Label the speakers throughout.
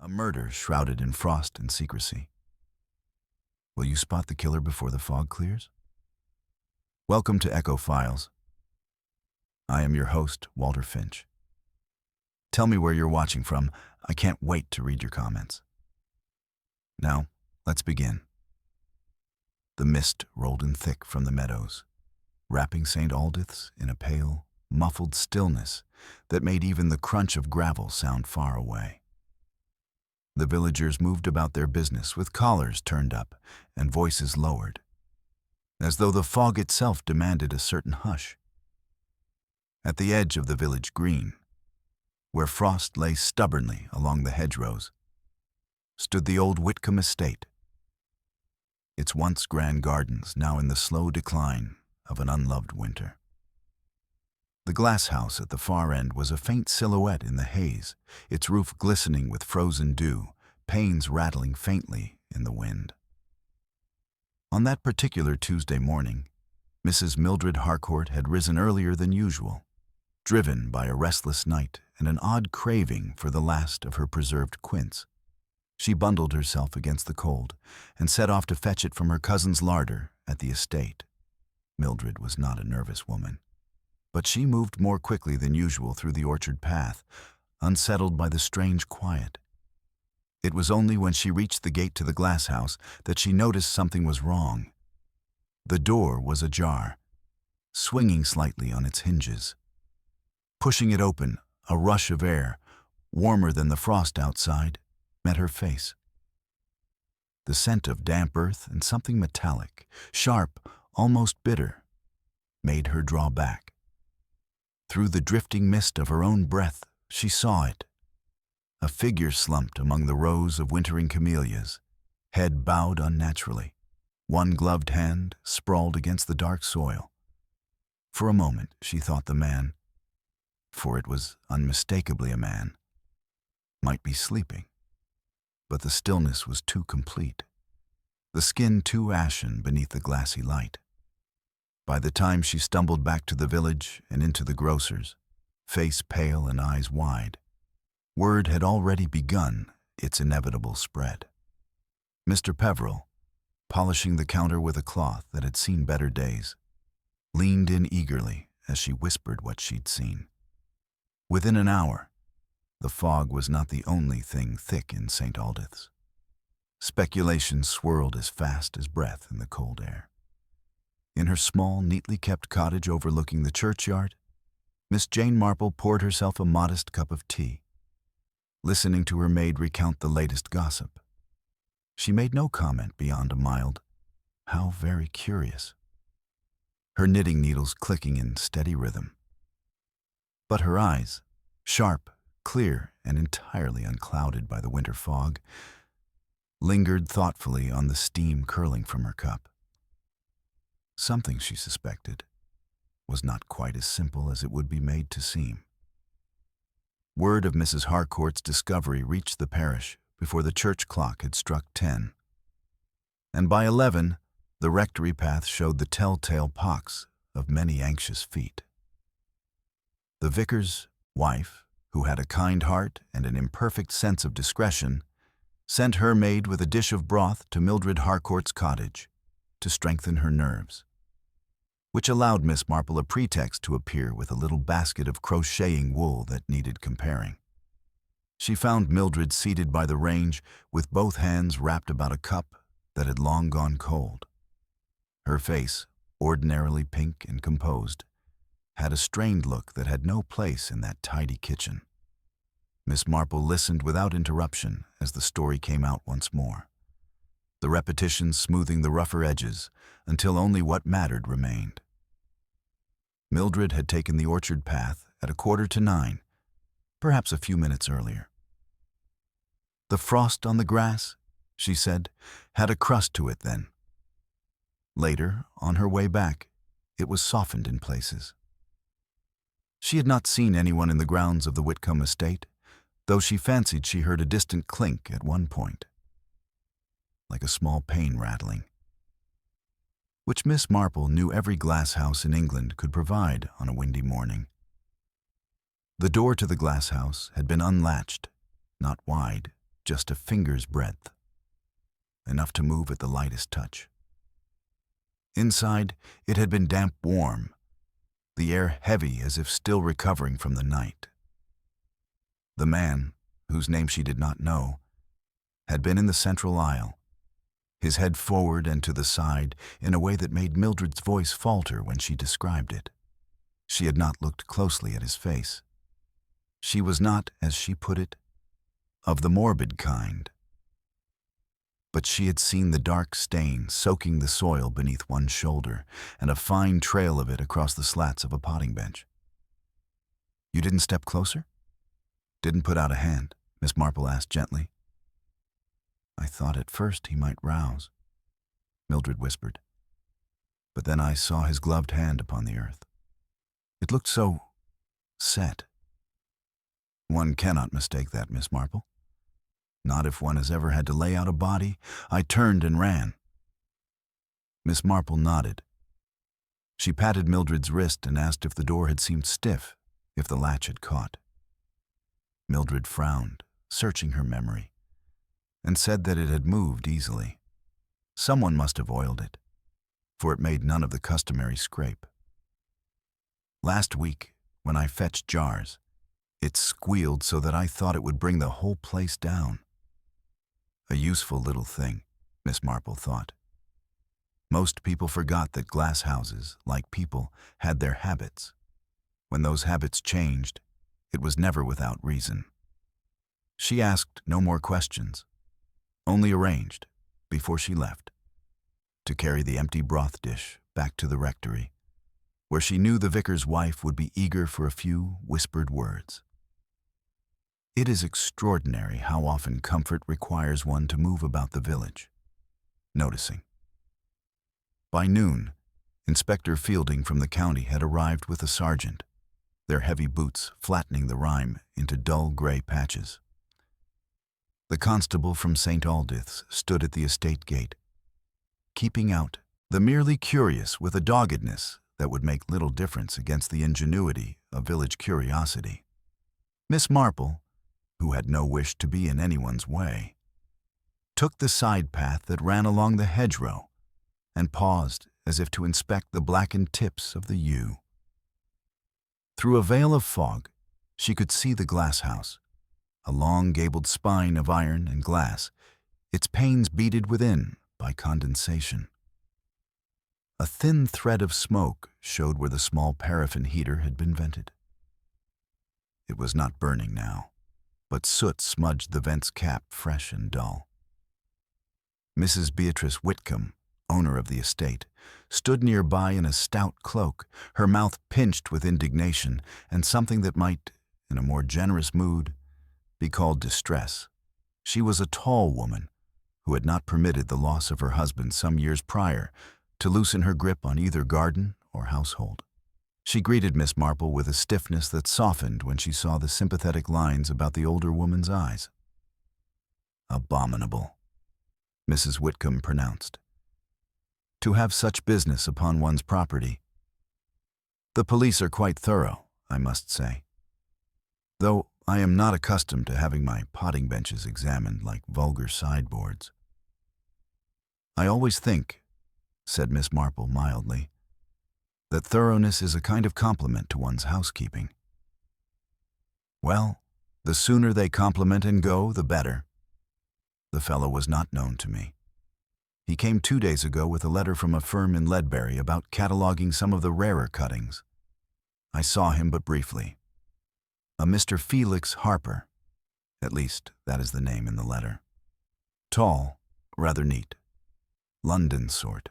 Speaker 1: A murder shrouded in frost and secrecy. Will you spot the killer before the fog clears? Welcome to Echo Files. I am your host, Walter Finch. Tell me where you're watching from. I can't wait to read your comments. Now, let's begin. The mist rolled in thick from the meadows, wrapping St. Aldith's in a pale, muffled stillness that made even the crunch of gravel sound far away. The villagers moved about their business with collars turned up and voices lowered, as though the fog itself demanded a certain hush. At the edge of the village green, where frost lay stubbornly along the hedgerows, stood the old Whitcomb estate, its once grand gardens now in the slow decline of an unloved winter. The glasshouse at the far end was a faint silhouette in the haze, its roof glistening with frozen dew, panes rattling faintly in the wind. On that particular Tuesday morning, Mrs. Mildred Harcourt had risen earlier than usual, driven by a restless night and an odd craving for the last of her preserved quince. She bundled herself against the cold and set off to fetch it from her cousin's larder at the estate. Mildred was not a nervous woman, but she moved more quickly than usual through the orchard path, unsettled by the strange quiet. It was only when she reached the gate to the glasshouse that she noticed something was wrong. The door was ajar, swinging slightly on its hinges. Pushing it open, a rush of air, warmer than the frost outside, met her face. The scent of damp earth and something metallic, sharp, almost bitter, made her draw back. Through the drifting mist of her own breath, she saw it. A figure slumped among the rows of wintering camellias, head bowed unnaturally, one gloved hand sprawled against the dark soil. For a moment, she thought the man, for it was unmistakably a man, might be sleeping. But the stillness was too complete, the skin too ashen beneath the glassy light. By the time she stumbled back to the village and into the grocer's, face pale and eyes wide, word had already begun its inevitable spread. Mr. Peveril, polishing the counter with a cloth that had seen better days, leaned in eagerly as she whispered what she'd seen. Within an hour, the fog was not the only thing thick in St. Aldith's. Speculation swirled as fast as breath in the cold air. In her small, neatly kept cottage overlooking the churchyard, Miss Jane Marple poured herself a modest cup of tea, listening to her maid recount the latest gossip. She made no comment beyond a mild, "How very curious," her knitting needles clicking in steady rhythm. But her eyes, sharp, clear, and entirely unclouded by the winter fog, lingered thoughtfully on the steam curling from her cup. Something, she suspected, was not quite as simple as it would be made to seem. Word of Mrs. Harcourt's discovery reached the parish before the church clock had struck 10, and by 11, the rectory path showed the telltale pocks of many anxious feet. The vicar's wife, who had a kind heart and an imperfect sense of discretion, sent her maid with a dish of broth to Mildred Harcourt's cottage to strengthen her nerves, which allowed Miss Marple a pretext to appear with a little basket of crocheting wool that needed comparing. She found Mildred seated by the range with both hands wrapped about a cup that had long gone cold. Her face, ordinarily pink and composed, had a strained look that had no place in that tidy kitchen. Miss Marple listened without interruption as the story came out once more, the repetition smoothing the rougher edges until only what mattered remained. Mildred had taken the orchard path at 8:45, perhaps a few minutes earlier. "The frost on the grass," she said, "had a crust to it then. Later, on her way back, it was softened in places." She had not seen anyone in the grounds of the Whitcomb estate, though she fancied she heard a distant clink at one point, like a small pane rattling, which Miss Marple knew every glasshouse in England could provide on a windy morning. The door to the glasshouse had been unlatched, not wide, just a finger's breadth, enough to move at the lightest touch. Inside, it had been damp warm, the air heavy as if still recovering from the night. The man, whose name she did not know, had been in the central aisle, his head forward and to the side in a way that made Mildred's voice falter when she described it. She had not looked closely at his face. She was not, as she put it, of the morbid kind. But she had seen the dark stain soaking the soil beneath one shoulder and a fine trail of it across the slats of a potting bench. "You didn't step closer? Didn't put out a hand?" Miss Marple asked gently. "I thought at first he might rouse," Mildred whispered. "But then I saw his gloved hand upon the earth. It looked so set." "One cannot mistake that, Miss Marple. Not if one has ever had to lay out a body. I turned and ran." Miss Marple nodded. She patted Mildred's wrist and asked if the door had seemed stiff, if the latch had caught. Mildred frowned, searching her memory, and said that it had moved easily. Someone must have oiled it, for it made none of the customary scrape. "Last week, when I fetched jars, it squealed so that I thought it would bring the whole place down." A useful little thing, Miss Marple thought. Most people forgot that glass houses, like people, had their habits. When those habits changed, it was never without reason. She asked no more questions, only arranged, before she left, to carry the empty broth dish back to the rectory, where she knew the vicar's wife would be eager for a few whispered words. It is extraordinary how often comfort requires one to move about the village, noticing. By noon, Inspector Fielding from the county had arrived with a sergeant, their heavy boots flattening the rime into dull gray patches. The constable from St. Aldith's stood at the estate gate, keeping out the merely curious with a doggedness that would make little difference against the ingenuity of village curiosity. Miss Marple, who had no wish to be in anyone's way, took the side path that ran along the hedgerow and paused as if to inspect the blackened tips of the yew. Through a veil of fog, she could see the glasshouse, a long gabled spine of iron and glass, its panes beaded within by condensation. A thin thread of smoke showed where the small paraffin heater had been vented. It was not burning now, but soot smudged the vent's cap fresh and dull. Mrs. Beatrice Whitcomb, owner of the estate, stood nearby in a stout cloak, her mouth pinched with indignation and something that might, in a more generous mood, be called distress. She was a tall woman who had not permitted the loss of her husband some years prior to loosen her grip on either garden or household. She greeted Miss Marple with a stiffness that softened when she saw the sympathetic lines about the older woman's eyes. "Abominable," Mrs. Whitcomb pronounced. "To have such business upon one's property. The police are quite thorough, I must say, though I am not accustomed to having my potting benches examined like vulgar sideboards." "I always think," said Miss Marple mildly, "that thoroughness is a kind of compliment to one's housekeeping." "Well, the sooner they compliment and go, the better." The fellow was not known to me. He came 2 days ago with a letter from a firm in Ledbury about cataloging some of the rarer cuttings. I saw him but briefly. A Mr. Felix Harper. At least, that is the name in the letter. Tall, rather neat. London sort.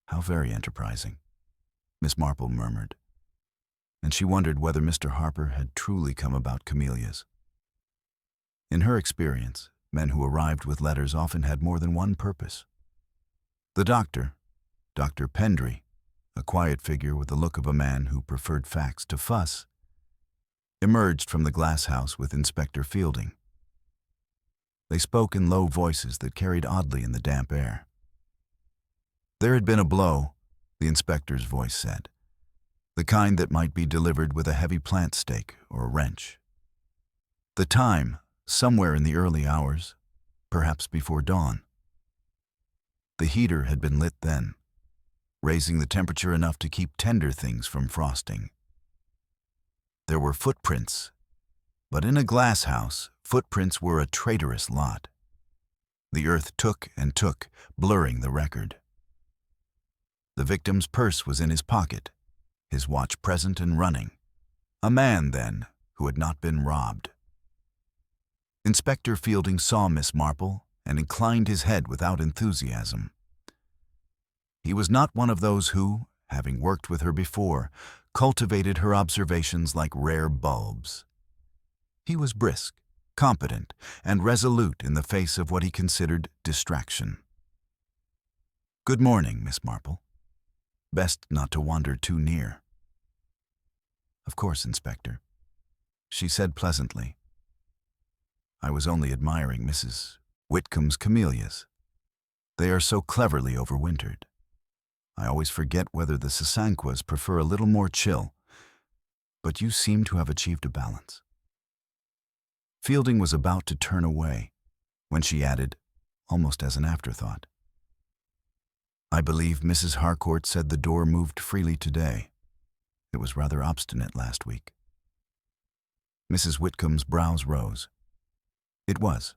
Speaker 1: "How very enterprising," Miss Marple murmured, and she wondered whether Mr. Harper had truly come about camellias. In her experience, men who arrived with letters often had more than one purpose. The doctor, Dr. Pendry, a quiet figure with the look of a man who preferred facts to fuss, emerged from the glass house with Inspector Fielding. They spoke in low voices that carried oddly in the damp air. There had been a blow, the inspector's voice said, the kind that might be delivered with a heavy plant stake or a wrench. The time, somewhere in the early hours, perhaps before dawn. The heater had been lit then, raising the temperature enough to keep tender things from frosting. There were footprints, but in a glass house, footprints were a traitorous lot. The earth took and took, blurring the record. The victim's purse was in his pocket, his watch present and running. A man, then, who had not been robbed. Inspector Fielding saw Miss Marple and inclined his head without enthusiasm. He was not one of those who, having worked with her before, cultivated her observations like rare bulbs. He was brisk, competent, and resolute in the face of what he considered distraction. "Good morning, Miss Marple. Best not to wander too near." "Of course, Inspector," she said pleasantly. "I was only admiring Mrs. Whitcomb's camellias. They are so cleverly overwintered. I always forget whether the Sasanquas prefer a little more chill, but you seem to have achieved a balance." Fielding was about to turn away when she added, almost as an afterthought, "I believe Mrs. Harcourt said the door moved freely today. It was rather obstinate last week." Mrs. Whitcomb's brows rose. "It was.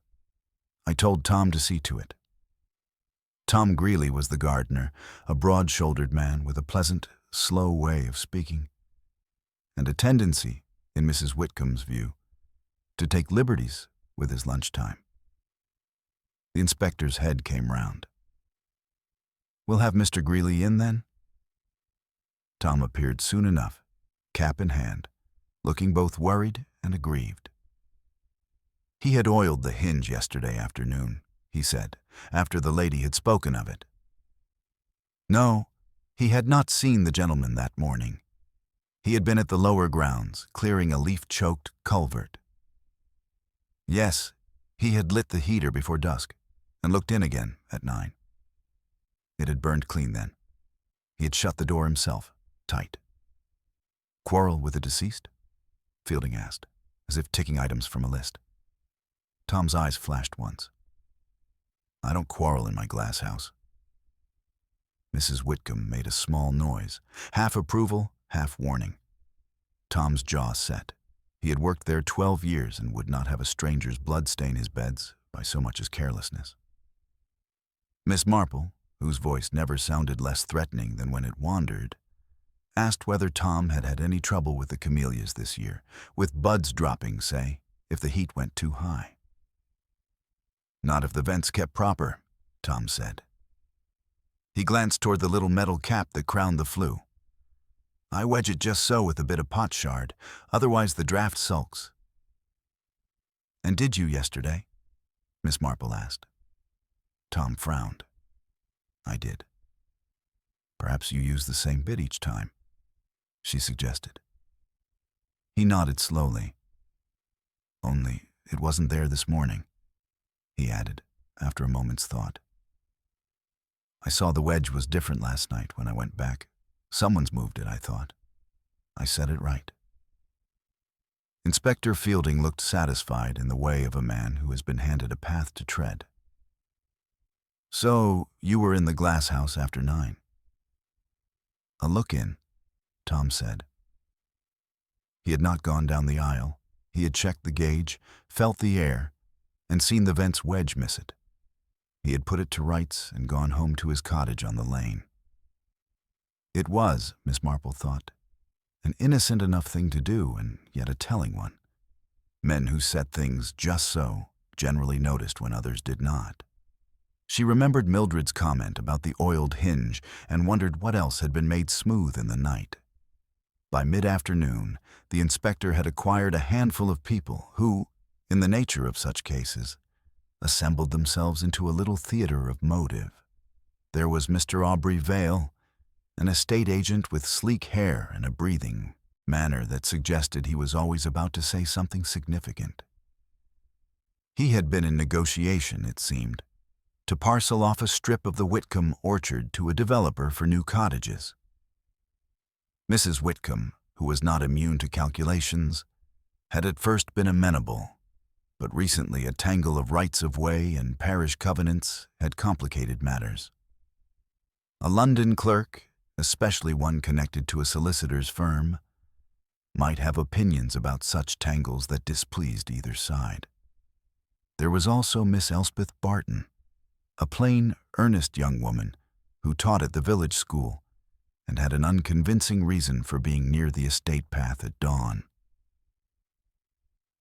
Speaker 1: I told Tom to see to it." Tom Greeley was the gardener, a broad-shouldered man with a pleasant, slow way of speaking, and a tendency, in Mrs. Whitcomb's view, to take liberties with his lunchtime. The inspector's head came round. "We'll have Mr. Greeley in, then?" Tom appeared soon enough, cap in hand, looking both worried and aggrieved. "He had oiled the hinge yesterday afternoon," he said, after the lady had spoken of it. No, he had not seen the gentleman that morning. He had been at the lower grounds, clearing a leaf-choked culvert. Yes, he had lit the heater before dusk, and looked in again at 9. It had burned clean then. He had shut the door himself, tight. "Quarrel with the deceased?" Fielding asked, as if ticking items from a list. Tom's eyes flashed once. "I don't quarrel in my glass house." Mrs. Whitcomb made a small noise, half approval, half warning. Tom's jaw set. He had worked there 12 years and would not have a stranger's blood stain his beds by so much as carelessness. Miss Marple, whose voice never sounded less threatening than when it wandered, asked whether Tom had had any trouble with the camellias this year, with buds dropping, say, if the heat went too high. "Not if the vents kept proper," Tom said. He glanced toward the little metal cap that crowned the flue. "I wedge it just so with a bit of pot shard, otherwise the draft sulks." "And did you yesterday?" Miss Marple asked. Tom frowned. "I did." "Perhaps you use the same bit each time," she suggested. He nodded slowly. "Only it wasn't there this morning," he added, after a moment's thought. "I saw the wedge was different last night when I went back. Someone's moved it, I thought. I said it right." Inspector Fielding looked satisfied in the way of a man who has been handed a path to tread. "So, you were in the glass house after 9. "A look-in," Tom said. He had not gone down the aisle. He had checked the gauge, felt the air, and seen the vents wedge miss it. He had put it to rights and gone home to his cottage on the lane. It was, Miss Marple thought, an innocent enough thing to do, and yet a telling one. Men who set things just so generally noticed when others did not. She remembered Mildred's comment about the oiled hinge and wondered what else had been made smooth in the night. By mid-afternoon, the inspector had acquired a handful of people who, in the nature of such cases, assembled themselves into a little theater of motive. There was Mr. Aubrey Vale, an estate agent with sleek hair and a breathing manner that suggested he was always about to say something significant. He had been in negotiation, it seemed, to parcel off a strip of the Whitcomb orchard to a developer for new cottages. Mrs. Whitcomb, who was not immune to calculations, had at first been amenable, but recently a tangle of rights of way and parish covenants had complicated matters. A London clerk, especially one connected to a solicitor's firm, might have opinions about such tangles that displeased either side. There was also Miss Elspeth Barton, a plain, earnest young woman who taught at the village school and had an unconvincing reason for being near the estate path at dawn.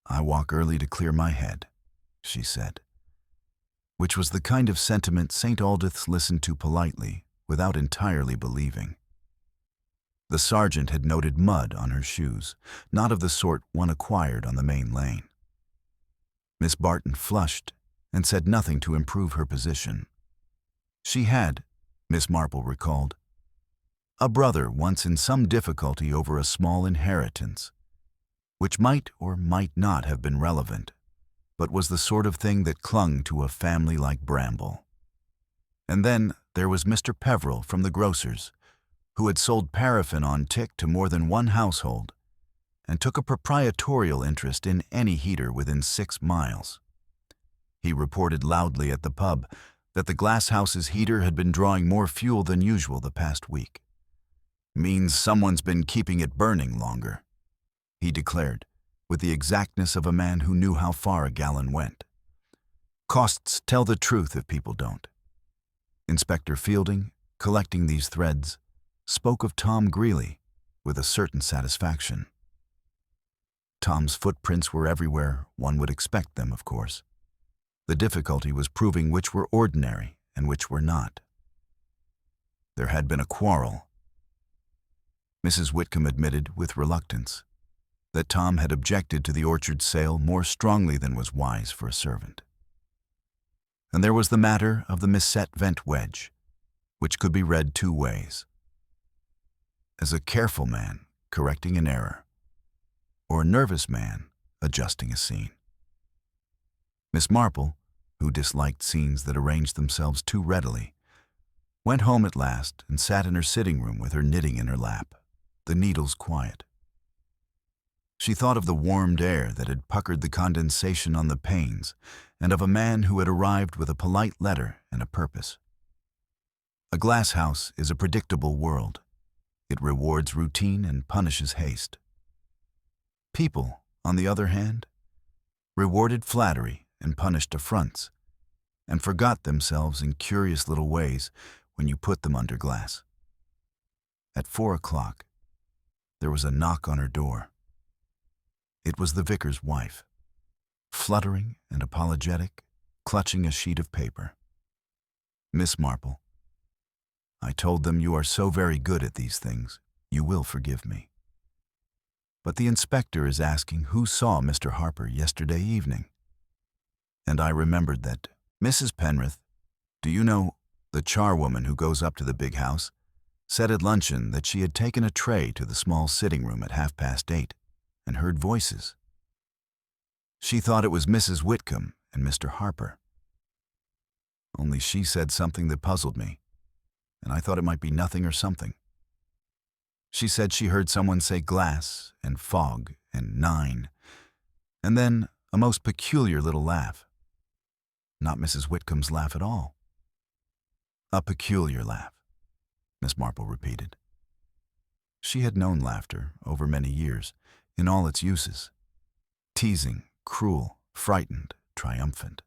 Speaker 1: "I walk early to clear my head," she said, which was the kind of sentiment St. Aldiths listened to politely without entirely believing. The sergeant had noted mud on her shoes, not of the sort one acquired on the main lane. Miss Barton flushed and said nothing to improve her position. She had, Miss Marple recalled, a brother once in some difficulty over a small inheritance, which might or might not have been relevant, but was the sort of thing that clung to a family like bramble. And then there was Mr. Peveril from the grocer's, who had sold paraffin on tick to more than one household and took a proprietorial interest in any heater within 6 miles. He reported loudly at the pub that the Glasshouse's heater had been drawing more fuel than usual the past week. "Means someone's been keeping it burning longer," he declared, with the exactness of a man who knew how far a gallon went. Costs tell the truth if people don't. Inspector Fielding, collecting these threads, spoke of Tom Greeley with a certain satisfaction. Tom's footprints were everywhere, one would expect them, of course. The difficulty was proving which were ordinary and which were not. There had been a quarrel. Mrs. Whitcomb admitted, with reluctance, that Tom had objected to the orchard sale more strongly than was wise for a servant. And there was the matter of the misset vent wedge, which could be read 2 ways. As a careful man correcting an error, or a nervous man adjusting a scene. Miss Marple, who disliked scenes that arranged themselves too readily, went home at last and sat in her sitting room with her knitting in her lap, the needles quiet. She thought of the warmed air that had puckered the condensation on the panes and of a man who had arrived with a polite letter and a purpose. A Glasshouse is a predictable world. It rewards routine and punishes haste. People, on the other hand, rewarded flattery and punished affronts, and forgot themselves in curious little ways when you put them under glass. At 4 o'clock, there was a knock on her door. It was the vicar's wife, fluttering and apologetic, clutching a sheet of paper. "Miss Marple, I told them you are so very good at these things, you will forgive me. But the inspector is asking who saw Mr. Harper yesterday evening. And I remembered that, Mrs. Penrith, do you know, the charwoman who goes up to the big house, said at luncheon that she had taken a tray to the small sitting room at 8:30 and heard voices. She thought it was Mrs. Whitcomb and Mr. Harper. Only she said something that puzzled me, and I thought it might be nothing or something. She said she heard someone say glass and fog and 9, and then a most peculiar little laugh. Not Mrs. Whitcomb's laugh at all. A peculiar laugh, Miss Marple repeated. She had known laughter over many years, in all its uses. Teasing, cruel, frightened, triumphant.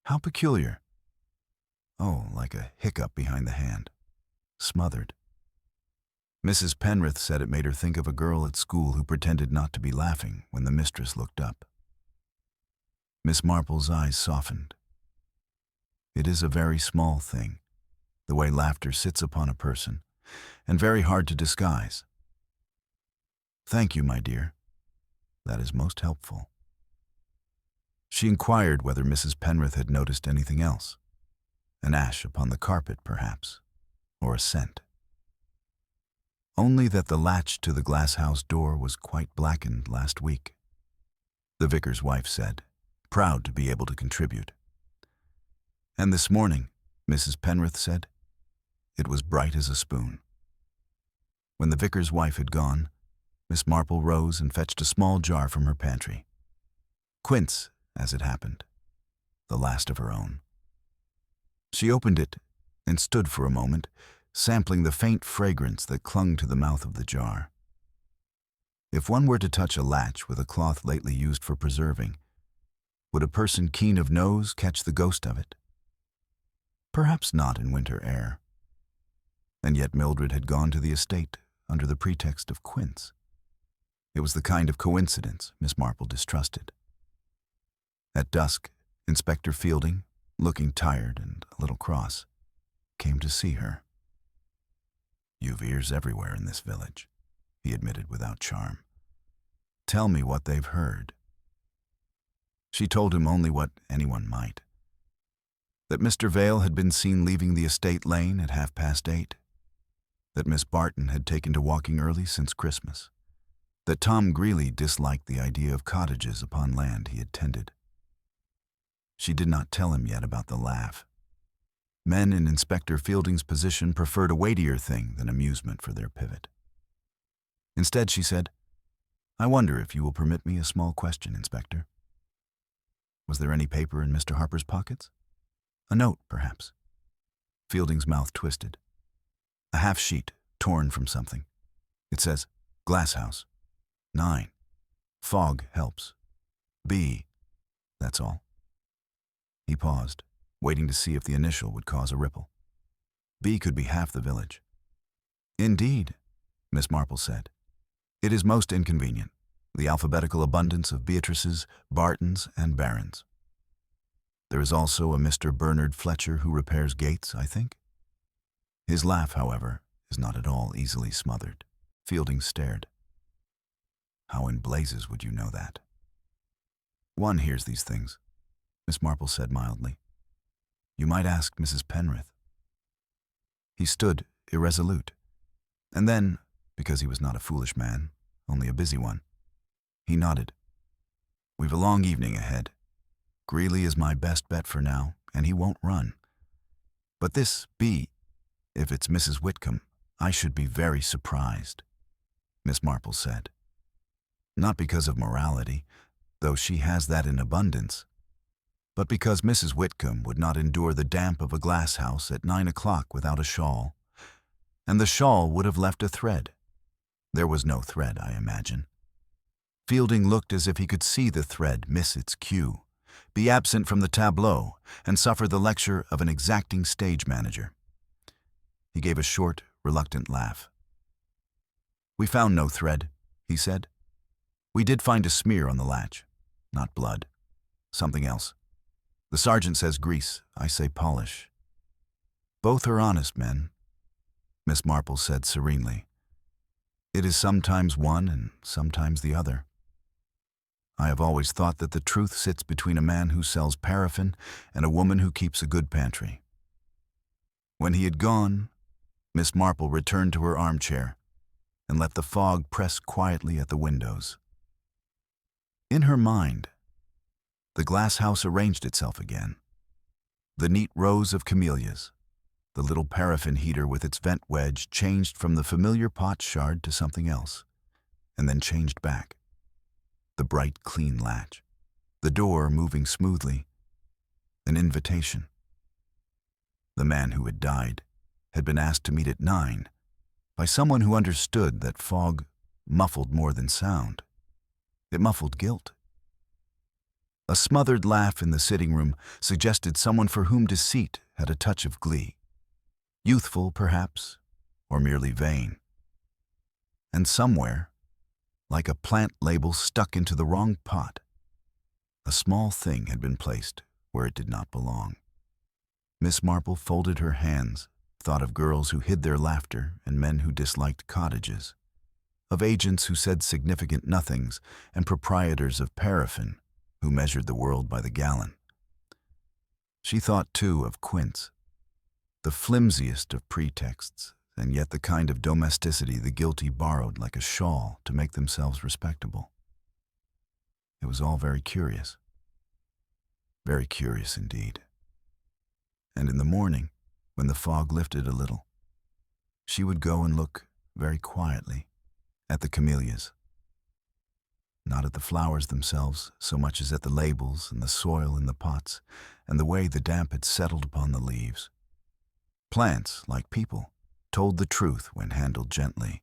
Speaker 1: How peculiar? Oh, like a hiccup behind the hand. Smothered. Mrs. Penrith said it made her think of a girl at school who pretended not to be laughing when the mistress looked up. Miss Marple's eyes softened. It is a very small thing, the way laughter sits upon a person, and very hard to disguise. Thank you, my dear. That is most helpful. She inquired whether Mrs. Penrith had noticed anything else. An ash upon the carpet, perhaps, or a scent. Only that the latch to the Glasshouse door was quite blackened last week, the vicar's wife said, proud to be able to contribute. And this morning, Mrs. Penrith said, it was bright as a spoon. When the vicar's wife had gone, Miss Marple rose and fetched a small jar from her pantry. Quince, as it happened, the last of her own. She opened it and stood for a moment, sampling the faint fragrance that clung to the mouth of the jar. If one were to touch a latch with a cloth lately used for preserving, would a person keen of nose catch the ghost of it? Perhaps not in winter air. And yet Mildred had gone to the estate under the pretext of Quince. It was the kind of coincidence Miss Marple distrusted. At dusk, Inspector Fielding, looking tired and a little cross, came to see her. "You've ears everywhere in this village," he admitted without charm. "Tell me what they've heard." She told him only what anyone might. That Mr. Vale had been seen leaving the estate lane at 8:30. That Miss Barton had taken to walking early since Christmas. That Tom Greeley disliked the idea of cottages upon land he had tended. She did not tell him yet about the laugh. Men in Inspector Fielding's position preferred a weightier thing than amusement for their pivot. Instead, she said, "I wonder if you will permit me a small question, Inspector. Was there any paper in Mr. Harper's pockets? A note, perhaps?" Fielding's mouth twisted. "A half sheet, torn from something. It says, Glasshouse. 9. Fog helps. B. That's all." He paused, waiting to see if the initial would cause a ripple. B could be half the village. "Indeed," Miss Marple said. "It is most inconvenient, the alphabetical abundance of Beatrices, Bartons, and Barons. There is also a Mr. Bernard Fletcher who repairs gates, I think." His laugh, however, is not at all easily smothered. Fielding stared. "How in blazes would you know that?" "One hears these things," Miss Marple said mildly. "You might ask Mrs. Penrith." He stood, irresolute, and then, because he was not a foolish man, only a busy one, he nodded. "We've a long evening ahead. Greeley is my best bet for now, and he won't run. But this B, if it's Mrs. Whitcomb, I should be very surprised," Miss Marple said. "Not because of morality, though she has that in abundance, but because Mrs. Whitcomb would not endure the damp of a glass house at 9 o'clock without a shawl, and the shawl would have left a thread. There was no thread, I imagine. Fielding looked as if he could see the thread miss its cue, be absent from the tableau, and suffer the lecture of an exacting stage manager. He gave a short, reluctant laugh. "We found no thread," he said. "We did find a smear on the latch. Not blood. Something else. The sergeant says grease, I say polish." "Both are honest men," Miss Marple said serenely. "It is sometimes one and sometimes the other. I have always thought that the truth sits between a man who sells paraffin and a woman who keeps a good pantry." When he had gone, Miss Marple returned to her armchair and let the fog press quietly at the windows. In her mind, the glass house arranged itself again. The neat rows of camellias, the little paraffin heater with its vent wedge changed from the familiar pot shard to something else, and then changed back. The bright, clean latch, the door moving smoothly, an invitation. The man who had died had been asked to meet at 9 by someone who understood that fog muffled more than sound. It muffled guilt. A smothered laugh in the sitting room suggested someone for whom deceit had a touch of glee. Youthful, perhaps, or merely vain. And somewhere, like a plant label stuck into the wrong pot, a small thing had been placed where it did not belong. Miss Marple folded her hands, thought of girls who hid their laughter and men who disliked cottages, of agents who said significant nothings and proprietors of paraffin who measured the world by the gallon. She thought, too, of Quince, the flimsiest of pretexts, and yet the kind of domesticity the guilty borrowed like a shawl to make themselves respectable. It was all very curious indeed. And in the morning, when the fog lifted a little, she would go and look very quietly at the camellias. not at the flowers themselves so much as at the labels and the soil in the pots and the way the damp had settled upon the leaves. Plants, like people, told the truth when handled gently.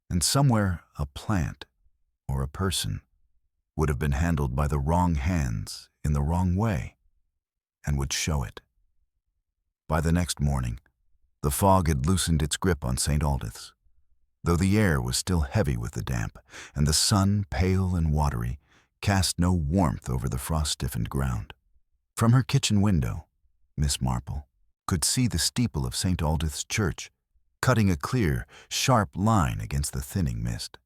Speaker 1: And somewhere a plant or a person would have been handled by the wrong hands in the wrong way and would show it. By the next morning, the fog had loosened its grip on St. Aldith's, though the air was still heavy with the damp, and the sun, pale and watery, cast no warmth over the frost-stiffened ground. From her kitchen window, Miss Marple could see the steeple of St. Aldith's church, cutting a clear, sharp line against the thinning mist.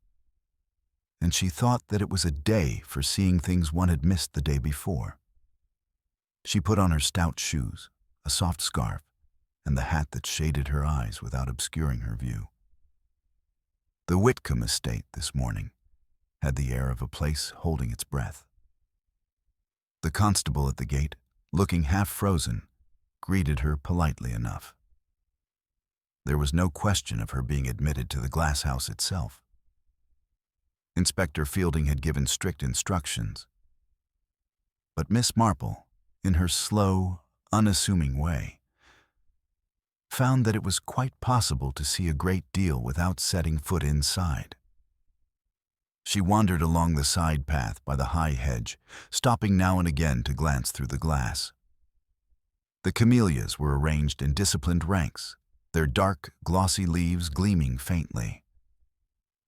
Speaker 1: And she thought that it was a day for seeing things one had missed the day before. She put on her stout shoes, a soft scarf, and the hat that shaded her eyes without obscuring her view. The Whitcomb estate this morning had the air of a place holding its breath. The constable at the gate, looking half frozen, greeted her politely enough. There was no question of her being admitted to the Glasshouse itself. Inspector Fielding had given strict instructions. But Miss Marple, in her slow, unassuming way, found that it was quite possible to see a great deal without setting foot inside. She wandered along the side path by the high hedge, stopping now and again to glance through the glass. The camellias were arranged in disciplined ranks, their dark, glossy leaves gleaming faintly.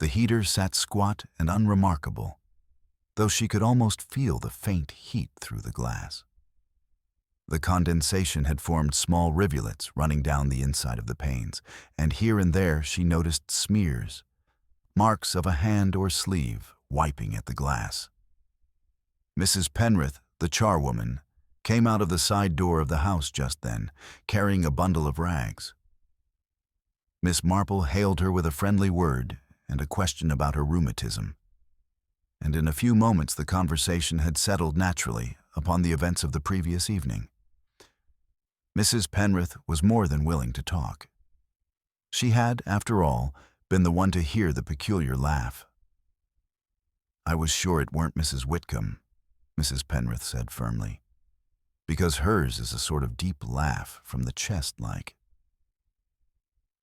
Speaker 1: The heater sat squat and unremarkable, though she could almost feel the faint heat through the glass. The condensation had formed small rivulets running down the inside of the panes, and here and there she noticed smears, marks of a hand or sleeve wiping at the glass. Mrs. Penrith, the charwoman, came out of the side door of the house just then, carrying a bundle of rags. Miss Marple hailed her with a friendly word and a question about her rheumatism, and in a few moments the conversation had settled naturally upon the events of the previous evening. Mrs. Penrith was more than willing to talk. She had, after all, been the one to hear the peculiar laugh. "I was sure it weren't Mrs. Whitcomb," Mrs. Penrith said firmly, "because hers is a sort of deep laugh from the chest like."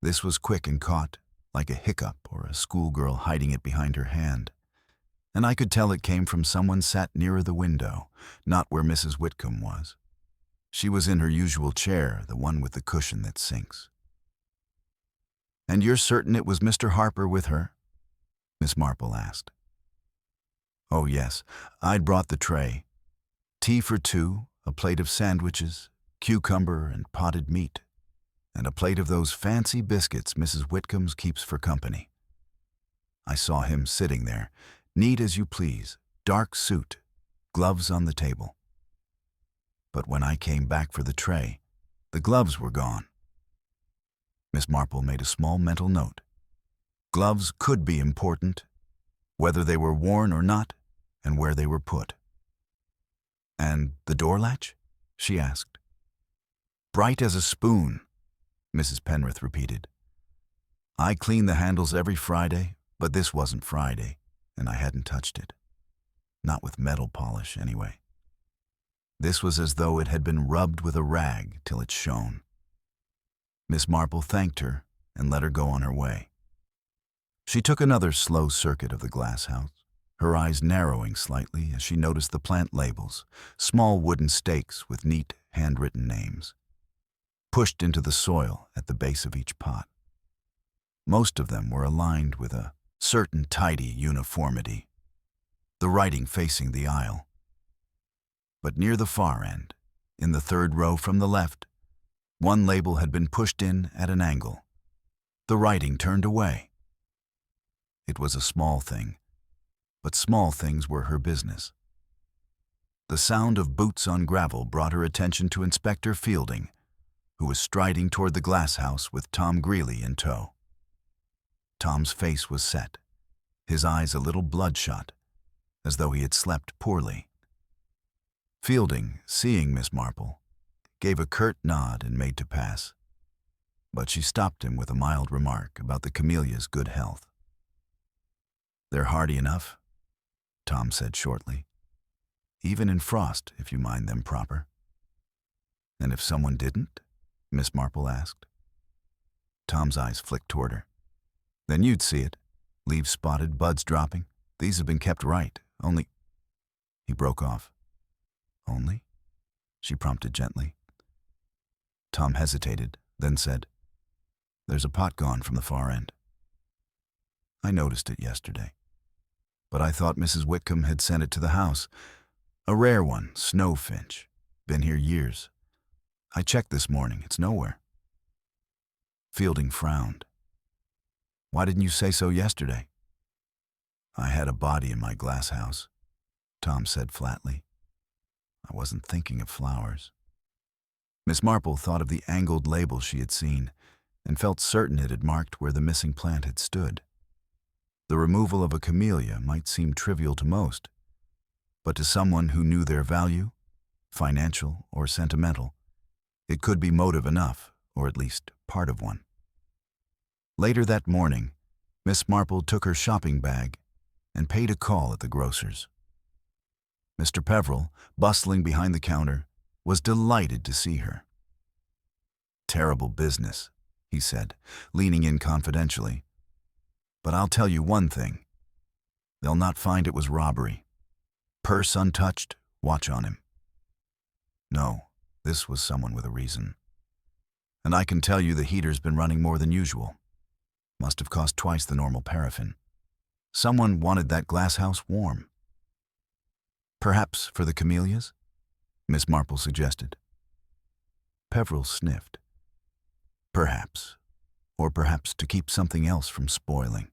Speaker 1: This was quick and caught, like a hiccup or a schoolgirl hiding it behind her hand, and I could tell it came from someone sat nearer the window, not where Mrs. Whitcomb was. She was in her usual chair, the one with the cushion that sinks. "And you're certain it was Mr. Harper with her?" Miss Marple asked. "Oh, yes, I'd brought the tray. Tea for two, a plate of sandwiches, cucumber and potted meat, and a plate of those fancy biscuits Mrs. Whitcomb's keeps for company. I saw him sitting there, neat as you please, dark suit, gloves on the table. But when I came back for the tray, the gloves were gone." Miss Marple made a small mental note. Gloves could be important, whether they were worn or not, and where they were put. "And the door latch?" she asked. "Bright as a spoon," Mrs. Penrith repeated. "I clean the handles every Friday, but this wasn't Friday, and I hadn't touched it. Not with metal polish, anyway. This was as though it had been rubbed with a rag till it shone." Miss Marple thanked her and let her go on her way. She took another slow circuit of the Glasshouse, her eyes narrowing slightly as she noticed the plant labels, small wooden stakes with neat, handwritten names, pushed into the soil at the base of each pot. Most of them were aligned with a certain tidy uniformity, the writing facing the aisle. But near the far end, in the third row from the left, one label had been pushed in at an angle, the writing turned away. It was a small thing, but small things were her business. The sound of boots on gravel brought her attention to Inspector Fielding, who was striding toward the Glasshouse with Tom Greeley in tow. Tom's face was set, his eyes a little bloodshot, as though he had slept poorly. Fielding, seeing Miss Marple, gave a curt nod and made to pass, but she stopped him with a mild remark about the camellias' good health. "They're hardy enough," Tom said shortly. Even in frost, if you mind them proper. And if someone didn't? Miss Marple asked. Tom's eyes flicked toward her. Then you'd see it. Leaves spotted, buds dropping. These have been kept right, only... He broke off. Only? She prompted gently. Tom hesitated, then said, There's a pot gone from the far end. I noticed it yesterday. But I thought Mrs. Whitcomb had sent it to the house. A rare one, snowfinch. Been here years. I checked this morning. It's nowhere. Fielding frowned. Why didn't you say so yesterday? I had a body in my glasshouse, Tom said flatly. I wasn't thinking of flowers. Miss Marple thought of the angled label she had seen and felt certain it had marked where the missing plant had stood. The removal of a camellia might seem trivial to most, but to someone who knew their value, financial or sentimental, it could be motive enough, or at least part of one. Later that morning, Miss Marple took her shopping bag and paid a call at the grocer's. Mr. Peveril, bustling behind the counter, was delighted to see her. Terrible business, he said, leaning in confidentially. But I'll tell you one thing. They'll not find it was robbery. Purse untouched, watch on him. No, this was someone with a reason. And I can tell you the heater's been running more than usual. Must have cost twice the normal paraffin. Someone wanted that glasshouse warm. Perhaps for the camellias? Miss Marple suggested. Peveril sniffed. Perhaps. Or perhaps to keep something else from spoiling.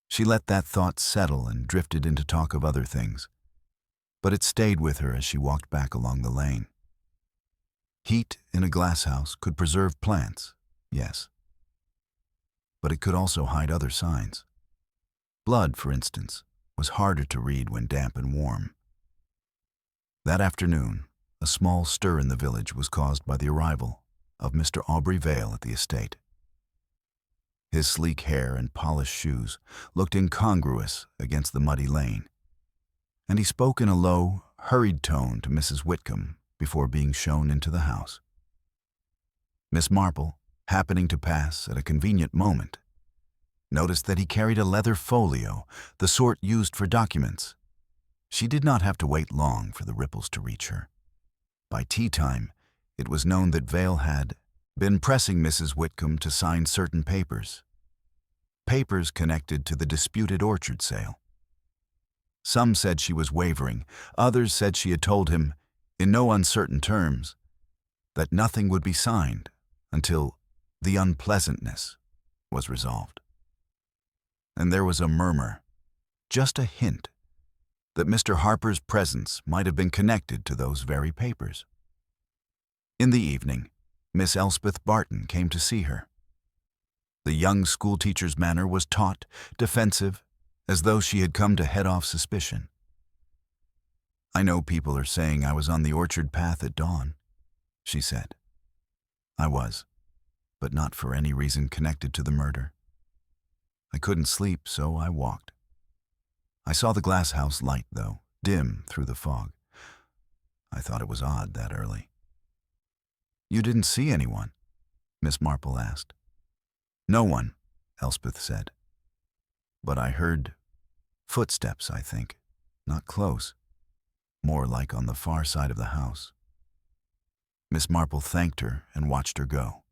Speaker 1: She let that thought settle and drifted into talk of other things, but it stayed with her as she walked back along the lane. Heat in a glasshouse could preserve plants, yes, but it could also hide other signs. Blood, for instance, was harder to read when damp and warm. That afternoon, a small stir in the village was caused by the arrival of Mr. Aubrey Vale at the estate. His sleek hair and polished shoes looked incongruous against the muddy lane, and he spoke in a low, hurried tone to Mrs. Whitcomb before being shown into the house. Miss Marple, happening to pass at a convenient moment, noticed that he carried a leather folio, the sort used for documents. She did not have to wait long for the ripples to reach her. By tea time, it was known that Vale had been pressing Mrs. Whitcomb to sign certain papers. Papers connected to the disputed orchard sale. Some said she was wavering, others said she had told him, in no uncertain terms, that nothing would be signed until the unpleasantness was resolved. And there was a murmur, just a hint, that Mr. Harper's presence might have been connected to those very papers. In the evening, Miss Elspeth Barton came to see her. The young schoolteacher's manner was taut, defensive, as though she had come to head off suspicion. I know people are saying I was on the orchard path at dawn, she said. I was, but not for any reason connected to the murder. I couldn't sleep, so I walked. I saw the glasshouse light, though, dim through the fog. I thought it was odd that early. You didn't see anyone? Miss Marple asked. No one, Elspeth said. But I heard footsteps, I think. Not close. More like on the far side of the house. Miss Marple thanked her and watched her go.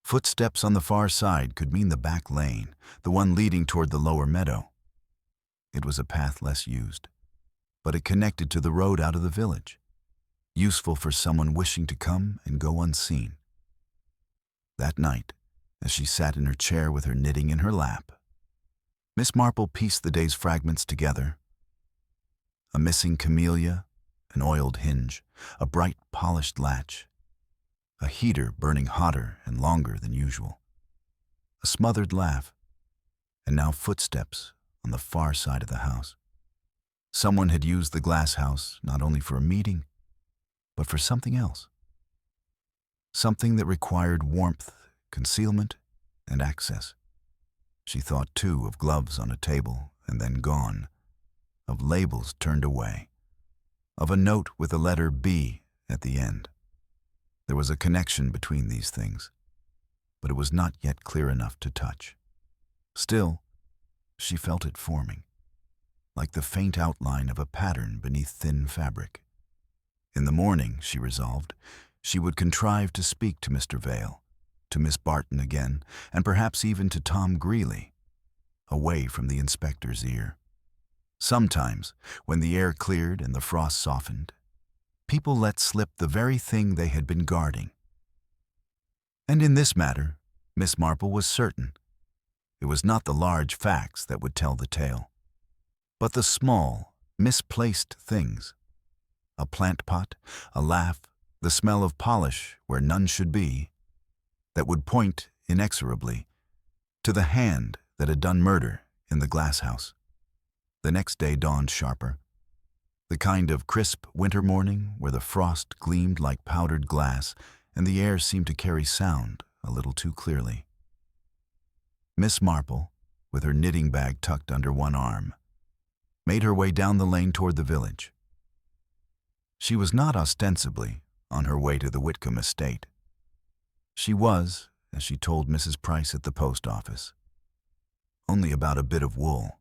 Speaker 1: Footsteps on the far side could mean the back lane, the one leading toward the lower meadow. It was a path less used, but it connected to the road out of the village, useful for someone wishing to come and go unseen. That night, as she sat in her chair with her knitting in her lap, Miss Marple pieced the day's fragments together. A missing camellia, an oiled hinge, a bright polished latch, a heater burning hotter and longer than usual, a smothered laugh, and now footsteps on the far side of the house. Someone had used the glasshouse not only for a meeting, but for something else. Something that required warmth, concealment, and access. She thought, too, of gloves on a table and then gone, of labels turned away, of a note with the letter B at the end. There was a connection between these things, but it was not yet clear enough to touch. Still, she felt it forming, like the faint outline of a pattern beneath thin fabric. In the morning, she resolved, she would contrive to speak to Mr. Vale, to Miss Barton again, and perhaps even to Tom Greeley, away from the inspector's ear. Sometimes, when the air cleared and the frost softened, people let slip the very thing they had been guarding. And in this matter, Miss Marple was certain. It was not the large facts that would tell the tale, but the small, misplaced things. A plant pot, a laugh, the smell of polish where none should be, that would point inexorably to the hand that had done murder in the Glasshouse. The next day dawned sharper, the kind of crisp winter morning where the frost gleamed like powdered glass and the air seemed to carry sound a little too clearly. Miss Marple, with her knitting bag tucked under one arm, made her way down the lane toward the village. She was not ostensibly on her way to the Whitcomb estate. She was, as she told Mrs. Price at the post office, only about a bit of wool.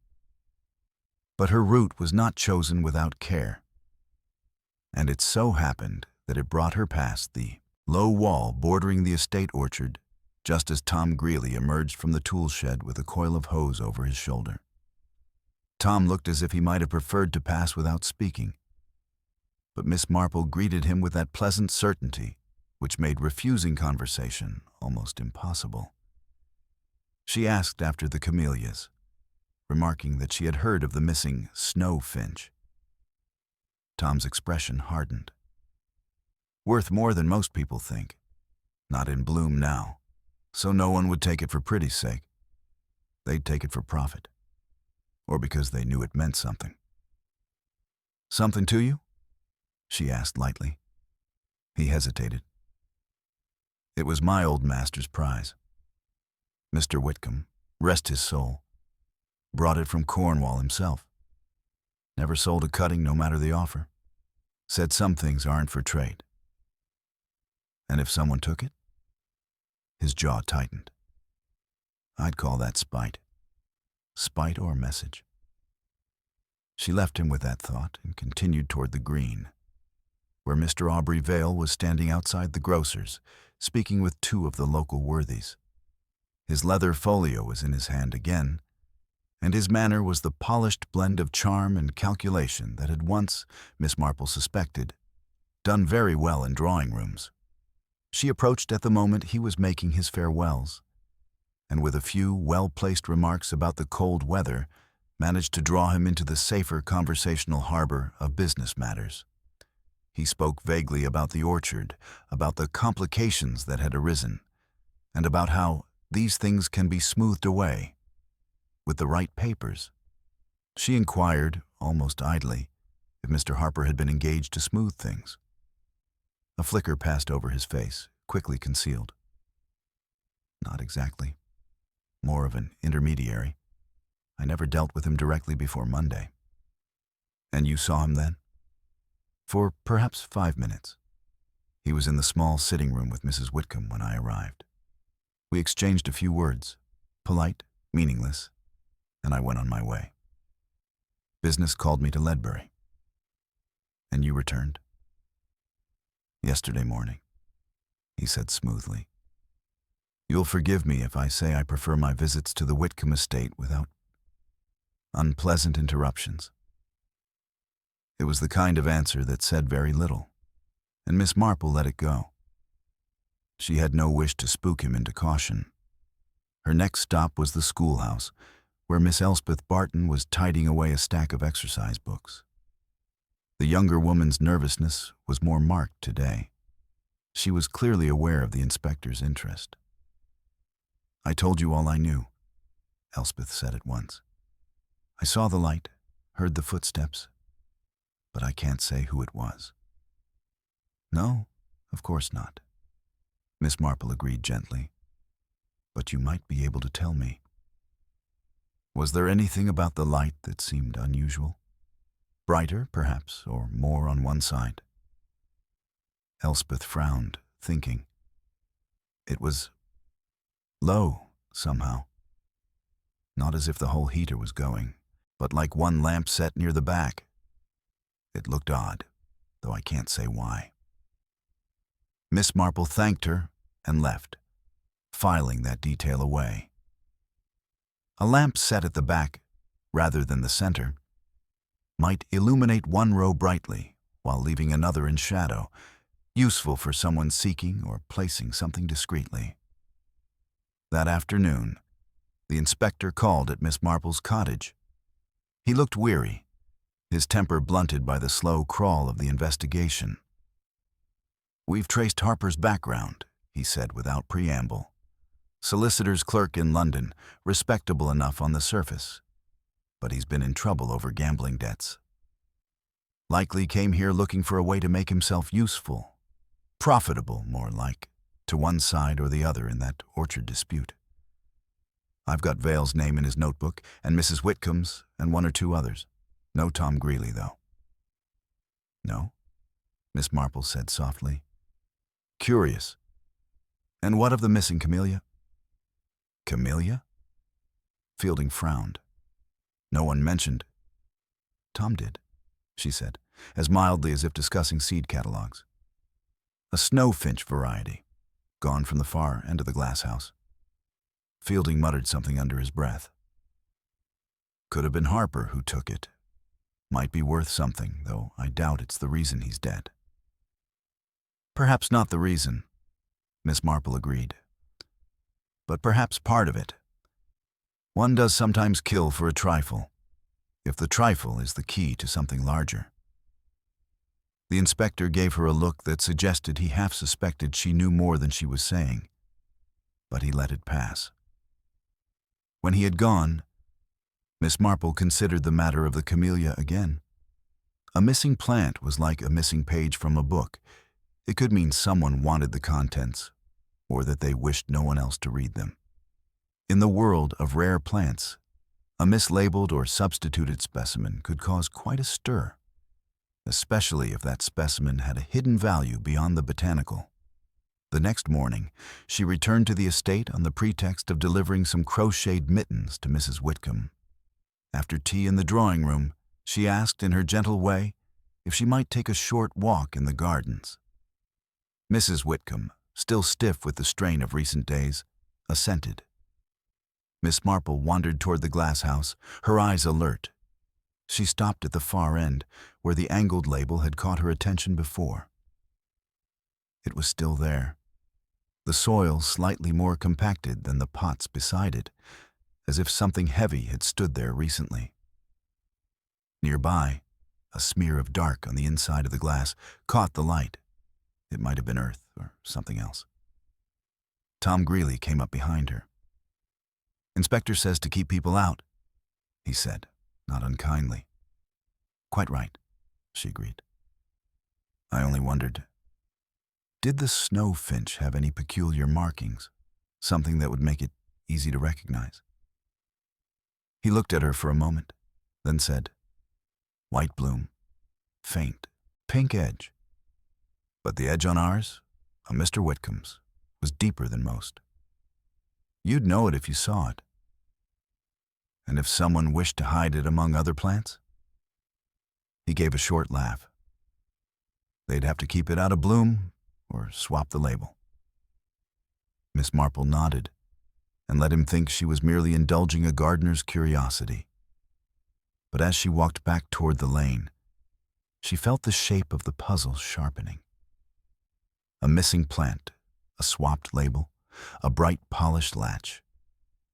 Speaker 1: But her route was not chosen without care, and it so happened that it brought her past the low wall bordering the estate orchard just as Tom Greeley emerged from the tool shed with a coil of hose over his shoulder. Tom looked as if he might have preferred to pass without speaking, but Miss Marple greeted him with that pleasant certainty which made refusing conversation almost impossible. She asked after the camellias, remarking that she had heard of the missing snow finch. Tom's expression hardened. Worth more than most people think, not in bloom now, so no one would take it for pretty's sake. They'd take it for profit, or because they knew it meant something. "Something to you?" she asked lightly. He hesitated. "It was my old master's prize. Mr. Whitcomb, rest his soul, brought it from Cornwall himself. Never sold a cutting no matter the offer. Said some things aren't for trade. And if someone took it?" His jaw tightened. "I'd call that spite. Spite or message." She left him with that thought and continued toward the green, where Mr. Aubrey Vale was standing outside the grocer's, speaking with two of the local worthies. His leather folio was in his hand again, and his manner was the polished blend of charm and calculation that had once, Miss Marple suspected, done very well in drawing rooms. She approached at the moment he was making his farewells, and with a few well-placed remarks about the cold weather, managed to draw him into the safer conversational harbor of business matters. He spoke vaguely about the orchard, about the complications that had arisen, and about how these things can be smoothed away with the right papers. She inquired, almost idly, if Mr. Harper had been engaged to smooth things. A flicker passed over his face, quickly concealed. "Not exactly. More of an intermediary. I never dealt with him directly before Monday." "And you saw him then?" "For perhaps 5 minutes. He was in the small sitting room with Mrs. Whitcomb when I arrived. We exchanged a few words, polite, meaningless, and I went on my way. Business called me to Ledbury." "And you returned?" "Yesterday morning," he said smoothly. "You'll forgive me if I say I prefer my visits to the Whitcomb estate without unpleasant interruptions." It was the kind of answer that said very little, and Miss Marple let it go. She had no wish to spook him into caution. Her next stop was the schoolhouse, where Miss Elspeth Barton was tidying away a stack of exercise books. The younger woman's nervousness was more marked today. She was clearly aware of the inspector's interest. "I told you all I knew," Elspeth said at once. "I saw the light, heard the footsteps, but I can't say who it was." "No, of course not," Miss Marple agreed gently. "But you might be able to tell me. Was there anything about the light that seemed unusual?" Brighter, perhaps, or more on one side. Elspeth frowned, thinking. It was low, somehow. Not as if the whole heater was going, but like one lamp set near the back. It looked odd, though I can't say why. Miss Marple thanked her and left, filing that detail away. A lamp set at the back, rather than the center, might illuminate one row brightly while leaving another in shadow, useful for someone seeking or placing something discreetly. That afternoon, the inspector called at Miss Marple's cottage. He looked weary, his temper blunted by the slow crawl of the investigation. "We've traced Harper's background," he said without preamble. "Solicitor's clerk in London, respectable enough on the surface. But he's been in trouble over gambling debts. Likely came here looking for a way to make himself useful. Profitable, more like, to one side or the other in that orchard dispute. I've got Vale's name in his notebook, and Mrs. Whitcomb's, and one or two others. No Tom Greeley, though." "No?" Miss Marple said softly. "Curious. And what of the missing camellia?" "Camellia?" Fielding frowned. "No one mentioned." "Tom did," she said, as mildly as if discussing seed catalogs. "A snowfinch variety, gone from the far end of the Glasshouse." Fielding muttered something under his breath. "Could have been Harper who took it. Might be worth something, though I doubt it's the reason he's dead." "Perhaps not the reason," Miss Marple agreed. "But perhaps part of it. One does sometimes kill for a trifle, if the trifle is the key to something larger." The inspector gave her a look that suggested he half suspected she knew more than she was saying, but he let it pass. When he had gone, Miss Marple considered the matter of the camellia again. A missing plant was like a missing page from a book. It could mean someone wanted the contents, or that they wished no one else to read them. In the world of rare plants, a mislabeled or substituted specimen could cause quite a stir, especially if that specimen had a hidden value beyond the botanical. The next morning, she returned to the estate on the pretext of delivering some crocheted mittens to Mrs. Whitcomb. After tea in the drawing room, she asked in her gentle way if she might take a short walk in the gardens. Mrs. Whitcomb, still stiff with the strain of recent days, assented. Miss Marple wandered toward the Glasshouse, her eyes alert. She stopped at the far end, where the angled label had caught her attention before. It was still there, the soil slightly more compacted than the pots beside it, as if something heavy had stood there recently. Nearby, a smear of dark on the inside of the glass caught the light. It might have been earth or something else. Tom Greeley came up behind her. "Inspector says to keep people out," he said, not unkindly. "Quite right," she agreed. "I only wondered, did the snowfinch have any peculiar markings, something that would make it easy to recognize?" He looked at her for a moment, then said, "White bloom, faint, pink edge. But the edge on ours, on Mr. Whitcomb's, was deeper than most. You'd know it if you saw it. And if someone wished to hide it among other plants?" He gave a short laugh. "They'd have to keep it out of bloom or swap the label." Miss Marple nodded and let him think she was merely indulging a gardener's curiosity. But as she walked back toward the lane, she felt the shape of the puzzle sharpening. A missing plant, a swapped label, a bright polished latch,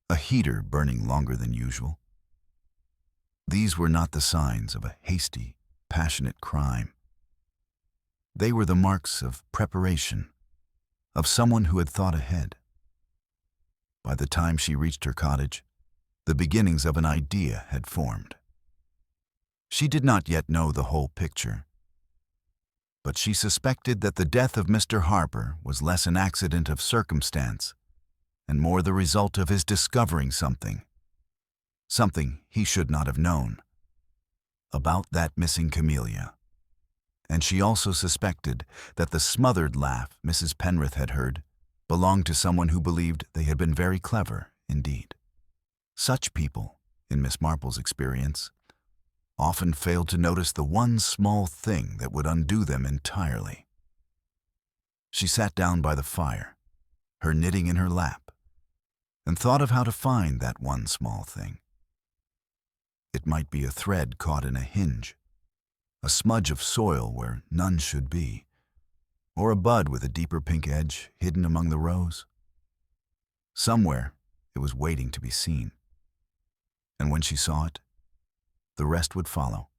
Speaker 1: a heater burning longer than usual. These were not the signs of a hasty, passionate crime. They were the marks of preparation, of someone who had thought ahead. By the time she reached her cottage, the beginnings of an idea had formed. She did not yet know the whole picture, but she suspected that the death of Mr. Harper was less an accident of circumstance and more the result of his discovering something he should not have known. about that missing camellia. And she also suspected that the smothered laugh Mrs. Penrith had heard belonged to someone who believed they had been very clever indeed. Such people, in Miss Marple's experience, often failed to notice the one small thing that would undo them entirely. She sat down by the fire, her knitting in her lap, and thought of how to find that one small thing. It might be a thread caught in a hinge, a smudge of soil where none should be, or a bud with a deeper pink edge hidden among the rose. Somewhere it was waiting to be seen, and when she saw it, the rest would follow.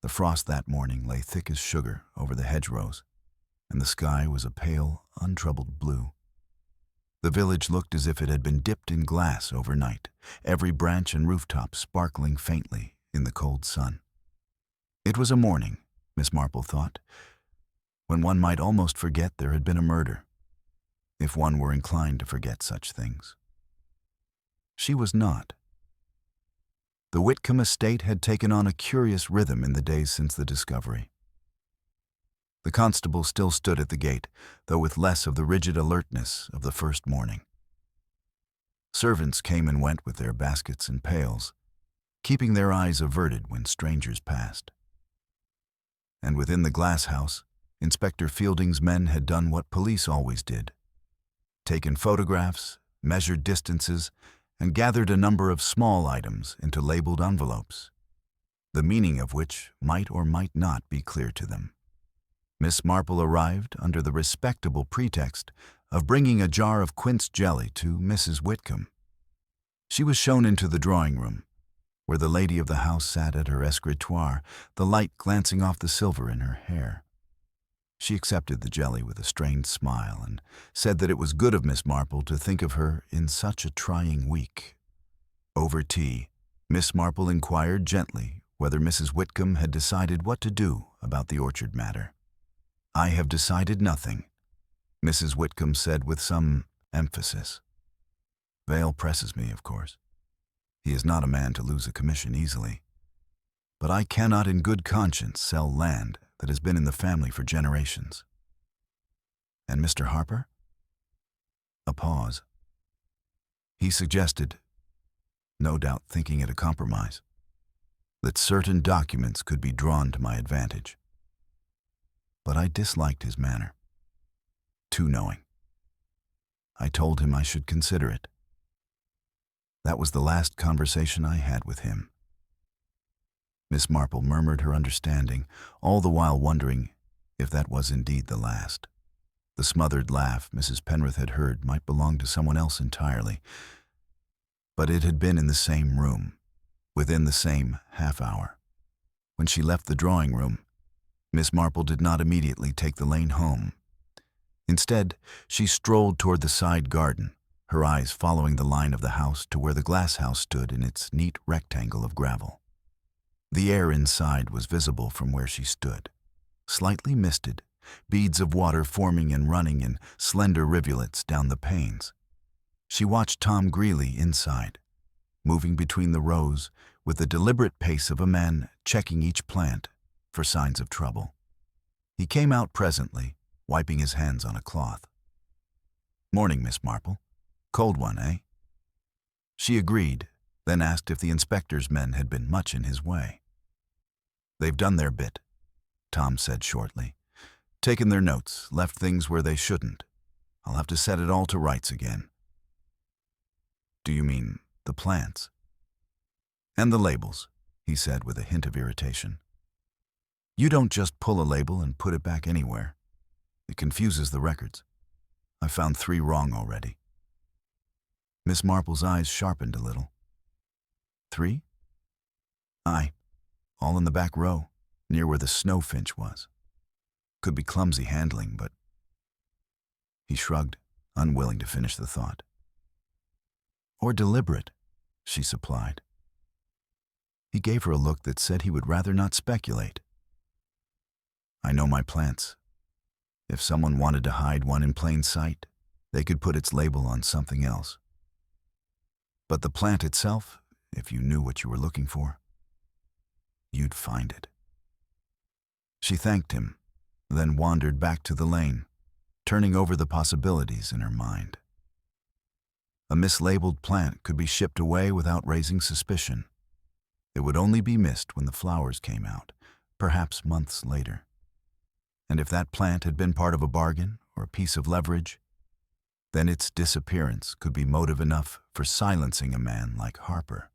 Speaker 1: The frost that morning lay thick as sugar over the hedgerows, and the sky was a pale, untroubled blue. The village looked as if it had been dipped in glass overnight, every branch and rooftop sparkling faintly in the cold sun. It was a morning, Miss Marple thought, when one might almost forget there had been a murder, if one were inclined to forget such things. She was not. The Whitcomb estate had taken on a curious rhythm in the days since the discovery. The constable still stood at the gate, though with less of the rigid alertness of the first morning. Servants came and went with their baskets and pails, keeping their eyes averted when strangers passed. And within the Glasshouse, Inspector Fielding's men had done what police always did: taken photographs, measured distances, and gathered a number of small items into labeled envelopes, the meaning of which might or might not be clear to them. Miss Marple arrived under the respectable pretext of bringing a jar of quince jelly to Mrs. Whitcomb. She was shown into the drawing-room, where the lady of the house sat at her escritoire, the light glancing off the silver in her hair. She accepted the jelly with a strained smile and said that it was good of Miss Marple to think of her in such a trying week. Over tea, Miss Marple inquired gently whether Mrs. Whitcomb had decided what to do about the orchard matter. "I have decided nothing," Mrs. Whitcomb said with some emphasis. "Vale presses me, of course. He is not a man to lose a commission easily. But I cannot in good conscience sell land that has been in the family for generations." "And Mr. Harper?" A pause. He suggested, no doubt thinking it a compromise, that certain documents could be drawn to my advantage. But I disliked his manner. Too knowing. I told him I should consider it. That was the last conversation I had with him. Miss Marple murmured her understanding, all the while wondering if that was indeed the last. The smothered laugh Mrs. Penrith had heard might belong to someone else entirely, but it had been in the same room, within the same half-hour. When she left the drawing-room, Miss Marple did not immediately take the lane home. Instead, she strolled toward the side garden, her eyes following the line of the house to where the Glasshouse stood in its neat rectangle of gravel. The air inside was visible from where she stood, slightly misted, beads of water forming and running in slender rivulets down the panes. She watched Tom Greeley inside, moving between the rows with the deliberate pace of a man checking each plant for signs of trouble. He came out presently, wiping his hands on a cloth. "Morning, Miss Marple. Cold one, eh?" She agreed, then asked if the inspector's men had been much in his way. "They've done their bit," Tom said shortly. "Taken their notes, left things where they shouldn't. I'll have to set it all to rights again." "Do you mean the plants?" "And the labels," he said with a hint of irritation. "You don't just pull a label and put it back anywhere. It confuses the records. I've found 3 wrong already." Miss Marple's eyes sharpened a little. 3? "Aye, all in the back row, near where the snowfinch was. Could be clumsy handling, but—" He shrugged, unwilling to finish the thought. "Or deliberate," she supplied. He gave her a look that said he would rather not speculate. "I know my plants. If someone wanted to hide one in plain sight, they could put its label on something else. But the plant itself, if you knew what you were looking for—" you'd find it." She thanked him, then wandered back to the lane, turning over the possibilities in her mind. A mislabeled plant could be shipped away without raising suspicion. It would only be missed when the flowers came out, perhaps months later. And if that plant had been part of a bargain or a piece of leverage, then its disappearance could be motive enough for silencing a man like Harper,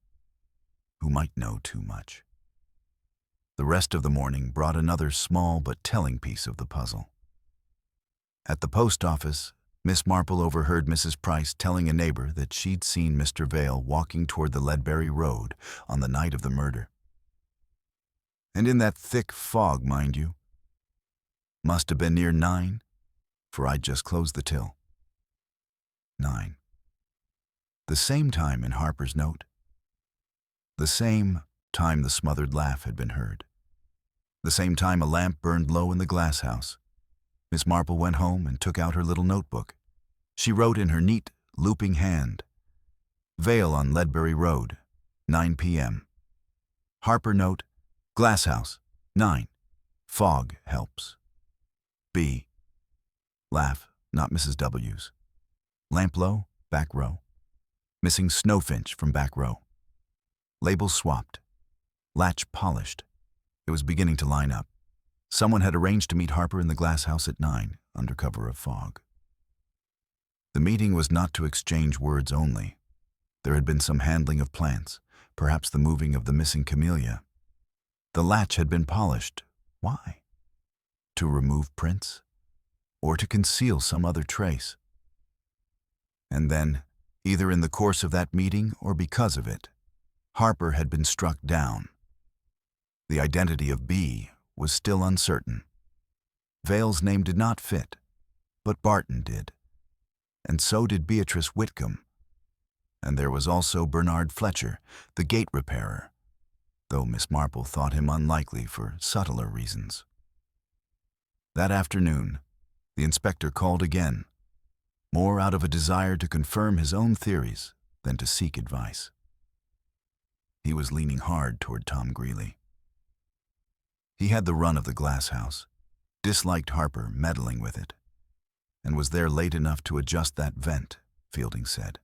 Speaker 1: who might know too much. The rest of the morning brought another small but telling piece of the puzzle. At the post office, Miss Marple overheard Mrs. Price telling a neighbor that she'd seen Mr. Vale walking toward the Ledbury Road on the night of the murder. And in that thick fog, mind you. Must have been near 9, for I'd just closed the till. 9. The same time in Harper's note. The same time the smothered laugh had been heard. The same time a lamp burned low in the glasshouse. Miss Marple went home and took out her little notebook. She wrote in her neat, looping hand, "Vale on Ledbury Road, 9 p.m. Harper note, Glasshouse, 9. Fog helps. B. Laugh, not Mrs. W's. Lamp low, back row. Missing snowfinch from back row. Labels swapped. Latch polished." It was beginning to line up. Someone had arranged to meet Harper in the Glasshouse at 9, under cover of fog. The meeting was not to exchange words only. There had been some handling of plants, perhaps the moving of the missing camellia. The latch had been polished. Why? To remove prints? Or to conceal some other trace? And then, either in the course of that meeting or because of it, Harper had been struck down. The identity of B was still uncertain. Vale's name did not fit, but Barton did. And so did Beatrice Whitcomb. And there was also Bernard Fletcher, the gate repairer, though Miss Marple thought him unlikely for subtler reasons. That afternoon, the inspector called again, more out of a desire to confirm his own theories than to seek advice. He was leaning hard toward Tom Greeley. He had the run of the Glasshouse, disliked Harper meddling with it, and was there late enough to adjust that vent, Fielding said.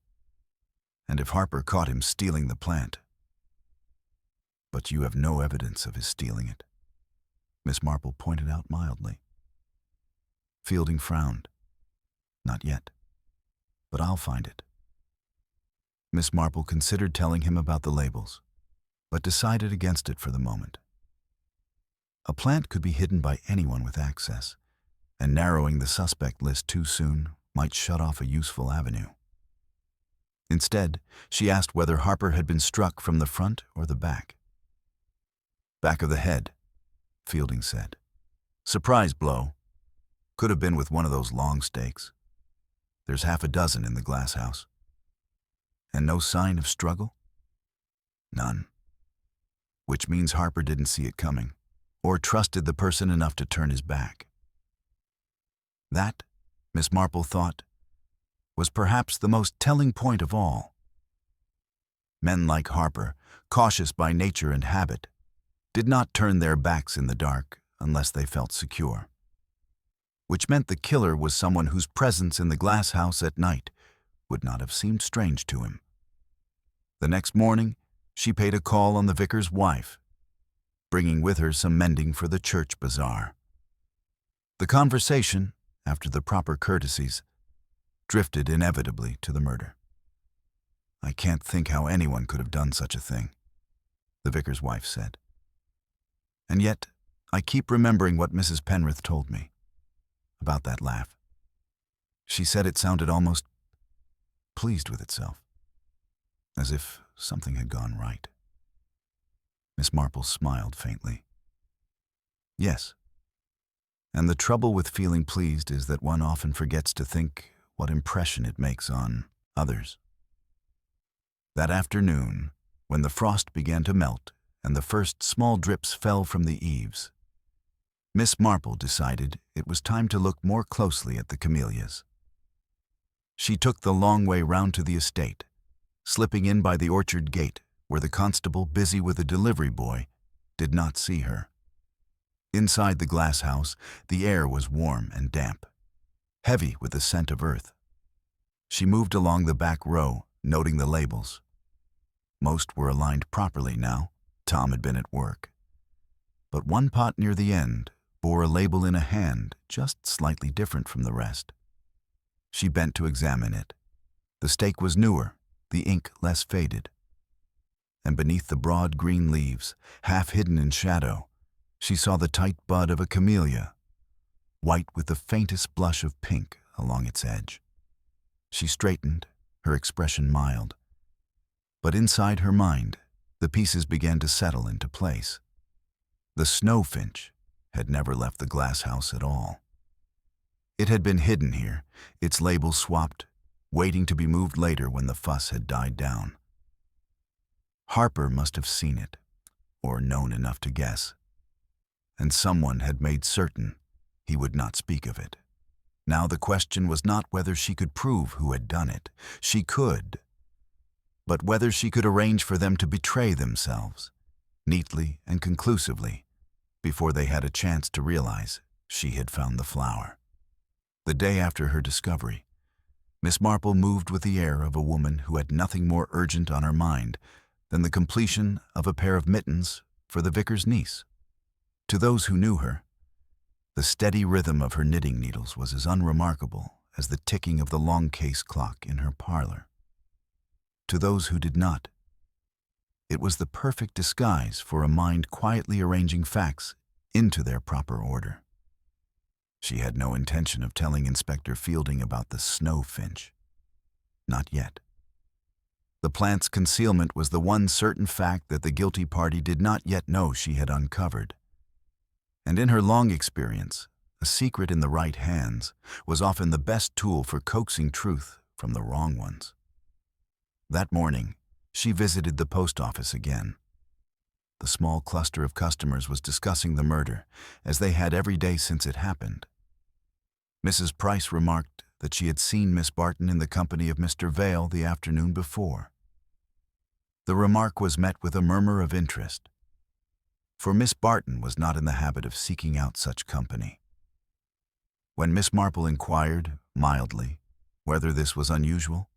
Speaker 1: And if Harper caught him stealing the plant. "But you have no evidence of his stealing it," Miss Marple pointed out mildly. Fielding frowned. "Not yet, but I'll find it." Miss Marple considered telling him about the labels, but decided against it for the moment. A plant could be hidden by anyone with access, and narrowing the suspect list too soon might shut off a useful avenue. Instead, she asked whether Harper had been struck from the front or the back. "Back of the head," Fielding said. "Surprise blow. Could have been with one of those long stakes. There's half a dozen in the Glasshouse." "And no sign of struggle?" "None. Which means Harper didn't see it coming, or trusted the person enough to turn his back." That, Miss Marple thought, was perhaps the most telling point of all. Men like Harper, cautious by nature and habit, did not turn their backs in the dark unless they felt secure. Which meant the killer was someone whose presence in the Glasshouse at night would not have seemed strange to him. The next morning, she paid a call on the vicar's wife, bringing with her some mending for the church bazaar. The conversation, after the proper courtesies, drifted inevitably to the murder. "I can't think how anyone could have done such a thing," the vicar's wife said. "And yet, I keep remembering what Mrs. Penrith told me about that laugh. She said it sounded almost pleased with itself, as if something had gone right." Miss Marple smiled faintly. "Yes. And the trouble with feeling pleased is that one often forgets to think what impression it makes on others." That afternoon, when the frost began to melt and the first small drips fell from the eaves, Miss Marple decided it was time to look more closely at the camellias. She took the long way round to the estate, slipping in by the orchard gate where the constable, busy with a delivery boy, did not see her. Inside the glass house, the air was warm and damp, heavy with the scent of earth. She moved along the back row, noting the labels. Most were aligned properly now. Tom had been at work. But one pot near the end bore a label in a hand just slightly different from the rest. She bent to examine it. The stake was newer, the ink less faded. And beneath the broad green leaves, half hidden in shadow, she saw the tight bud of a camellia, white with the faintest blush of pink along its edge. She straightened, her expression mild. But inside her mind, the pieces began to settle into place. The snowfinch had never left the glass house at all. It had been hidden here, its label swapped, waiting to be moved later when the fuss had died down. Harper must have seen it, or known enough to guess, and someone had made certain he would not speak of it. Now the question was not whether she could prove who had done it. She could, but whether she could arrange for them to betray themselves, neatly and conclusively, before they had a chance to realize she had found the flower. The day after her discovery, Miss Marple moved with the air of a woman who had nothing more urgent on her mind than the completion of a pair of mittens for the vicar's niece. To those who knew her, the steady rhythm of her knitting needles was as unremarkable as the ticking of the long case clock in her parlor. To those who did not, it was the perfect disguise for a mind quietly arranging facts into their proper order. She had no intention of telling Inspector Fielding about the snowfinch. Not yet. The plant's concealment was the one certain fact that the guilty party did not yet know she had uncovered. And in her long experience, a secret in the right hands was often the best tool for coaxing truth from the wrong ones. That morning, she visited the post office again. The small cluster of customers was discussing the murder, as they had every day since it happened. Mrs. Price remarked that she had seen Miss Barton in the company of Mr. Vale the afternoon before. The remark was met with a murmur of interest, for Miss Barton was not in the habit of seeking out such company. When Miss Marple inquired, mildly, whether this was unusual,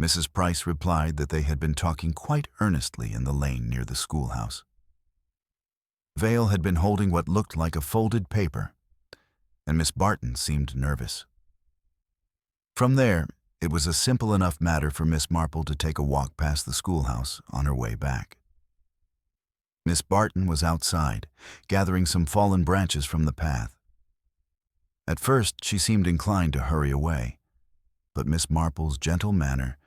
Speaker 1: Mrs. Price replied that they had been talking quite earnestly in the lane near the schoolhouse. Vale had been holding what looked like a folded paper, and Miss Barton seemed nervous. From there, it was a simple enough matter for Miss Marple to take a walk past the schoolhouse on her way back. Miss Barton was outside, gathering some fallen branches from the path. At first, she seemed inclined to hurry away, but Miss Marple's gentle manner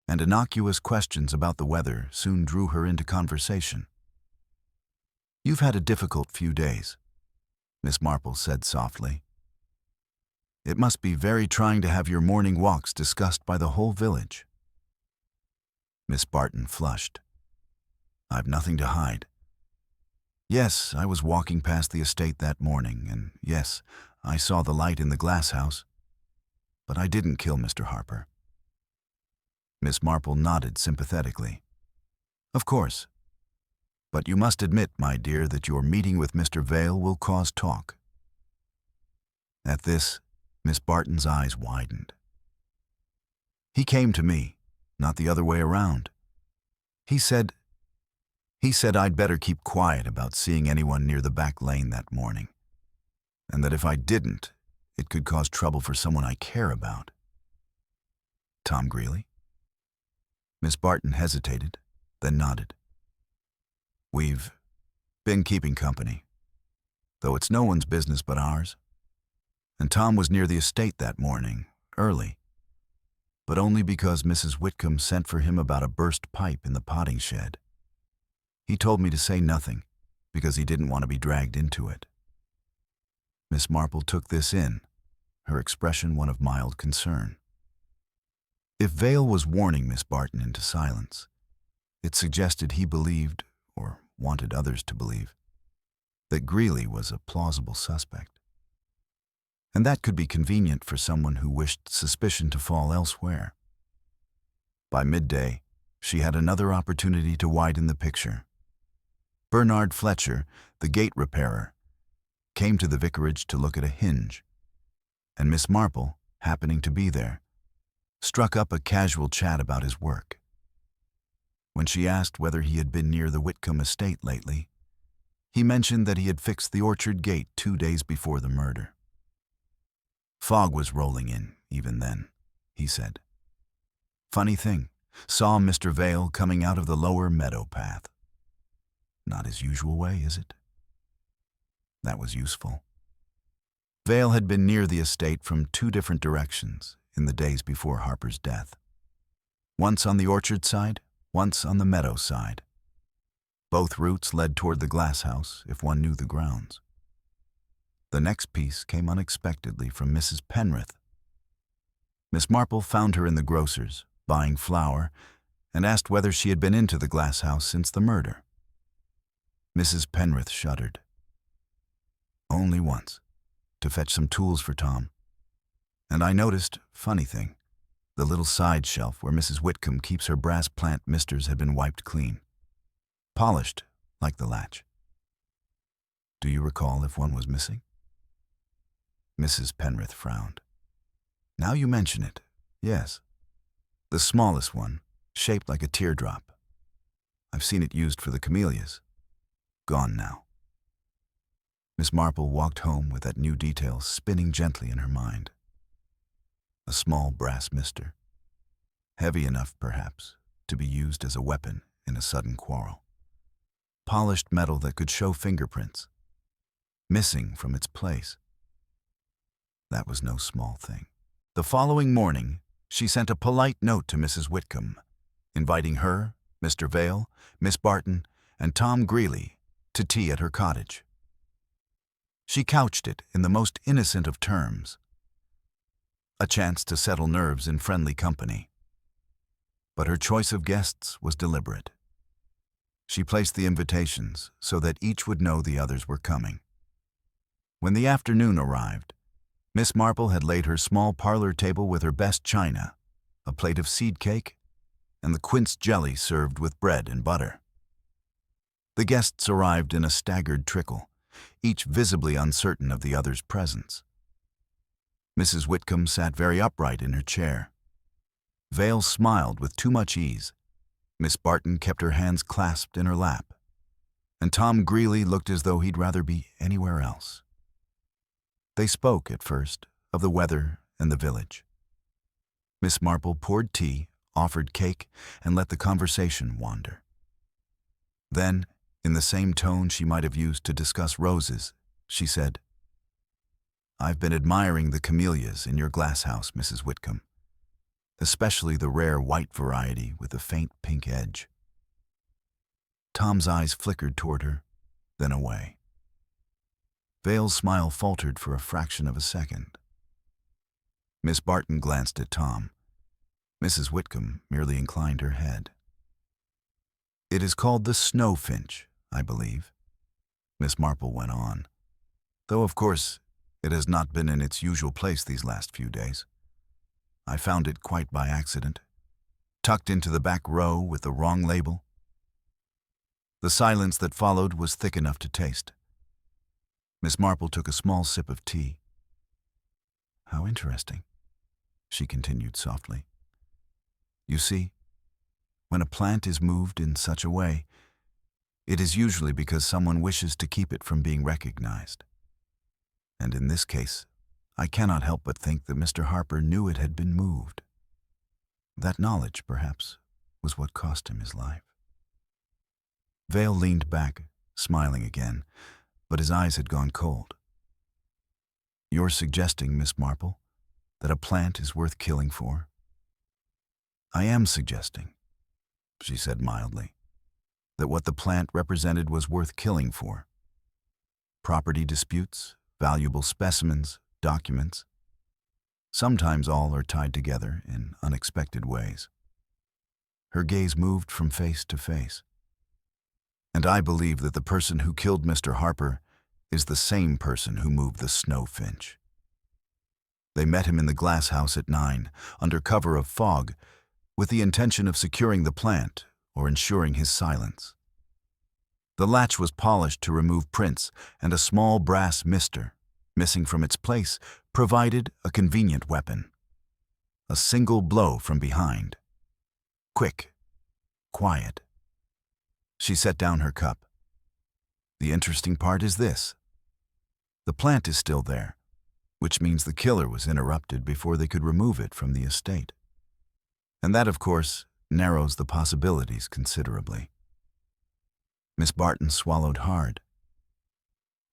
Speaker 1: and innocuous questions about the weather soon drew her into conversation. "You've had a difficult few days," Miss Marple said softly. "It must be very trying to have your morning walks discussed by the whole village." Miss Barton flushed. "I've nothing to hide. Yes, I was walking past the estate that morning, and yes, I saw the light in the glass house. But I didn't kill Mr. Harper." Miss Marple nodded sympathetically. "Of course. But you must admit, my dear, that your meeting with Mr. Vale will cause talk." At this, Miss Barton's eyes widened. "He came to me, not the other way around. He said I'd better keep quiet about seeing anyone near the back lane that morning, and that if I didn't, it could cause trouble for someone I care about." "Tom Greeley?" Miss Barton hesitated, then nodded. "We've been keeping company, though it's no one's business but ours. And Tom was near the estate that morning, early, but only because Mrs. Whitcomb sent for him about a burst pipe in the potting shed. He told me to say nothing, because he didn't want to be dragged into it." Miss Marple took this in, her expression one of mild concern. If Vale was warning Miss Barton into silence, it suggested he believed, or wanted others to believe, that Greeley was a plausible suspect. And that could be convenient for someone who wished suspicion to fall elsewhere. By midday, she had another opportunity to widen the picture. Bernard Fletcher, the gate repairer, came to the vicarage to look at a hinge, and Miss Marple, happening to be there, struck up a casual chat about his work. When she asked whether he had been near the Whitcomb estate lately, he mentioned that he had fixed the orchard gate 2 days before the murder. Fog was rolling in, even then, he said. Funny thing, saw Mr. Vale coming out of the lower meadow path. Not his usual way, is it? That was useful. Vale had been near the estate from 2 different directions in the days before Harper's death. Once on the orchard side, once on the meadow side. Both routes led toward the Glasshouse, if one knew the grounds. The next piece came unexpectedly from Mrs. Penrith. Miss Marple found her in the grocer's, buying flour, and asked whether she had been into the Glasshouse since the murder. Mrs. Penrith shuddered. Only once, to fetch some tools for Tom. And I noticed, funny thing, the little side shelf where Mrs. Whitcomb keeps her brass plant misters had been wiped clean. Polished, like the latch. Do you recall if one was missing? Mrs. Penrith frowned. Now you mention it, yes. The smallest one, shaped like a teardrop. I've seen it used for the camellias. Gone now. Miss Marple walked home with that new detail spinning gently in her mind. A small brass mister. Heavy enough, perhaps, to be used as a weapon in a sudden quarrel. Polished metal that could show fingerprints. Missing from its place. That was no small thing. The following morning, she sent a polite note to Mrs. Whitcomb, inviting her, Mr. Vale, Miss Barton, and Tom Greeley to tea at her cottage. She couched it in the most innocent of terms. A chance to settle nerves in friendly company. But her choice of guests was deliberate. She placed the invitations so that each would know the others were coming. When the afternoon arrived, Miss Marple had laid her small parlor table with her best china, a plate of seed cake, and the quince jelly served with bread and butter. The guests arrived in a staggered trickle, each visibly uncertain of the other's presence. Mrs. Whitcomb sat very upright in her chair. Vale smiled with too much ease. Miss Barton kept her hands clasped in her lap, and Tom Greeley looked as though he'd rather be anywhere else. They spoke, at first, of the weather and the village. Miss Marple poured tea, offered cake, and let the conversation wander. Then, in the same tone she might have used to discuss roses, she said, I've been admiring the camellias in your glasshouse, Mrs. Whitcomb, especially the rare white variety with a faint pink edge. Tom's eyes flickered toward her, then away. Vale's smile faltered for a fraction of a second. Miss Barton glanced at Tom. Mrs. Whitcomb merely inclined her head. It is called the snow finch, I believe, Miss Marple went on, though of course it has not been in its usual place these last few days. I found it quite by accident, tucked into the back row with the wrong label. The silence that followed was thick enough to taste. Miss Marple took a small sip of tea. How interesting, she continued softly. You see, when a plant is moved in such a way, it is usually because someone wishes to keep it from being recognized. And in this case, I cannot help but think that Mr. Harper knew it had been moved. That knowledge, perhaps, was what cost him his life. Vale leaned back, smiling again, but his eyes had gone cold. You're suggesting, Miss Marple, that a plant is worth killing for? I am suggesting, she said mildly, that what the plant represented was worth killing for. Property disputes, valuable specimens, documents. Sometimes all are tied together in unexpected ways. Her gaze moved from face to face. And I believe that the person who killed Mr. Harper is the same person who moved the snow finch. They met him in the Glasshouse at 9, under cover of fog, with the intention of securing the plant or ensuring his silence. The latch was polished to remove prints, and a small brass mister, missing from its place, provided a convenient weapon. A single blow from behind. Quick. Quiet. She set down her cup. The interesting part is this. The plant is still there, which means the killer was interrupted before they could remove it from the estate. And that, of course, narrows the possibilities considerably. Miss Barton swallowed hard.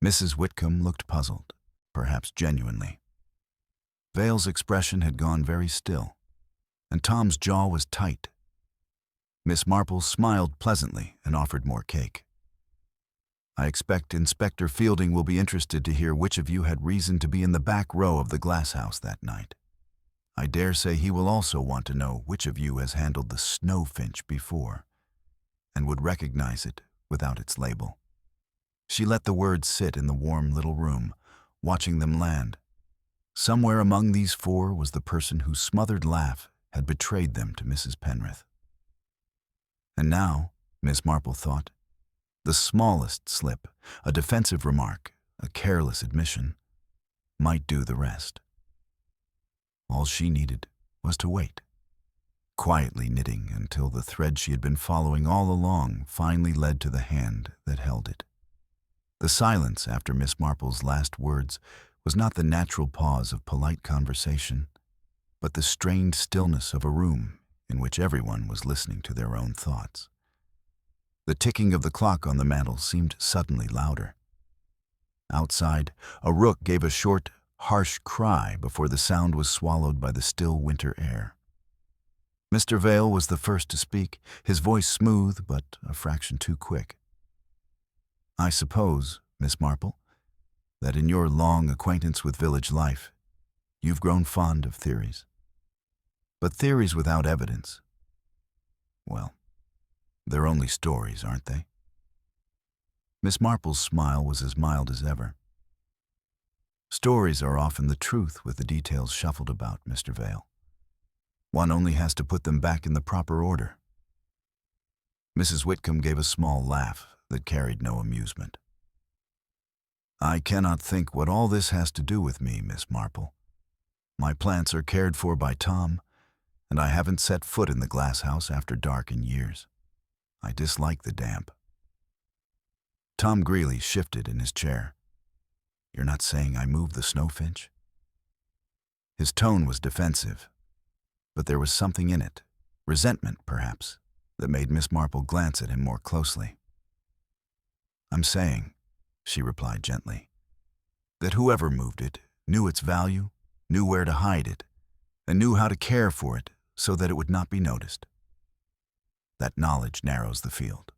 Speaker 1: Mrs. Whitcomb looked puzzled, perhaps genuinely. Vale's expression had gone very still, and Tom's jaw was tight. Miss Marple smiled pleasantly and offered more cake. I expect Inspector Fielding will be interested to hear which of you had reason to be in the back row of the Glasshouse that night. I dare say he will also want to know which of you has handled the snowfinch before, and would recognize it without its label. She let the words sit in the warm little room, watching them land. Somewhere among these four was the person whose smothered laugh had betrayed them to Mrs. Penrith. And now, Miss Marple thought, the smallest slip, a defensive remark, a careless admission, might do the rest. All she needed was to wait, quietly knitting until the thread she had been following all along finally led to the hand that held it. The silence after Miss Marple's last words was not the natural pause of polite conversation, but the strained stillness of a room in which everyone was listening to their own thoughts. The ticking of the clock on the mantel seemed suddenly louder. Outside, a rook gave a short, harsh cry before the sound was swallowed by the still winter air. Mr. Vale was the first to speak, his voice smooth but a fraction too quick. I suppose, Miss Marple, that in your long acquaintance with village life, you've grown fond of theories. But theories without evidence, well, they're only stories, aren't they? Miss Marple's smile was as mild as ever. Stories are often the truth with the details shuffled about, Mr. Vale. One only has to put them back in the proper order. Mrs. Whitcomb gave a small laugh that carried no amusement. I cannot think what all this has to do with me, Miss Marple. My plants are cared for by Tom, and I haven't set foot in the Glasshouse after dark in years. I dislike the damp. Tom Greeley shifted in his chair. You're not saying I moved the snowfinch? His tone was defensive, but there was something in it, resentment perhaps, that made Miss Marple glance at him more closely. I'm saying, she replied gently, that whoever moved it knew its value, knew where to hide it, and knew how to care for it so that it would not be noticed. That knowledge narrows the field.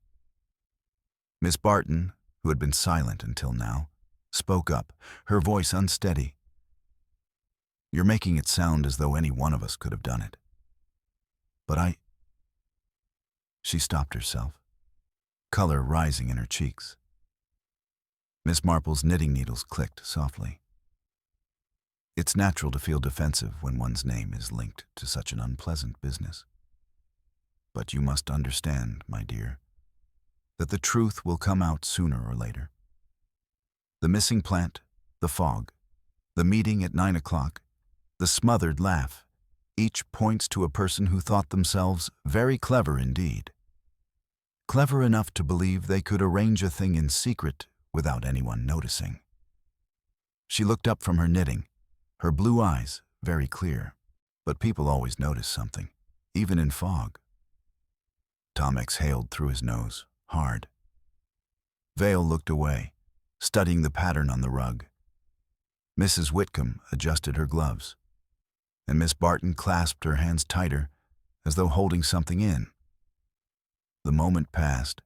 Speaker 1: Miss Barton, who had been silent until now, spoke up, her voice unsteady. You're making it sound as though any one of us could have done it. But She stopped herself, color rising in her cheeks. Miss Marple's knitting needles clicked softly. It's natural to feel defensive when one's name is linked to such an unpleasant business. But you must understand, my dear, that the truth will come out sooner or later. The missing plant, the fog, the meeting at 9 o'clock, the smothered laugh, each points to a person who thought themselves very clever indeed. Clever enough to believe they could arrange a thing in secret without anyone noticing. She looked up from her knitting, her blue eyes very clear, but people always notice something, even in fog. Tom exhaled through his nose, hard. Vale looked away, studying the pattern on the rug. Mrs. Whitcomb adjusted her gloves, and Miss Barton clasped her hands tighter, as though holding something in. The moment passed,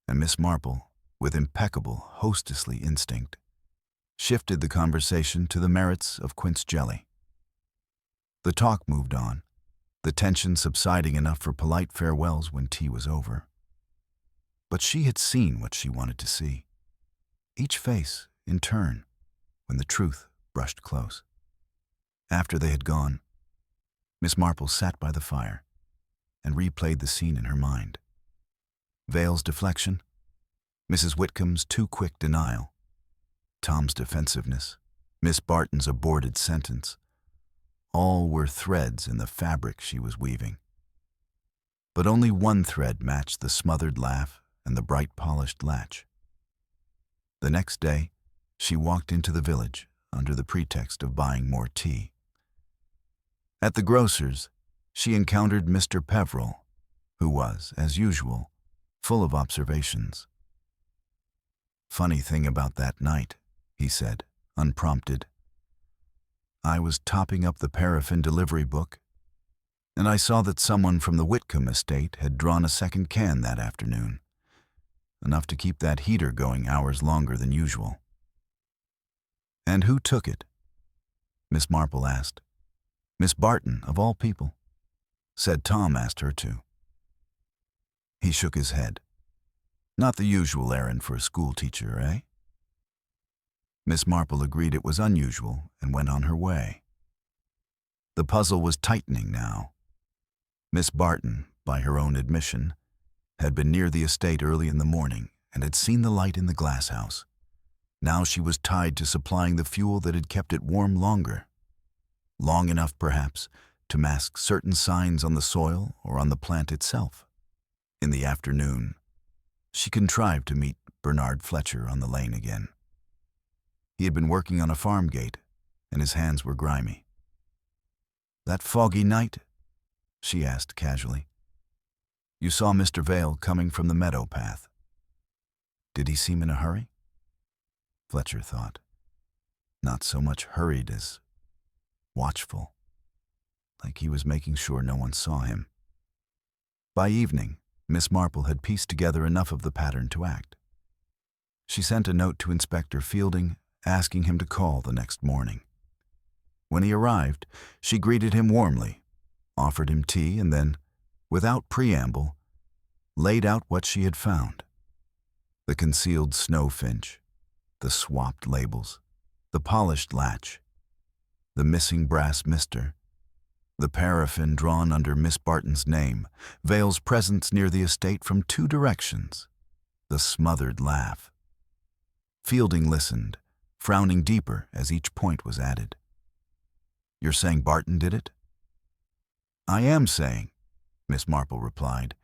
Speaker 1: and Miss Marple, with impeccable, hostessly instinct, shifted the conversation to the merits of quince jelly. The talk moved on, the tension subsiding enough for polite farewells when tea was over. But she had seen what she wanted to see, each face in turn, when the truth brushed close. After they had gone, Miss Marple sat by the fire and replayed the scene in her mind. Vale's deflection, Mrs. Whitcomb's too quick denial, Tom's defensiveness, Miss Barton's aborted sentence, all were threads in the fabric she was weaving. But only one thread matched the smothered laugh and the bright polished latch. The next day, she walked into the village under the pretext of buying more tea. At the grocer's, she encountered Mr. Peveril, who was, as usual, full of observations. "Funny thing about that night," he said, unprompted. "I was topping up the paraffin delivery book, and I saw that someone from the Whitcomb estate had drawn a second can that afternoon, enough to keep that heater going hours longer than usual." "And who took it?" Miss Marple asked. "Miss Barton, of all people. Said Tom asked her to." He shook his head. "Not the usual errand for a schoolteacher, eh?" Miss Marple agreed it was unusual and went on her way. The puzzle was tightening now. Miss Barton, by her own admission, had been near the estate early in the morning and had seen the light in the glasshouse. Now she was tied to supplying the fuel that had kept it warm longer. Long enough, perhaps, to mask certain signs on the soil or on the plant itself. In the afternoon, she contrived to meet Bernard Fletcher on the lane again. He had been working on a farm gate, and his hands were grimy. "That foggy night?" she asked casually. "You saw Mr. Vale coming from the meadow path. Did he seem in a hurry?" Fletcher thought. Not so much hurried as watchful, like he was making sure no one saw him. By evening, Miss Marple had pieced together enough of the pattern to act. She sent a note to Inspector Fielding, asking him to call the next morning. When he arrived, she greeted him warmly, offered him tea, and then, without preamble, laid out what she had found. The concealed snowfinch, the swapped labels, the polished latch, the missing brass mister, the paraffin drawn under Miss Barton's name, Vale's presence near the estate from two directions, the smothered laugh. Fielding listened, frowning deeper as each point was added. "You're saying Barton did it?" "I am saying," Miss Marple replied,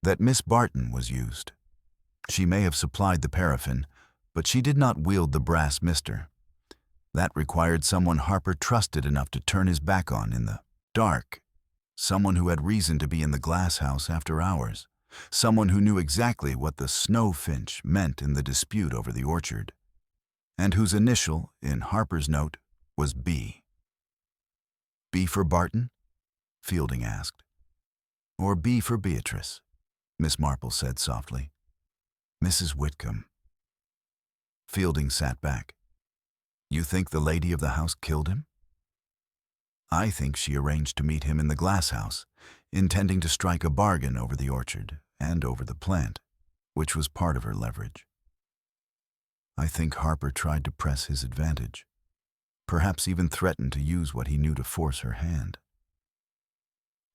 Speaker 1: "that Miss Barton was used. She may have supplied the paraffin, but she did not wield the brass mister. That required someone Harper trusted enough to turn his back on in the dark, someone who had reason to be in the Glasshouse after hours, someone who knew exactly what the snowfinch meant in the dispute over the orchard, and whose initial, in Harper's note, was B." "B for Barton?" Fielding asked. "Or B for Beatrice," Miss Marple said softly. "Mrs. Whitcomb." Fielding sat back. "You think the lady of the house killed him?" "I think she arranged to meet him in the Glasshouse, intending to strike a bargain over the orchard and over the plant, which was part of her leverage. I think Harper tried to press his advantage, perhaps even threatened to use what he knew to force her hand.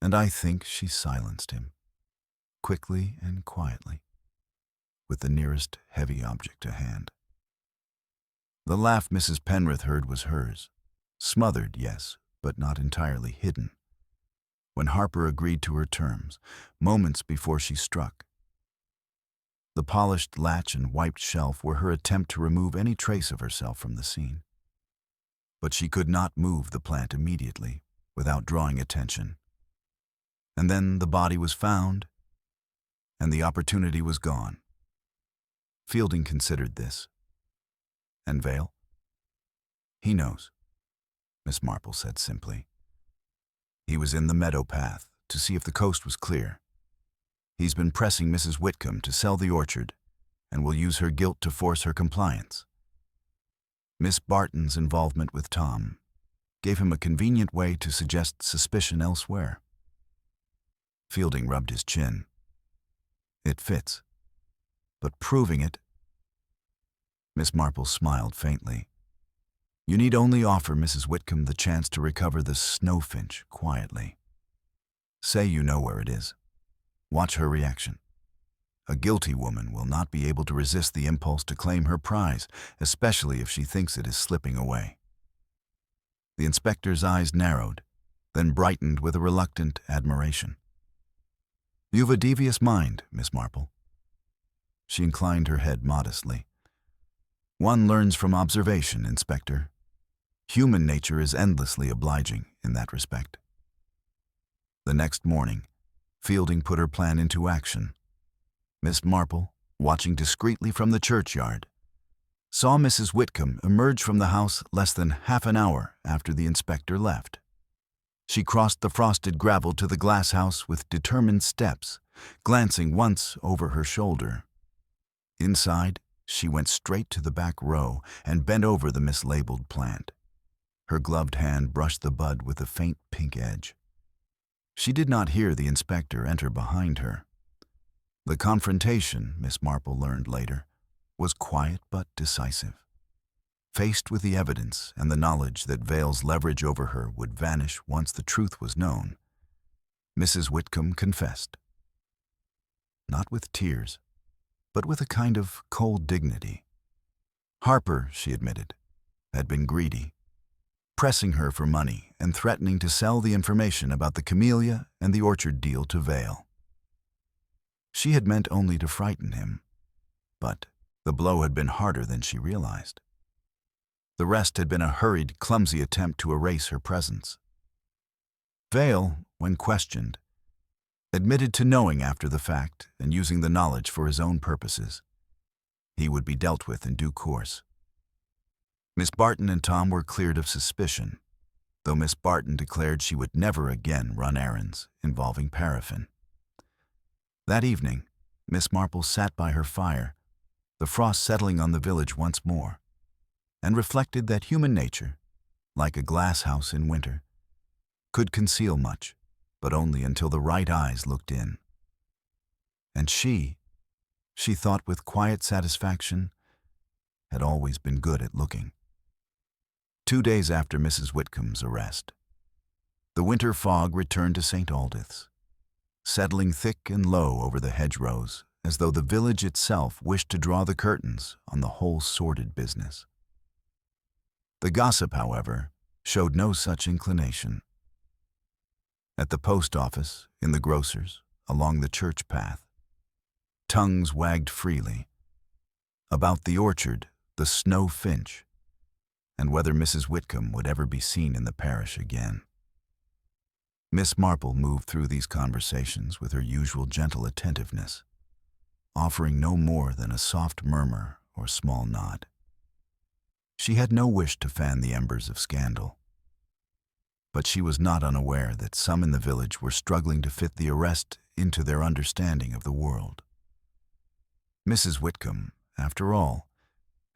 Speaker 1: And I think she silenced him, quickly and quietly, with the nearest heavy object to hand. The laugh Mrs. Penrith heard was hers, smothered, yes, but not entirely hidden, when Harper agreed to her terms, moments before she struck. The polished latch and wiped shelf were her attempt to remove any trace of herself from the scene. But she could not move the plant immediately, without drawing attention. And then the body was found, and the opportunity was gone. Fielding considered this. "And Vale?" "He knows," Miss Marple said simply. "He was in the meadow path to see if the coast was clear. He's been pressing Mrs. Whitcomb to sell the orchard and will use her guilt to force her compliance. Miss Barton's involvement with Tom gave him a convenient way to suggest suspicion elsewhere." Fielding rubbed his chin. "It fits. But proving it—" Miss Marple smiled faintly. "You need only offer Mrs. Whitcomb the chance to recover the snowfinch quietly. Say you know where it is. Watch her reaction. A guilty woman will not be able to resist the impulse to claim her prize, especially if she thinks it is slipping away. The inspector's eyes narrowed, then brightened with a reluctant admiration. "You've a devious mind, Miss Marple." She inclined her head modestly. "One learns from observation, Inspector. Human nature is endlessly obliging in that respect." The next morning, Fielding put her plan into action. Miss Marple, watching discreetly from the churchyard, saw Mrs. Whitcomb emerge from the house less than half an hour after the inspector left. She crossed the frosted gravel to the Glasshouse with determined steps, glancing once over her shoulder. Inside, she went straight to the back row and bent over the mislabeled plant. Her gloved hand brushed the bud with a faint pink edge. She did not hear the inspector enter behind her. The confrontation, Miss Marple learned later, was quiet but decisive. Faced with the evidence and the knowledge that Vale's leverage over her would vanish once the truth was known, Mrs. Whitcomb confessed. Not with tears, but with a kind of cold dignity. Harper, she admitted, had been greedy, pressing her for money and threatening to sell the information about the camellia and the orchard deal to Vale. She had meant only to frighten him, but the blow had been harder than she realized. The rest had been a hurried, clumsy attempt to erase her presence. Vale, when questioned, admitted to knowing after the fact and using the knowledge for his own purposes. He would be dealt with in due course. Miss Barton and Tom were cleared of suspicion, though Miss Barton declared she would never again run errands involving paraffin. That evening, Miss Marple sat by her fire, the frost settling on the village once more, and reflected that human nature, like a glass house in winter, could conceal much, but only until the right eyes looked in. And she thought with quiet satisfaction, had always been good at looking. 2 days after Mrs. Whitcomb's arrest, the winter fog returned to St. Aldith's, settling thick and low over the hedgerows as though the village itself wished to draw the curtains on the whole sordid business. The gossip, however, showed no such inclination. At the post office, in the grocer's, along the church path, tongues wagged freely. About the orchard, the snow finch, and whether Mrs. Whitcomb would ever be seen in the parish again. Miss Marple moved through these conversations with her usual gentle attentiveness, offering no more than a soft murmur or small nod. She had no wish to fan the embers of scandal, but she was not unaware that some in the village were struggling to fit the arrest into their understanding of the world. Mrs. Whitcomb, after all,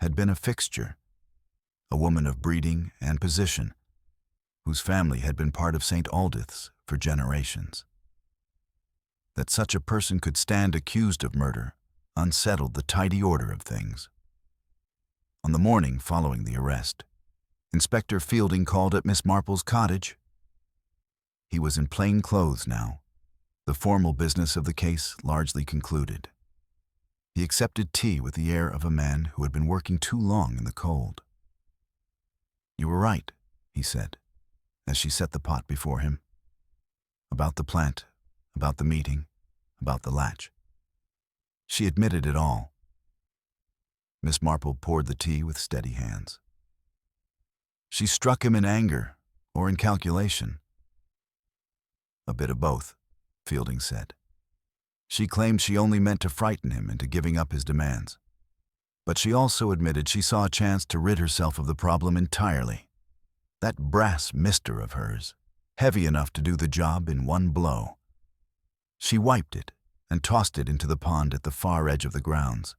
Speaker 1: had been a fixture, a woman of breeding and position, whose family had been part of St. Aldith's for generations. That such a person could stand accused of murder unsettled the tidy order of things. On the morning following the arrest, Inspector Fielding called at Miss Marple's cottage. He was in plain clothes now, the formal business of the case largely concluded. He accepted tea with the air of a man who had been working too long in the cold. "You were right," he said, as she set the pot before him. About the plant, about the meeting, about the latch. She admitted it all. Miss Marple poured the tea with steady hands. She struck him in anger or in calculation. "A bit of both," Fielding said. She claimed she only meant to frighten him into giving up his demands. But she also admitted she saw a chance to rid herself of the problem entirely. That brass mister of hers, heavy enough to do the job in one blow. She wiped it and tossed it into the pond at the far edge of the grounds.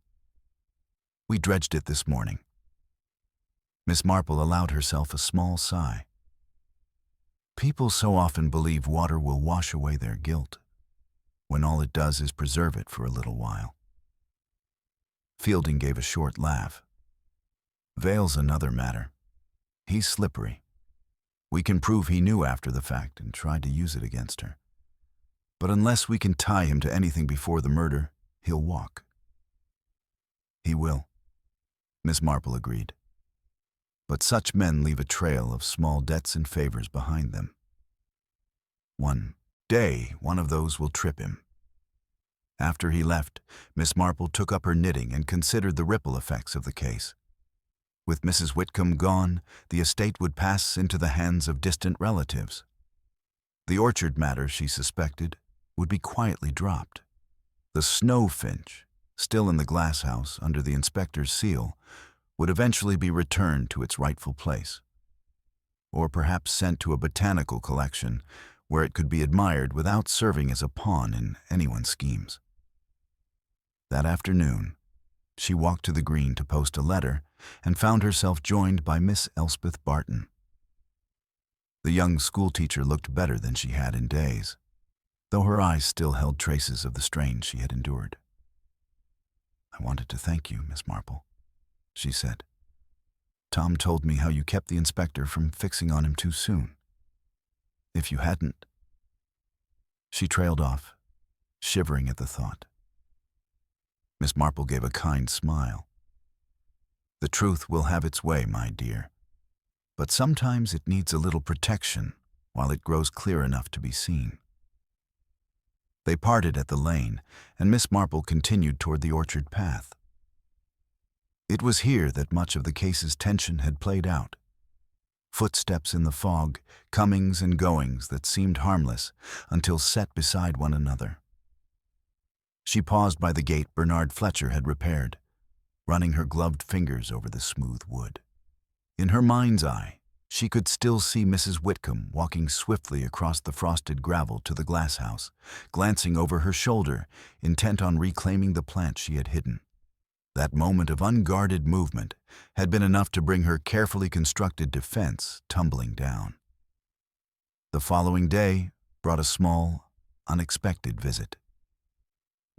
Speaker 1: "We dredged it this morning." Miss Marple allowed herself a small sigh. People so often believe water will wash away their guilt, when all it does is preserve it for a little while. Fielding gave a short laugh. "Vale's another matter. He's slippery. We can prove he knew after the fact and tried to use it against her. But unless we can tie him to anything before the murder, he'll walk." "He will," Miss Marple agreed. "But such men leave a trail of small debts and favors behind them. One day, one of those will trip him." After he left, Miss Marple took up her knitting and considered the ripple effects of the case. With Mrs. Whitcomb gone, the estate would pass into the hands of distant relatives. The orchard matter, she suspected, would be quietly dropped. The snow finch, still in the glasshouse under the inspector's seal, would eventually be returned to its rightful place, or perhaps sent to a botanical collection where it could be admired without serving as a pawn in anyone's schemes. That afternoon, she walked to the green to post a letter and found herself joined by Miss Elspeth Barton. The young schoolteacher looked better than she had in days, though her eyes still held traces of the strain she had endured. "I wanted to thank you, Miss Marple," she said. "Tom told me how you kept the inspector from fixing on him too soon. If you hadn't—" She trailed off, shivering at the thought. Miss Marple gave a kind smile. "The truth will have its way, my dear, but sometimes it needs a little protection while it grows clear enough to be seen." They parted at the lane, and Miss Marple continued toward the orchard path. It was here that much of the case's tension had played out. Footsteps in the fog, comings and goings that seemed harmless until set beside one another. She paused by the gate Bernard Fletcher had repaired, running her gloved fingers over the smooth wood. In her mind's eye, she could still see Mrs. Whitcomb walking swiftly across the frosted gravel to the glasshouse, glancing over her shoulder, intent on reclaiming the plant she had hidden. That moment of unguarded movement had been enough to bring her carefully constructed defense tumbling down. The following day brought a small, unexpected visit.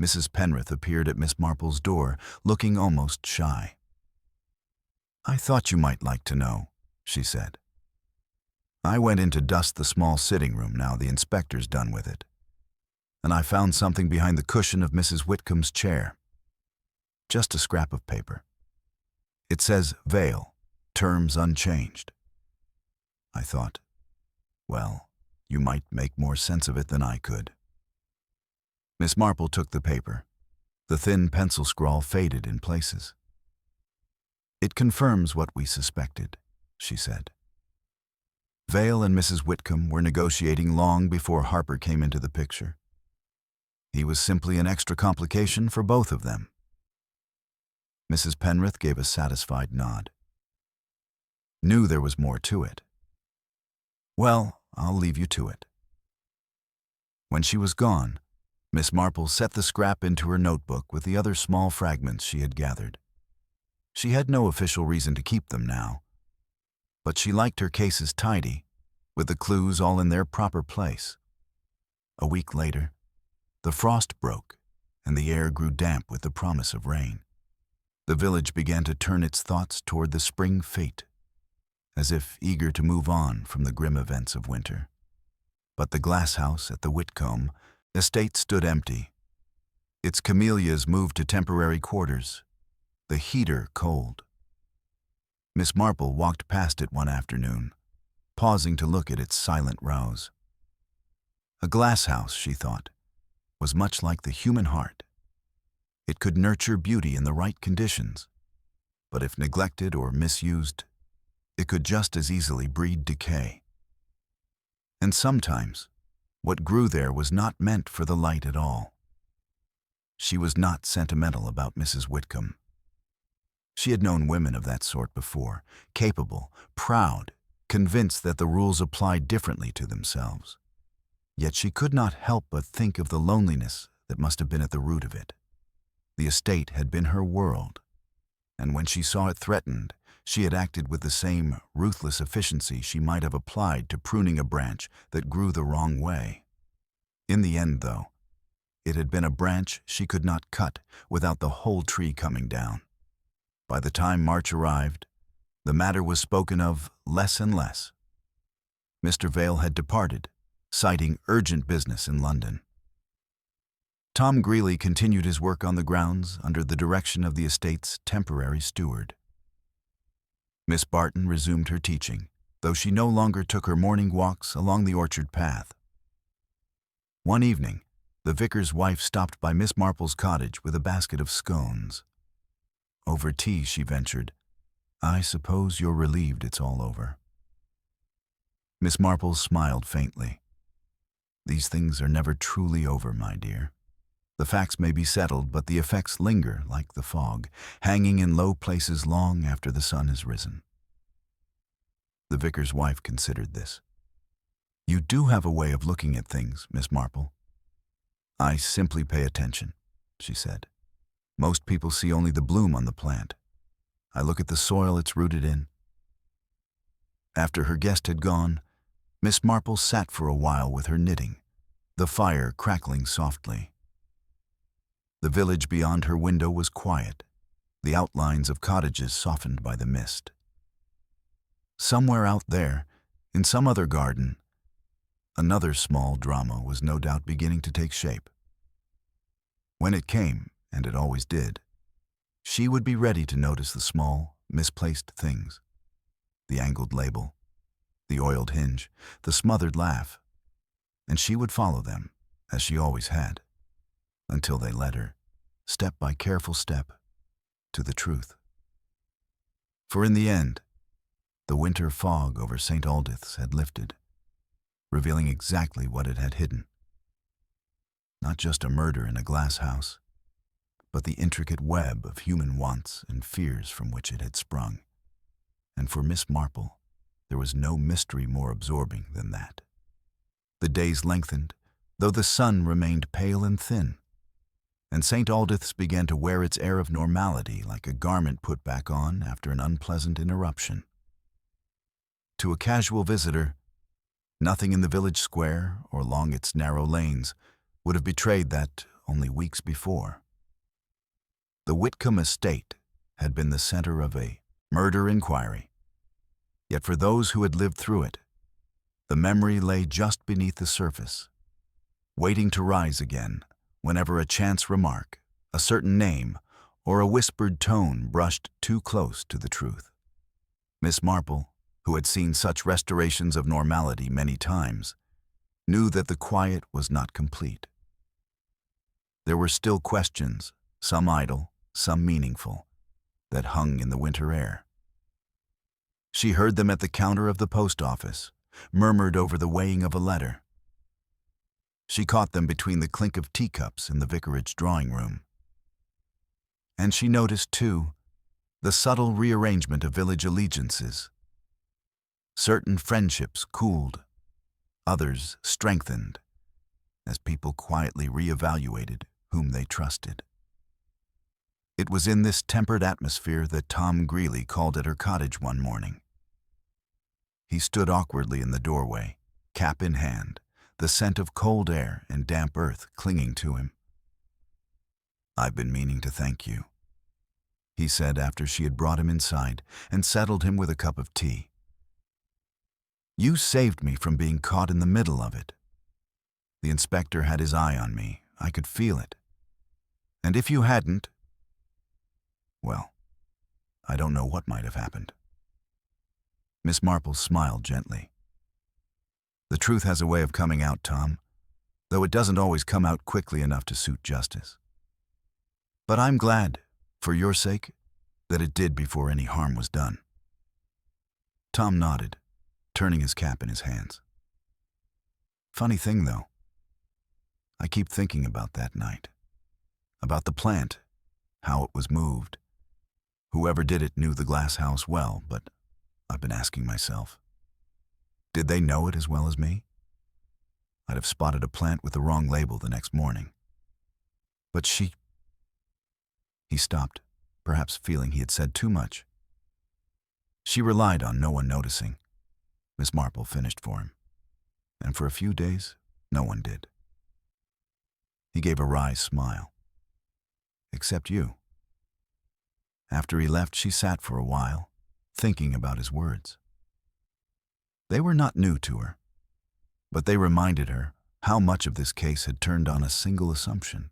Speaker 1: Mrs. Penrith appeared at Miss Marple's door, looking almost shy. "I thought you might like to know," she said. "I went in to dust the small sitting room now the inspector's done with it, and I found something behind the cushion of Mrs. Whitcomb's chair. Just a scrap of paper. It says Vale, terms unchanged." I thought, well, you might make more sense of it than I could. Miss Marple took the paper. The thin pencil scrawl faded in places. "It confirms what we suspected," she said. Vale and Mrs. Whitcomb were negotiating long before Harper came into the picture. He was simply an extra complication for both of them. Mrs. Penrith gave a satisfied nod. "Knew there was more to it." "Well, I'll leave you to it." When she was gone, Miss Marple set the scrap into her notebook with the other small fragments she had gathered. She had no official reason to keep them now, but she liked her cases tidy, with the clues all in their proper place. A week later, the frost broke, and the air grew damp with the promise of rain. The village began to turn its thoughts toward the spring fete, as if eager to move on from the grim events of winter. But the glasshouse at the Whitcomb estate stood empty. Its camellias moved to temporary quarters, the heater cold. Miss Marple walked past it one afternoon, pausing to look at its silent rows. A glasshouse, she thought, was much like the human heart. It could nurture beauty in the right conditions, but if neglected or misused, it could just as easily breed decay. And sometimes, what grew there was not meant for the light at all. She was not sentimental about Mrs. Whitcomb. She had known women of that sort before, capable, proud, convinced that the rules applied differently to themselves. Yet she could not help but think of the loneliness that must have been at the root of it. The estate had been her world, and when she saw it threatened, she had acted with the same ruthless efficiency she might have applied to pruning a branch that grew the wrong way. In the end, though, it had been a branch she could not cut without the whole tree coming down. By the time March arrived, the matter was spoken of less and less. Mr. Vale had departed, citing urgent business in London. Tom Greeley continued his work on the grounds under the direction of the estate's temporary steward. Miss Barton resumed her teaching, though she no longer took her morning walks along the orchard path. One evening, the vicar's wife stopped by Miss Marple's cottage with a basket of scones. Over tea, she ventured, "I suppose you're relieved it's all over." Miss Marple smiled faintly. "These things are never truly over, my dear. The facts may be settled, but the effects linger like the fog, hanging in low places long after the sun has risen." The vicar's wife considered this. "You do have a way of looking at things, Miss Marple." "I simply pay attention," she said. "Most people see only the bloom on the plant. I look at the soil it's rooted in." After her guest had gone, Miss Marple sat for a while with her knitting, the fire crackling softly. The village beyond her window was quiet, the outlines of cottages softened by the mist. Somewhere out there, in some other garden, another small drama was no doubt beginning to take shape. When it came, and it always did, she would be ready to notice the small, misplaced things: the angled label, the oiled hinge, the smothered laugh, and she would follow them, as she always had, until they led her, step by careful step, to the truth. For in the end, the winter fog over St. Aldith's had lifted, revealing exactly what it had hidden. Not just a murder in a glass house, but the intricate web of human wants and fears from which it had sprung. And for Miss Marple, there was no mystery more absorbing than that. The days lengthened, though the sun remained pale and thin, and St. Aldith's began to wear its air of normality like a garment put back on after an unpleasant interruption. To a casual visitor, nothing in the village square or along its narrow lanes would have betrayed that only weeks before. The Whitcomb estate had been the center of a murder inquiry. Yet for those who had lived through it, the memory lay just beneath the surface, waiting to rise again whenever a chance remark, a certain name, or a whispered tone brushed too close to the truth. Miss Marple, who had seen such restorations of normality many times, knew that the quiet was not complete. There were still questions, some idle, some meaningful, that hung in the winter air. She heard them at the counter of the post office, murmured over the weighing of a letter. She caught them between the clink of teacups in the vicarage drawing room. And she noticed, too, the subtle rearrangement of village allegiances. Certain friendships cooled, others strengthened, as people quietly reevaluated whom they trusted. It was in this tempered atmosphere that Tom Greeley called at her cottage one morning. He stood awkwardly in the doorway, cap in hand, the scent of cold air and damp earth clinging to him. "I've been meaning to thank you," he said after she had brought him inside and settled him with a cup of tea. "You saved me from being caught in the middle of it. The inspector had his eye on me. I could feel it. And if you hadn't, well, I don't know what might have happened." Miss Marple smiled gently. "The truth has a way of coming out, Tom, though it doesn't always come out quickly enough to suit justice. But I'm glad, for your sake, that it did before any harm was done." Tom nodded, turning his cap in his hands. "Funny thing, though. I keep thinking about that night. About the plant, how it was moved. Whoever did it knew the Glasshouse well, but I've been asking myself, did they know it as well as me? I'd have spotted a plant with the wrong label the next morning. But she..." He stopped, perhaps feeling he had said too much. "She relied on no one noticing," Miss Marple finished for him. "And for a few days, no one did." He gave a wry smile. "Except you." After he left, she sat for a while, thinking about his words. They were not new to her, but they reminded her how much of this case had turned on a single assumption: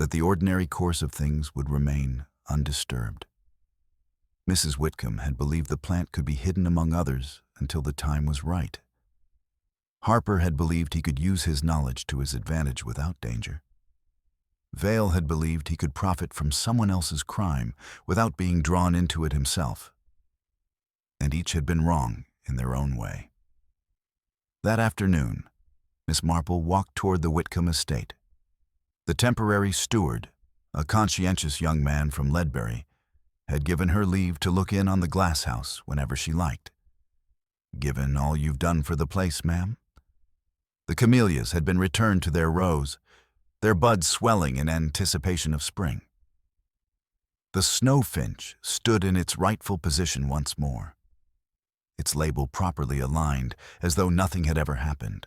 Speaker 1: that the ordinary course of things would remain undisturbed. Mrs. Whitcomb had believed the plant could be hidden among others until the time was right. Harper had believed he could use his knowledge to his advantage without danger. Vale had believed he could profit from someone else's crime without being drawn into it himself. And each had been wrong in their own way. That afternoon, Miss Marple walked toward the Whitcomb estate. The temporary steward, a conscientious young man from Ledbury, had given her leave to look in on the Glasshouse whenever she liked. "Given all you've done for the place, ma'am?" The camellias had been returned to their rows, their buds swelling in anticipation of spring. The snowfinch stood in its rightful position once more, its label properly aligned, as though nothing had ever happened.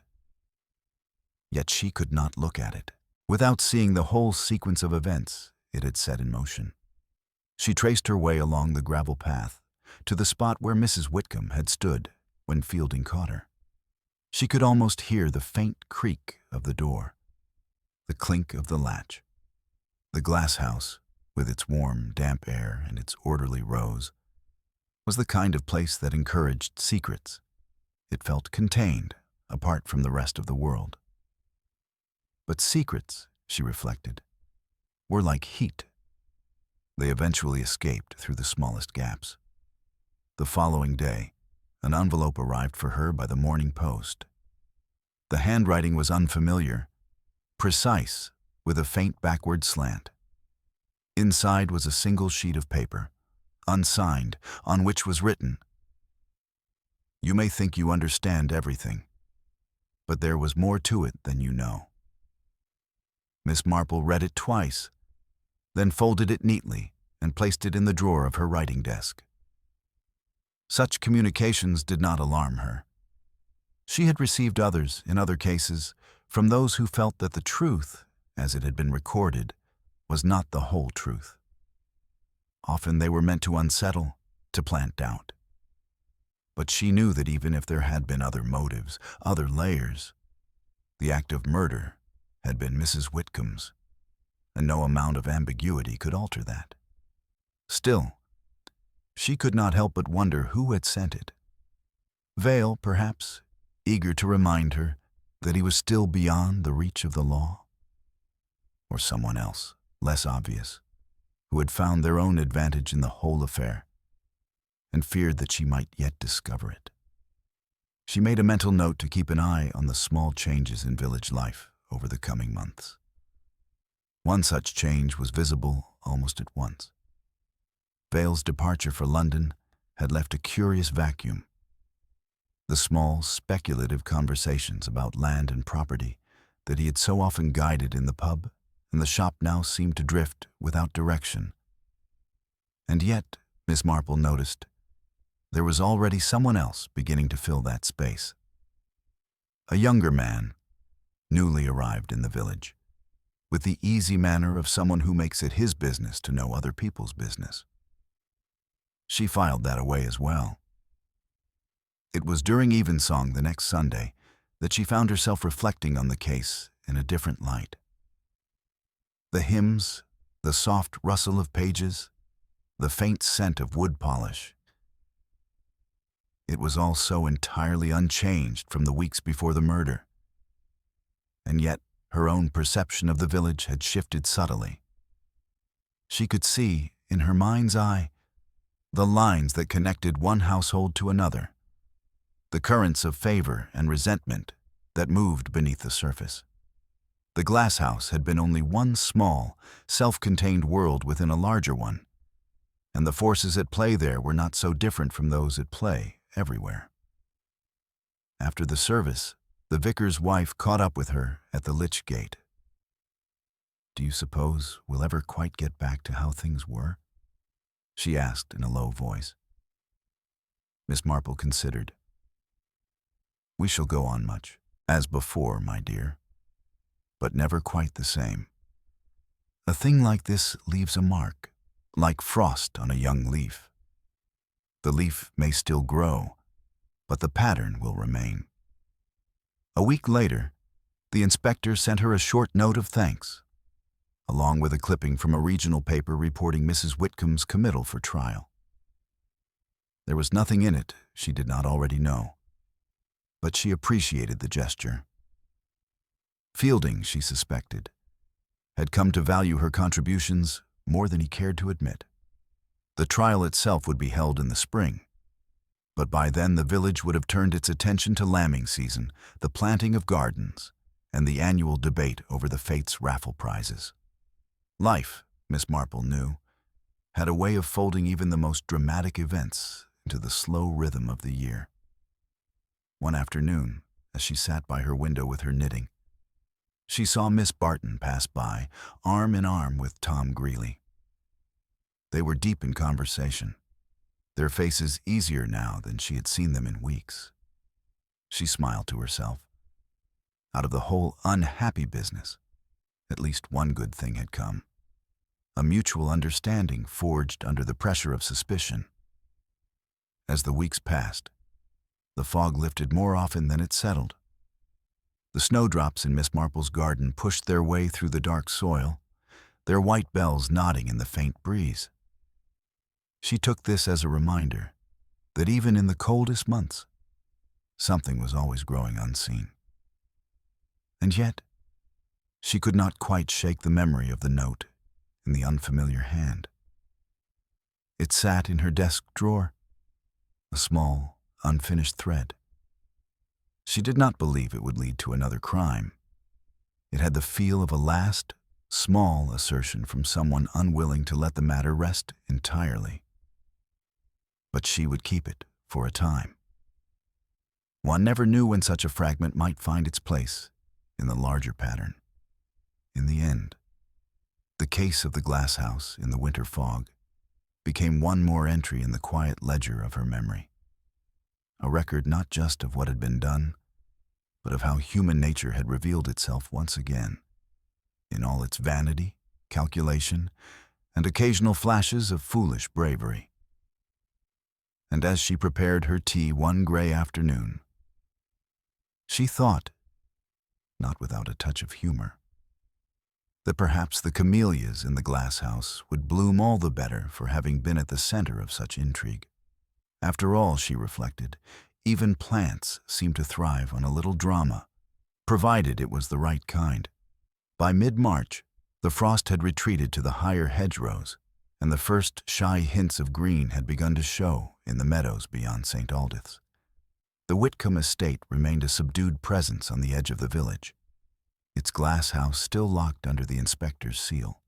Speaker 1: Yet she could not look at it without seeing the whole sequence of events it had set in motion. She traced her way along the gravel path to the spot where Mrs. Whitcomb had stood when Fielding caught her. She could almost hear the faint creak of the door, the clink of the latch. The Glasshouse, with its warm, damp air and its orderly rows, was the kind of place that encouraged secrets. It felt contained, apart from the rest of the world. But secrets, she reflected, were like heat. They eventually escaped through the smallest gaps. The following day, an envelope arrived for her by the morning post. The handwriting was unfamiliar, precise, with a faint backward slant. Inside was a single sheet of paper, unsigned, on which was written, "You may think you understand everything, but there was more to it than you know." Miss Marple read it twice, then folded it neatly and placed it in the drawer of her writing desk. Such communications did not alarm her. She had received others, in other cases, from those who felt that the truth, as it had been recorded, was not the whole truth. Often they were meant to unsettle, to plant doubt. But she knew that even if there had been other motives, other layers, the act of murder had been Mrs. Whitcomb's, and no amount of ambiguity could alter that. Still, she could not help but wonder who had sent it. Vale, perhaps, eager to remind her that he was still beyond the reach of the law. Or someone else, less obvious, who had found their own advantage in the whole affair, and feared that she might yet discover it. She made a mental note to keep an eye on the small changes in village life over the coming months. One such change was visible almost at once. Vale's departure for London had left a curious vacuum. The small, speculative conversations about land and property that he had so often guided in the pub and the shop now seemed to drift without direction. And yet, Miss Marple noticed, there was already someone else beginning to fill that space. A younger man, newly arrived in the village, with the easy manner of someone who makes it his business to know other people's business. She filed that away as well. It was during evensong the next Sunday that she found herself reflecting on the case in a different light. The hymns, the soft rustle of pages, the faint scent of wood polish. It was all so entirely unchanged from the weeks before the murder. And yet, her own perception of the village had shifted subtly. She could see, in her mind's eye, the lines that connected one household to another, the currents of favor and resentment that moved beneath the surface. The Glasshouse had been only one small, self-contained world within a larger one, and the forces at play there were not so different from those at play everywhere. After the service, the vicar's wife caught up with her at the Lich Gate. "Do you suppose we'll ever quite get back to how things were?" she asked in a low voice. Miss Marple considered. "We shall go on much, as before, my dear, but never quite the same. A thing like this leaves a mark, like frost on a young leaf. The leaf may still grow, but the pattern will remain." A week later, the inspector sent her a short note of thanks. along with a clipping from a regional paper reporting Mrs. Whitcomb's committal for trial. There was nothing in it she did not already know, but she appreciated the gesture. Fielding, she suspected, had come to value her contributions more than he cared to admit. The trial itself would be held in the spring, but by then the village would have turned its attention to lambing season, the planting of gardens, and the annual debate over the Fates raffle prizes. Life, Miss Marple knew, had a way of folding even the most dramatic events into the slow rhythm of the year. One afternoon, as she sat by her window with her knitting, she saw Miss Barton pass by, arm in arm with Tom Greeley. They were deep in conversation, their faces easier now than she had seen them in weeks. She smiled to herself. Out of the whole unhappy business, at least one good thing had come. A mutual understanding forged under the pressure of suspicion. As the weeks passed, the fog lifted more often than it settled. The snowdrops in Miss Marple's garden pushed their way through the dark soil, their white bells nodding in the faint breeze. She took this as a reminder that even in the coldest months, something was always growing unseen. And yet, she could not quite shake the memory of the note in the unfamiliar hand. It sat in her desk drawer, a small, unfinished thread. She did not believe it would lead to another crime. It had the feel of a last, small assertion from someone unwilling to let the matter rest entirely. But she would keep it for a time. One never knew when such a fragment might find its place in the larger pattern. In the end, the case of the Glasshouse in the winter fog became one more entry in the quiet ledger of her memory. A record not just of what had been done, but of how human nature had revealed itself once again, in all its vanity, calculation, and occasional flashes of foolish bravery. And as she prepared her tea one gray afternoon, she thought, not without a touch of humor, that perhaps the camellias in the Glasshouse would bloom all the better for having been at the center of such intrigue. After all, she reflected, even plants seem to thrive on a little drama, provided it was the right kind. By mid-March, the frost had retreated to the higher hedgerows, and the first shy hints of green had begun to show in the meadows beyond St. Aldith's. The Whitcomb estate remained a subdued presence on the edge of the village, its glass house still locked under the inspector's seal,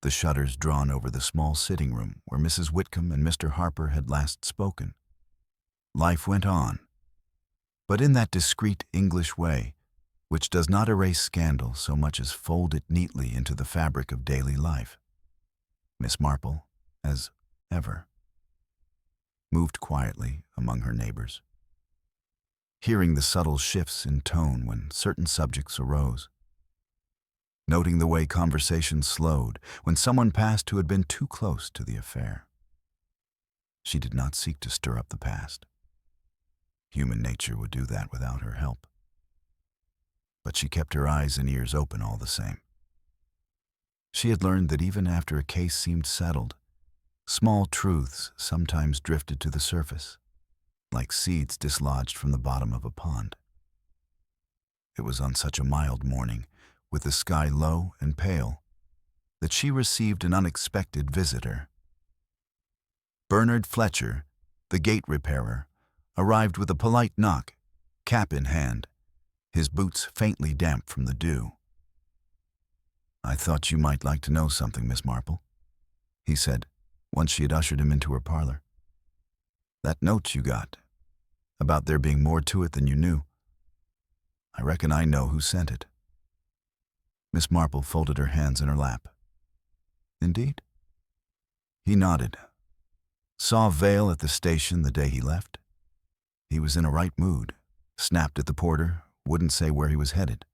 Speaker 1: the shutters drawn over the small sitting room where Mrs. Whitcomb and Mr. Harper had last spoken. Life went on, but in that discreet English way, which does not erase scandal so much as fold it neatly into the fabric of daily life. Miss Marple, as ever, moved quietly among her neighbors, hearing the subtle shifts in tone when certain subjects arose, noting the way conversation slowed when someone passed who had been too close to the affair. She did not seek to stir up the past. Human nature would do that without her help. But she kept her eyes and ears open all the same. She had learned that even after a case seemed settled, small truths sometimes drifted to the surface, like seeds dislodged from the bottom of a pond. It was on such a mild morning, with the sky low and pale, that she received an unexpected visitor. Bernard Fletcher, the gate repairer, arrived with a polite knock, cap in hand, his boots faintly damp from the dew. "I thought you might like to know something, Miss Marple," he said, once she had ushered him into her parlor. "That note you got, about there being more to it than you knew. I reckon I know who sent it." Miss Marple folded her hands in her lap. "Indeed?" He nodded. "Saw Vale at the station the day he left. He was in a right mood, snapped at the porter, wouldn't say where he was headed.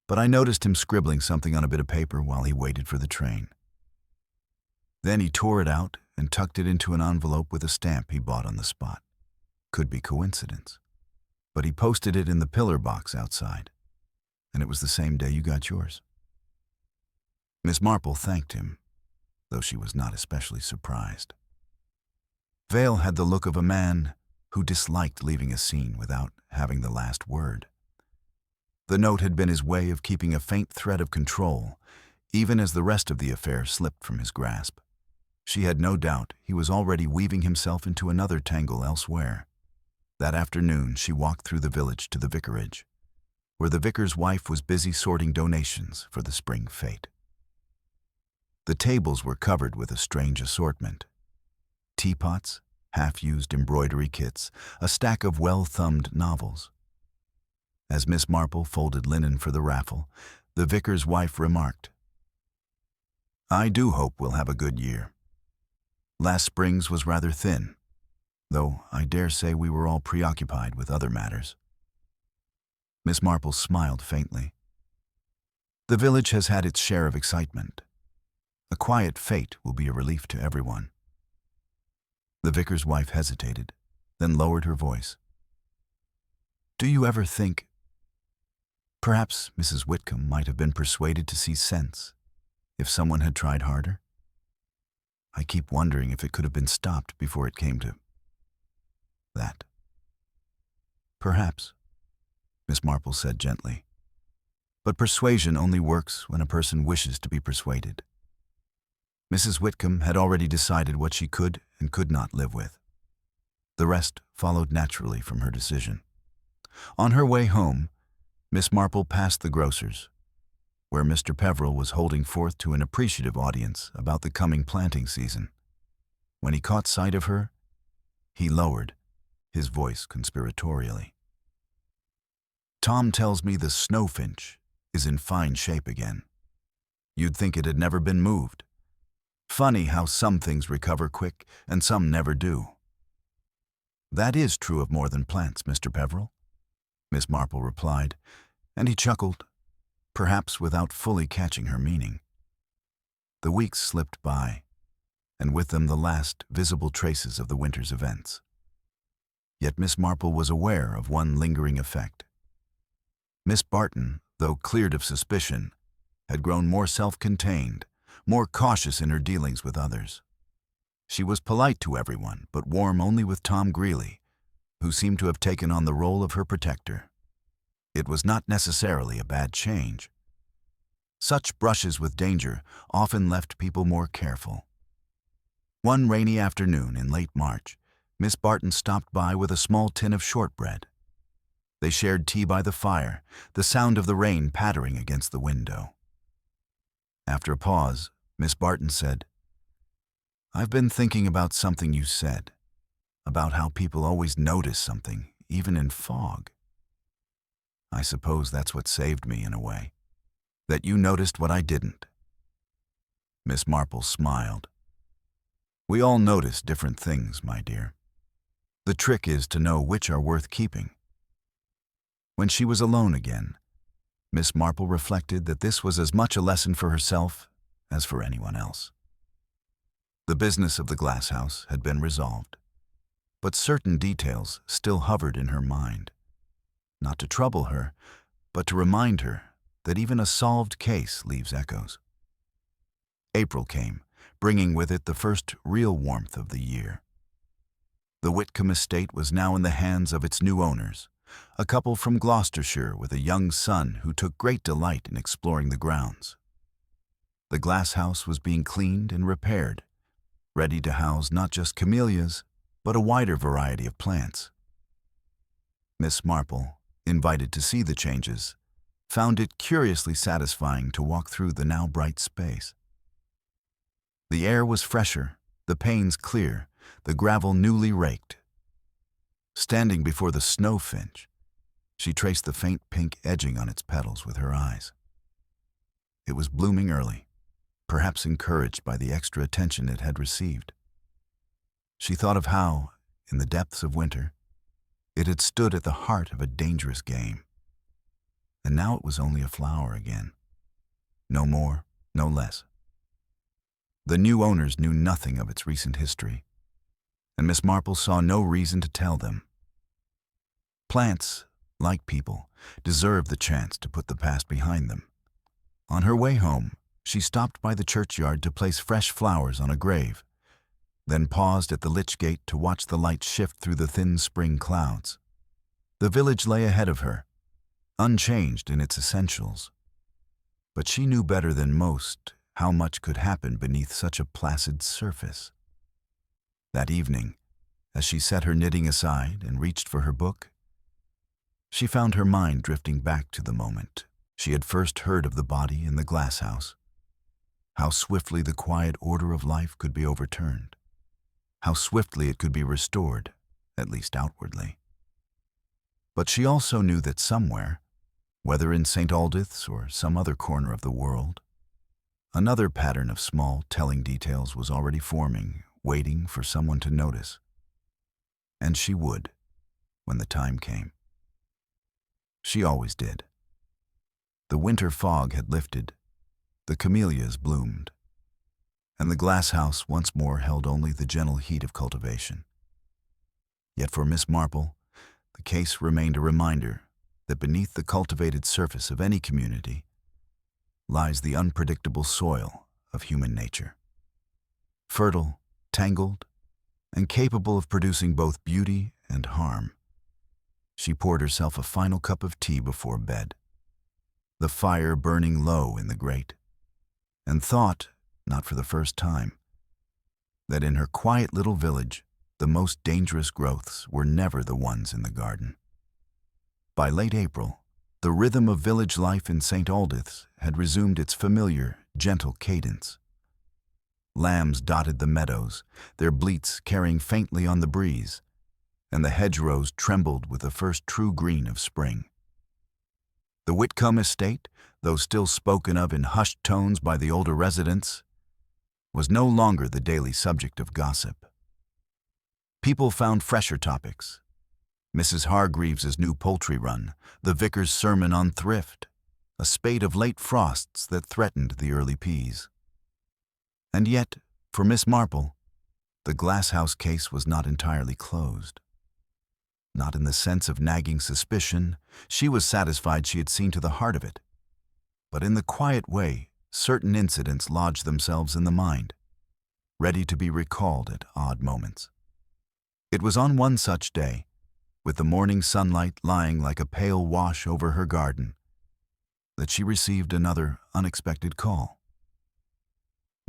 Speaker 1: But I noticed him scribbling something on a bit of paper while he waited for the train. Then he tore it out and tucked it into an envelope with a stamp he bought on the spot. Could be coincidence, but he posted it in the pillar box outside, and it was the same day you got yours." Miss Marple thanked him, though she was not especially surprised. Vale had the look of a man who disliked leaving a scene without having the last word. The note had been his way of keeping a faint thread of control, even as the rest of the affair slipped from his grasp. She had no doubt he was already weaving himself into another tangle elsewhere. That afternoon she walked through the village to the vicarage, where the vicar's wife was busy sorting donations for the spring fete. The tables were covered with a strange assortment: teapots, half-used embroidery kits, a stack of well-thumbed novels. As Miss Marple folded linen for the raffle, the vicar's wife remarked, "I do hope we'll have a good year. Last spring's was rather thin, though I dare say we were all preoccupied with other matters." Miss Marple smiled faintly. The village has had its share of excitement. A quiet fete will be a relief to everyone. The vicar's wife hesitated, then lowered her voice. "Do you ever think perhaps Mrs. Whitcomb might have been persuaded to see sense if someone had tried harder? I keep wondering if it could have been stopped before it came to that." "Perhaps," Miss Marple said gently. "But persuasion only works when a person wishes to be persuaded." Mrs. Whitcomb had already decided what she could and could not live with. The rest followed naturally from her decision. On her way home, Miss Marple passed the grocer's, where Mr. Peveril was holding forth to an appreciative audience about the coming planting season. When he caught sight of her, he lowered his voice conspiratorially. "Tom tells me the snowfinch is in fine shape again. You'd think it had never been moved. Funny how some things recover quick and some never do." "That is true of more than plants, Mr. Peveril," Miss Marple replied, and he chuckled, perhaps without fully catching her meaning. The weeks slipped by, and with them the last visible traces of the winter's events. Yet Miss Marple was aware of one lingering effect. Miss Barton, though cleared of suspicion, had grown more self-contained, more cautious in her dealings with others. She was polite to everyone, but warm only with Tom Greeley, who seemed to have taken on the role of her protector. It was not necessarily a bad change. Such brushes with danger often left people more careful. One rainy afternoon in late March, Miss Barton stopped by with a small tin of shortbread. They shared tea by the fire, the sound of the rain pattering against the window. After a pause, Miss Barton said, "I've been thinking about something you said, about how people always notice something, even in fog. I suppose that's what saved me in a way, that you noticed what I didn't." Miss Marple smiled. "We all notice different things, my dear. The trick is to know which are worth keeping." When she was alone again, Miss Marple reflected that this was as much a lesson for herself as for anyone else. The business of the Glasshouse had been resolved, but certain details still hovered in her mind, not to trouble her, but to remind her that even a solved case leaves echoes. April came, bringing with it the first real warmth of the year. The Whitcomb estate was now in the hands of its new owners, a couple from Gloucestershire with a young son who took great delight in exploring the grounds. The Glasshouse was being cleaned and repaired, ready to house not just camellias, but a wider variety of plants. Miss Marple, invited to see the changes, found it curiously satisfying to walk through the now bright space. The air was fresher, the panes clear, the gravel newly raked. Standing before the snowfinch, she traced the faint pink edging on its petals with her eyes. It was blooming early, perhaps encouraged by the extra attention it had received. She thought of how, in the depths of winter, it had stood at the heart of a dangerous game. And now it was only a flower again. No more, no less. The new owners knew nothing of its recent history, and Miss Marple saw no reason to tell them. Plants, like people, deserve the chance to put the past behind them. On her way home, She stopped by the churchyard to place fresh flowers on a grave, then paused at the lich gate to watch the light shift through the thin spring clouds. The village lay ahead of her, unchanged in its essentials. But she knew better than most how much could happen beneath such a placid surface. That evening, as she set her knitting aside and reached for her book, she found her mind drifting back to the moment she had first heard of the body in the Glasshouse. How swiftly the quiet order of life could be overturned. How swiftly it could be restored, at least outwardly. But she also knew that somewhere, whether in St. Aldith's or some other corner of the world, another pattern of small, telling details was already forming, waiting for someone to notice. And she would, when the time came. She always did. The winter fog had lifted, the camellias bloomed, and the Glasshouse once more held only the gentle heat of cultivation. Yet for Miss Marple, the case remained a reminder that beneath the cultivated surface of any community lies the unpredictable soil of human nature. Fertile, tangled, and capable of producing both beauty and harm. She poured herself a final cup of tea before bed, the fire burning low in the grate, and thought, not for the first time, that in her quiet little village, the most dangerous growths were never the ones in the garden. By late April, the rhythm of village life in St. Aldith's had resumed its familiar, gentle cadence. Lambs dotted the meadows, their bleats carrying faintly on the breeze, and the hedgerows trembled with the first true green of spring. The Whitcomb estate, though still spoken of in hushed tones by the older residents, was no longer the daily subject of gossip. People found fresher topics. Mrs. Hargreaves's new poultry run, the vicar's sermon on thrift, a spate of late frosts that threatened the early peas. And yet, for Miss Marple, the Glasshouse case was not entirely closed. Not in the sense of nagging suspicion, she was satisfied she had seen to the heart of it. But in the quiet way, certain incidents lodged themselves in the mind, ready to be recalled at odd moments. It was on one such day, with the morning sunlight lying like a pale wash over her garden, that she received another unexpected call.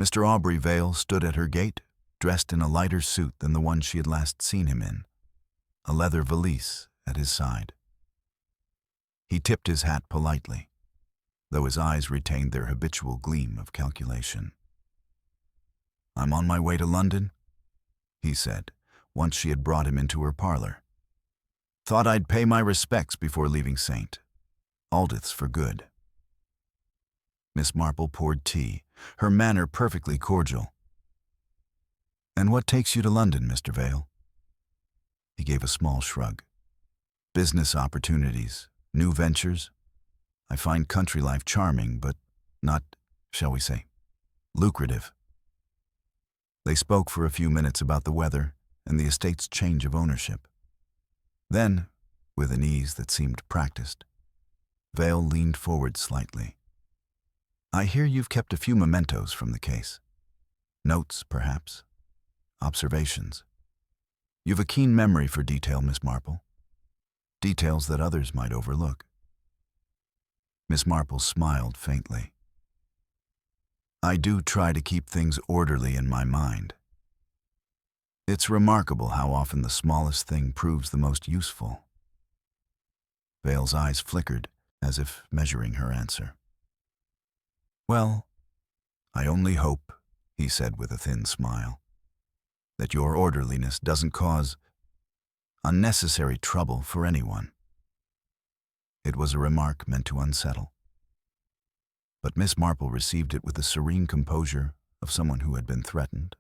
Speaker 1: Mr. Aubrey Vale stood at her gate, dressed in a lighter suit than the one she had last seen him in, a leather valise at his side. He tipped his hat politely, though his eyes retained their habitual gleam of calculation. "I'm on my way to London," he said, once she had brought him into her parlor. "Thought I'd pay my respects before leaving St. Aldith's for good." Miss Marple poured tea, her manner perfectly cordial. "And what takes you to London, Mr. Vale?" He gave a small shrug. "Business opportunities, new ventures. I find country life charming, but not, shall we say, lucrative." They spoke for a few minutes about the weather and the estate's change of ownership. Then, with an ease that seemed practiced, Vale leaned forward slightly. "I hear you've kept a few mementos from the case. Notes, perhaps. Observations. You've a keen memory for detail, Miss Marple. Details that others might overlook." Miss Marple smiled faintly. "I do try to keep things orderly in my mind. It's remarkable how often the smallest thing proves the most useful." Vale's eyes flickered, as if measuring her answer. "Well, I only hope," he said with a thin smile, "that your orderliness doesn't cause unnecessary trouble for anyone." It was a remark meant to unsettle. But Miss Marple received it with the serene composure of someone who had been threatened,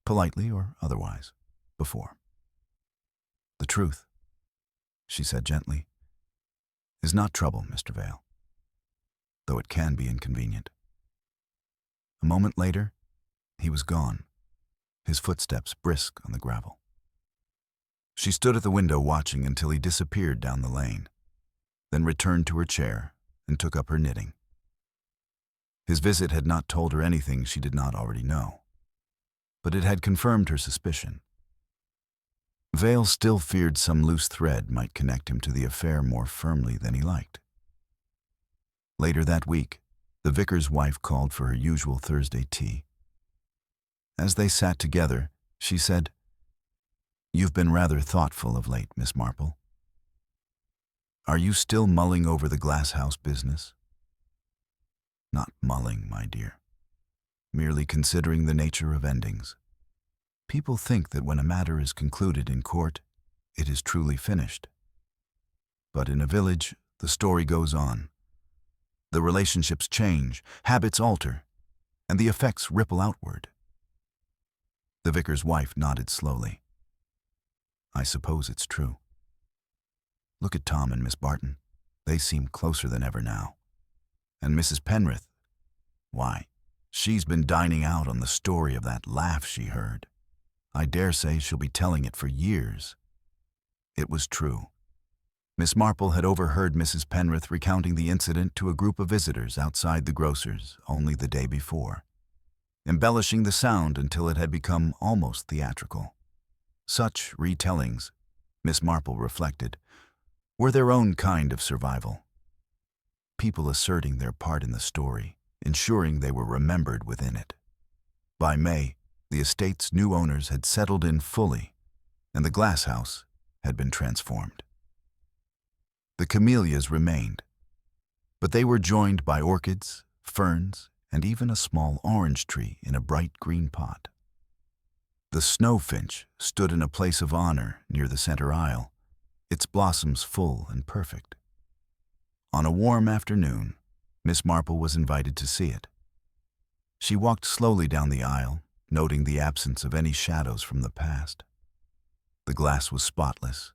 Speaker 1: politely or otherwise, before. "The truth," she said gently, "is not trouble, Mr. Vale, though it can be inconvenient." A moment later, he was gone, his footsteps brisk on the gravel. She stood at the window watching until he disappeared down the lane, then returned to her chair and took up her knitting. His visit had not told her anything she did not already know, but it had confirmed her suspicion. Vale still feared some loose thread might connect him to the affair more firmly than he liked. Later that week, the vicar's wife called for her usual Thursday tea. As they sat together, she said, "You've been rather thoughtful of late, Miss Marple. Are you still mulling over the Glasshouse business?" "Not mulling, my dear. Merely considering the nature of endings. People think that when a matter is concluded in court, it is truly finished. But in a village, the story goes on. The relationships change, habits alter, and the effects ripple outward." The vicar's wife nodded slowly. "I suppose it's true. Look at Tom and Miss Barton. They seem closer than ever now. And Mrs. Penrith, why, she's been dining out on the story of that laugh she heard. I dare say she'll be telling it for years." It was true. Miss Marple had overheard Mrs. Penrith recounting the incident to a group of visitors outside the grocer's only the day before, embellishing the sound until it had become almost theatrical. Such retellings, Miss Marple reflected, were their own kind of survival. People asserting their part in the story, ensuring they were remembered within it. By May, the estate's new owners had settled in fully, and the Glasshouse had been transformed. The camellias remained, but they were joined by orchids, ferns, and even a small orange tree in a bright green pot. The snowfinch stood in a place of honor near the center aisle, its blossoms full and perfect. On a warm afternoon, Miss Marple was invited to see it. She walked slowly down the aisle, noting the absence of any shadows from the past. The glass was spotless,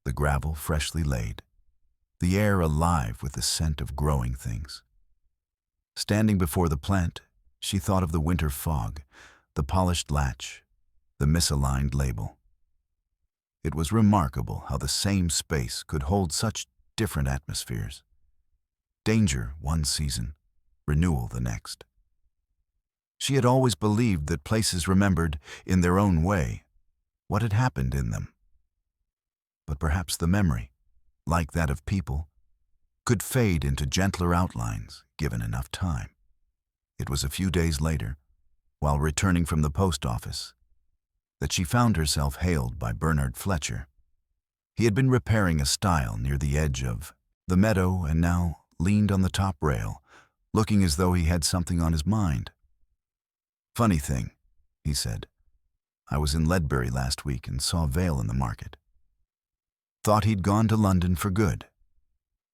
Speaker 1: the gravel freshly laid, the air alive with the scent of growing things. Standing before the plant, she thought of the winter fog, the polished latch, the misaligned label. It was remarkable how the same space could hold such different atmospheres. Danger one season, renewal the next. She had always believed that places remembered, in their own way, what had happened in them. But perhaps the memory, like that of people, could fade into gentler outlines given enough time. It was a few days later, while returning from the post office, that she found herself hailed by Bernard Fletcher. He had been repairing a stile near the edge of the meadow and now leaned on the top rail, looking as though he had something on his mind. "Funny thing," he said. "I was in Ledbury last week and saw Vale in the market. Thought he'd gone to London for good.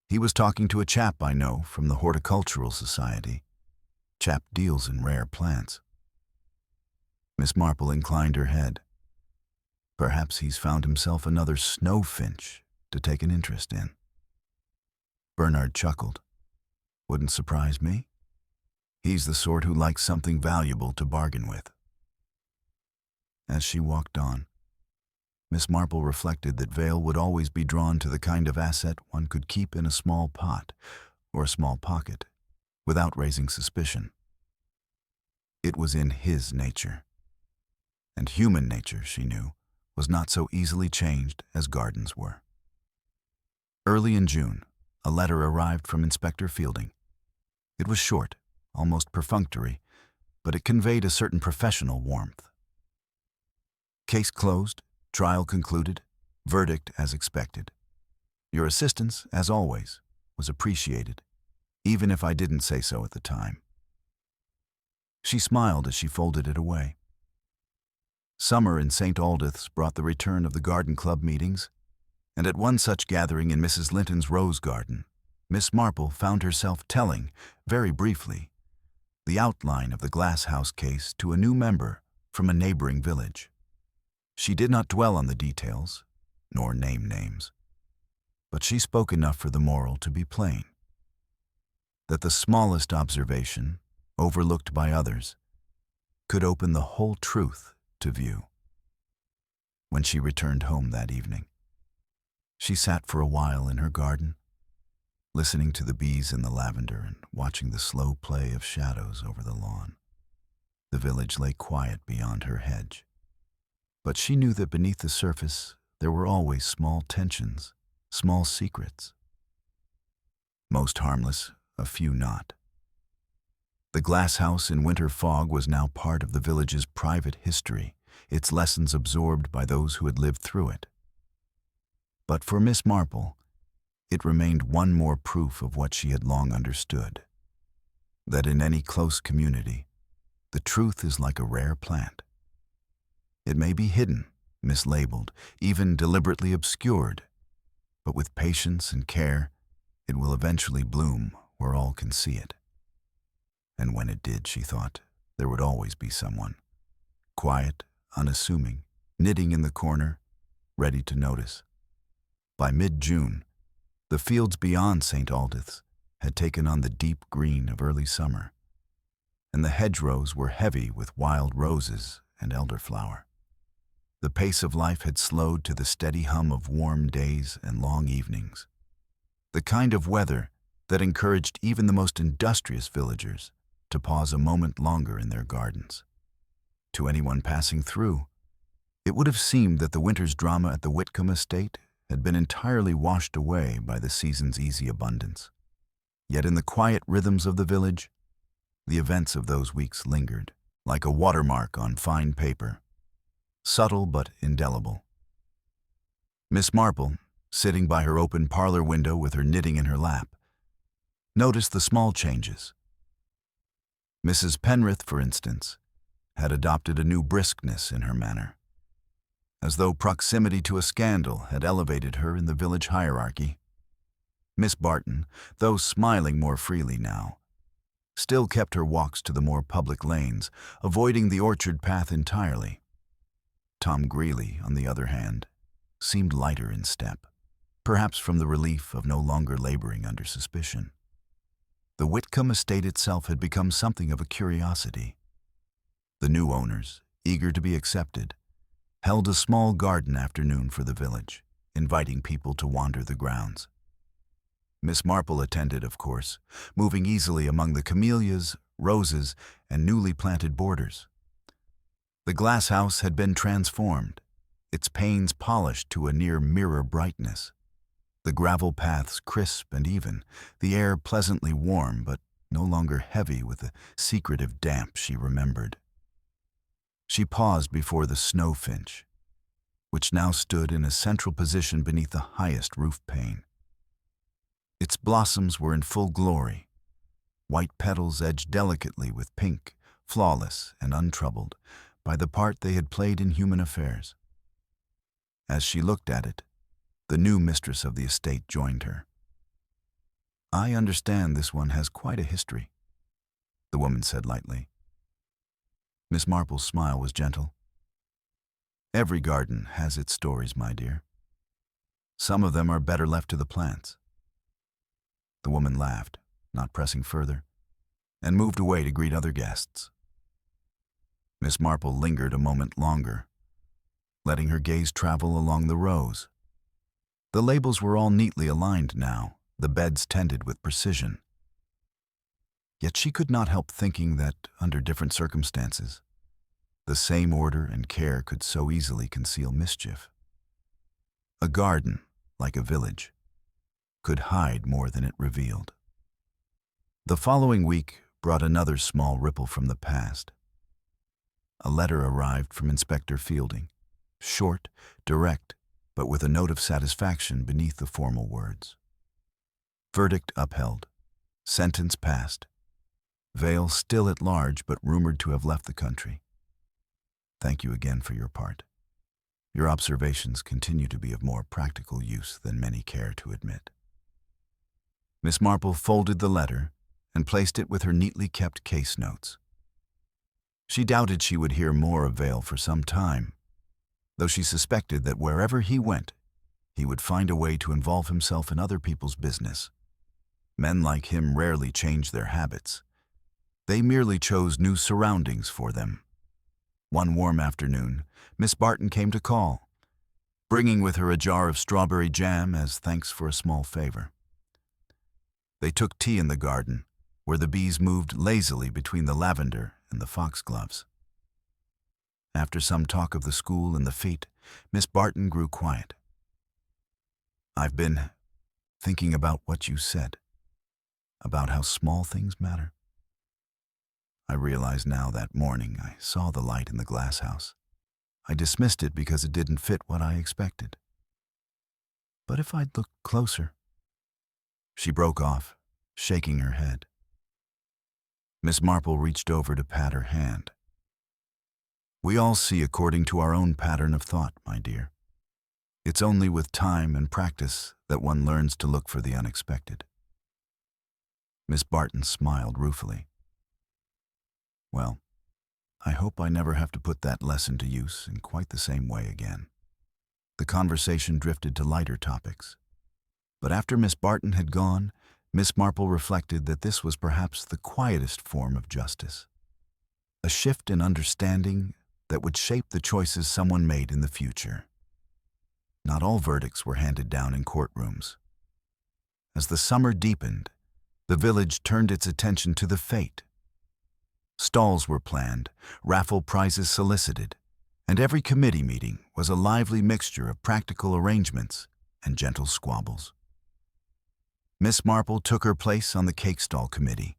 Speaker 1: He was talking to a chap I know from the Horticultural Society. Chap deals in rare plants." Miss Marple inclined her head. "Perhaps he's found himself another snowfinch to take an interest in." Bernard chuckled. "Wouldn't surprise me. He's the sort who likes something valuable to bargain with." As she walked on, Miss Marple reflected that Vale would always be drawn to the kind of asset one could keep in a small pot or a small pocket without raising suspicion. It was in his nature. And human nature, she knew, was not so easily changed as gardens were. Early in June, a letter arrived from Inspector Fielding. It was short, almost perfunctory, but it conveyed a certain professional warmth. "Case closed, trial concluded, verdict as expected. Your assistance, as always, was appreciated, even if I didn't say so at the time." She smiled as she folded it away. Summer in St. Aldith's brought the return of the garden club meetings, and at one such gathering in Mrs. Linton's rose garden, Miss Marple found herself telling, very briefly, the outline of the Glasshouse case to a new member from a neighboring village. She did not dwell on the details, nor name names, but she spoke enough for the moral to be plain, that the smallest observation, overlooked by others, could open the whole truth to view. When she returned home that evening, she sat for a while in her garden, listening to the bees in the lavender and watching the slow play of shadows over the lawn. The village lay quiet beyond her hedge. But she knew that beneath the surface there were always small tensions, small secrets. Most harmless, a few not. The Glasshouse in winter fog was now part of the village's private history, its lessons absorbed by those who had lived through it. But for Miss Marple, it remained one more proof of what she had long understood, that in any close community, the truth is like a rare plant. It may be hidden, mislabeled, even deliberately obscured, but with patience and care, it will eventually bloom where all can see it. And when it did, she thought, there would always be someone, quiet, unassuming, knitting in the corner, ready to notice. By mid-June, the fields beyond St. Aldith's had taken on the deep green of early summer, and the hedgerows were heavy with wild roses and elderflower. The pace of life had slowed to the steady hum of warm days and long evenings, the kind of weather that encouraged even the most industrious villagers to pause a moment longer in their gardens. To anyone passing through, it would have seemed that the winter's drama at the Whitcomb estate had been entirely washed away by the season's easy abundance. Yet in the quiet rhythms of the village, the events of those weeks lingered, like a watermark on fine paper, subtle but indelible. Miss Marple, sitting by her open parlor window with her knitting in her lap, noticed the small changes. Mrs. Penrith, for instance, had adopted a new briskness in her manner, as though proximity to a scandal had elevated her in the village hierarchy. Miss Barton, though smiling more freely now, still kept her walks to the more public lanes, avoiding the orchard path entirely. Tom Greeley, on the other hand, seemed lighter in step, perhaps from the relief of no longer laboring under suspicion. The Whitcomb estate itself had become something of a curiosity. The new owners, eager to be accepted, held a small garden afternoon for the village, inviting people to wander the grounds. Miss Marple attended, of course, moving easily among the camellias, roses, and newly planted borders. The Glasshouse had been transformed, its panes polished to a near mirror brightness. The gravel paths crisp and even, the air pleasantly warm but no longer heavy with the secretive damp she remembered. She paused before the snow finch, which now stood in a central position beneath the highest roof pane. Its blossoms were in full glory, white petals edged delicately with pink, flawless and untroubled by the part they had played in human affairs. As she looked at it, the new mistress of the estate joined her. "I understand this one has quite a history," the woman said lightly. Miss Marple's smile was gentle. "Every garden has its stories, my dear. Some of them are better left to the plants." The woman laughed, not pressing further, and moved away to greet other guests. Miss Marple lingered a moment longer, letting her gaze travel along the rows. The labels were all neatly aligned now, the beds tended with precision. Yet she could not help thinking that, under different circumstances, the same order and care could so easily conceal mischief. A garden, like a village, could hide more than it revealed. The following week brought another small ripple from the past. A letter arrived from Inspector Fielding, short, direct, but with a note of satisfaction beneath the formal words. Verdict upheld. Sentence passed. Vale still at large, but rumored to have left the country. Thank you again for your part. Your observations continue to be of more practical use than many care to admit. Miss Marple folded the letter and placed it with her neatly kept case notes. She doubted she would hear more of Vale for some time, though she suspected that wherever he went, he would find a way to involve himself in other people's business. Men like him rarely change their habits. They merely chose new surroundings for them. One warm afternoon, Miss Barton came to call, bringing with her a jar of strawberry jam as thanks for a small favor. They took tea in the garden, where the bees moved lazily between the lavender and the foxgloves. After some talk of the school and the fete, Miss Barton grew quiet. "I've been thinking about what you said, about how small things matter. I realize now that morning I saw the light in the glasshouse. I dismissed it because it didn't fit what I expected. But if I'd looked closer—" She broke off, shaking her head. Miss Marple reached over to pat her hand. "We all see according to our own pattern of thought, my dear. It's only with time and practice that one learns to look for the unexpected." Miss Barton smiled ruefully. "Well, I hope I never have to put that lesson to use in quite the same way again." The conversation drifted to lighter topics. But after Miss Barton had gone, Miss Marple reflected that this was perhaps the quietest form of justice. A shift in understanding that would shape the choices someone made in the future. Not all verdicts were handed down in courtrooms. As the summer deepened, the village turned its attention to the fete. Stalls were planned, raffle prizes solicited, and every committee meeting was a lively mixture of practical arrangements and gentle squabbles. Miss Marple took her place on the cake stall committee,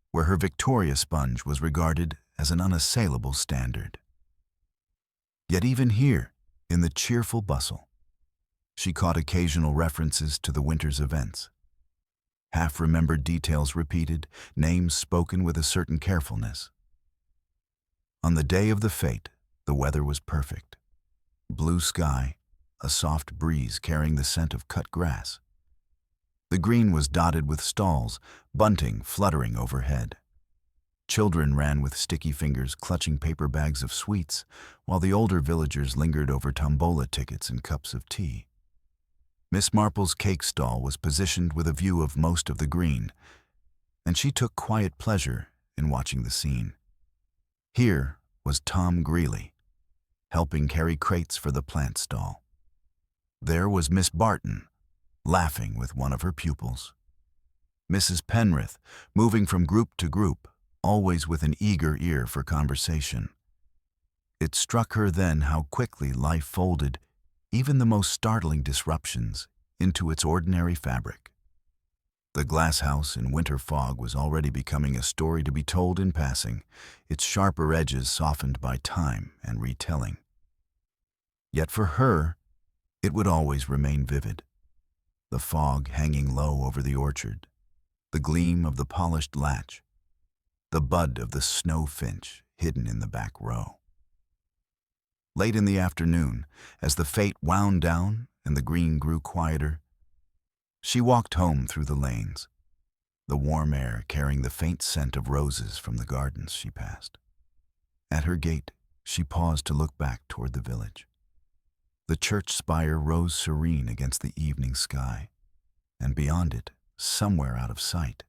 Speaker 1: where her Victoria sponge was regarded as an unassailable standard. Yet even here, in the cheerful bustle, she caught occasional references to the winter's events. Half-remembered details repeated, names spoken with a certain carefulness. On the day of the fete, the weather was perfect. Blue sky, a soft breeze carrying the scent of cut grass. The green was dotted with stalls, bunting fluttering overhead. Children ran with sticky fingers clutching paper bags of sweets, while the older villagers lingered over tombola tickets and cups of tea. Miss Marple's cake stall was positioned with a view of most of the green, and she took quiet pleasure in watching the scene. Here was Tom Greeley, helping carry crates for the plant stall. There was Miss Barton, laughing with one of her pupils. Mrs. Penrith, moving from group to group, always with an eager ear for conversation. It struck her then how quickly life folded even the most startling disruptions into its ordinary fabric. The glasshouse in winter fog was already becoming a story to be told in passing, its sharper edges softened by time and retelling. Yet for her, it would always remain vivid. The fog hanging low over the orchard, the gleam of the polished latch, the bud of the snow finch hidden in the back row. Late in the afternoon, as the fete wound down and the green grew quieter, she walked home through the lanes, the warm air carrying the faint scent of roses from the gardens she passed. At her gate, she paused to look back toward the village. The church spire rose serene against the evening sky, and beyond it, somewhere out of sight,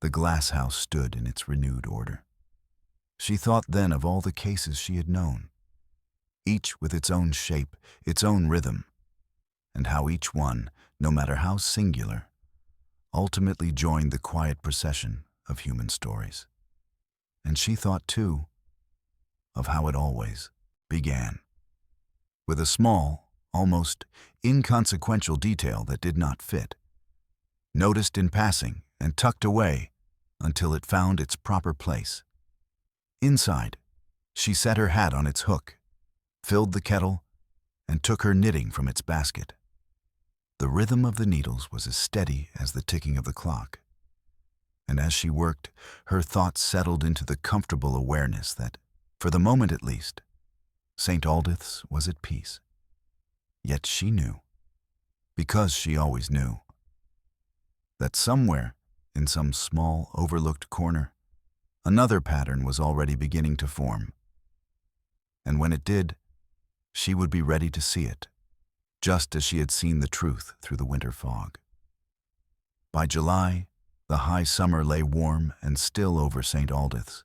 Speaker 1: the glasshouse stood in its renewed order. She thought then of all the cases she had known, each with its own shape, its own rhythm, and how each one, no matter how singular, ultimately joined the quiet procession of human stories. And she thought, too, of how it always began, with a small, almost inconsequential detail that did not fit, noticed in passing and tucked away until it found its proper place. Inside, she set her hat on its hook, filled the kettle, and took her knitting from its basket. The rhythm of the needles was as steady as the ticking of the clock, and as she worked, her thoughts settled into the comfortable awareness that, for the moment at least, St. Aldith's was at peace. Yet she knew, because she always knew, that somewhere, in some small, overlooked corner, another pattern was already beginning to form. And when it did, she would be ready to see it, just as she had seen the truth through the winter fog. By July, the high summer lay warm and still over St. Aldith's,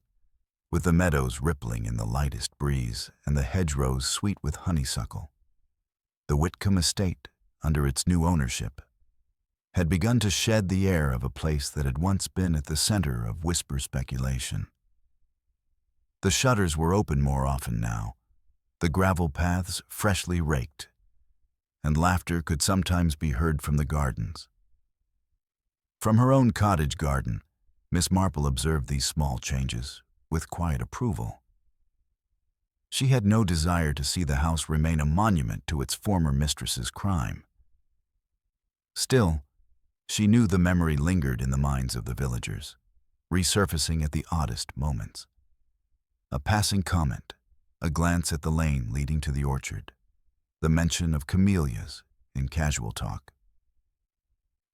Speaker 1: with the meadows rippling in the lightest breeze and the hedgerows sweet with honeysuckle. The Whitcomb estate, under its new ownership, had begun to shed the air of a place that had once been at the center of whisper speculation. The shutters were open more often now, the gravel paths freshly raked, and laughter could sometimes be heard from the gardens. From her own cottage garden, Miss Marple observed these small changes with quiet approval. She had no desire to see the house remain a monument to its former mistress's crime. Still, she knew the memory lingered in the minds of the villagers, resurfacing at the oddest moments. A passing comment, a glance at the lane leading to the orchard, the mention of camellias in casual talk.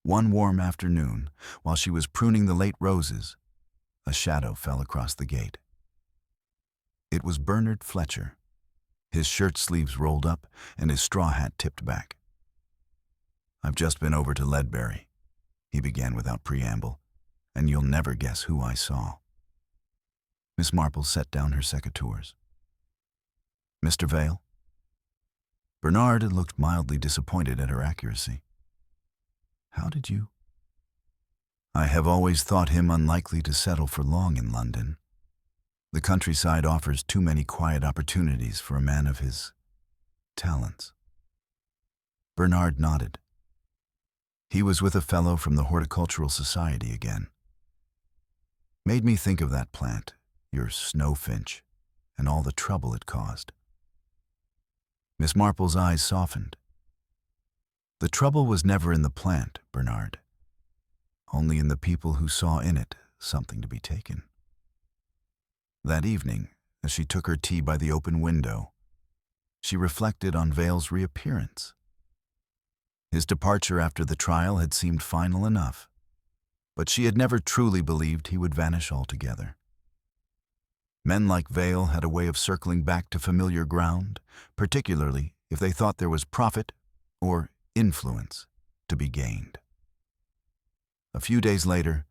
Speaker 1: One warm afternoon, while she was pruning the late roses, a shadow fell across the gate. It was Bernard Fletcher, his shirt sleeves rolled up and his straw hat tipped back. "I've just been over to Ledbury," he began without preamble, "and you'll never guess who I saw." Miss Marple set down her secateurs. "Mr. Vale?" Bernard looked mildly disappointed at her accuracy. "How did you—" "I have always thought him unlikely to settle for long in London. The countryside offers too many quiet opportunities for a man of his talents." Bernard nodded. He was with a fellow from the Horticultural Society again. "Made me think of that plant, your snow finch, and all the trouble it caused." Miss Marple's eyes softened. "The trouble was never in the plant, Bernard, only in the people who saw in it something to be taken." That evening, as she took her tea by the open window, she reflected on Vale's reappearance. His departure after the trial had seemed final enough, but she had never truly believed he would vanish altogether. Men like Vale had a way of circling back to familiar ground, particularly if they thought there was profit or influence to be gained. A few days later,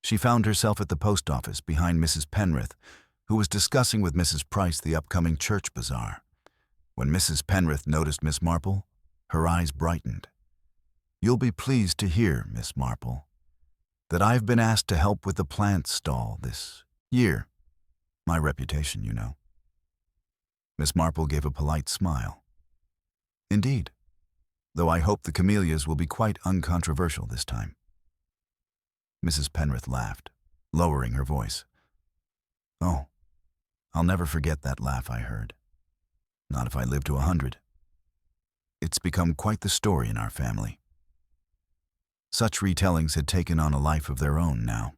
Speaker 1: she found herself at the post office behind Mrs. Penrith, who was discussing with Mrs. Price the upcoming church bazaar. When Mrs. Penrith noticed Miss Marple, her eyes brightened. "You'll be pleased to hear, Miss Marple, that I've been asked to help with the plant stall this year. My reputation, you know." Miss Marple gave a polite smile. "Indeed, though I hope the camellias will be quite uncontroversial this time." Mrs. Penrith laughed, lowering her voice. "Oh, I'll never forget that laugh I heard. Not if I live to 100. It's become quite the story in our family." Such retellings had taken on a life of their own now.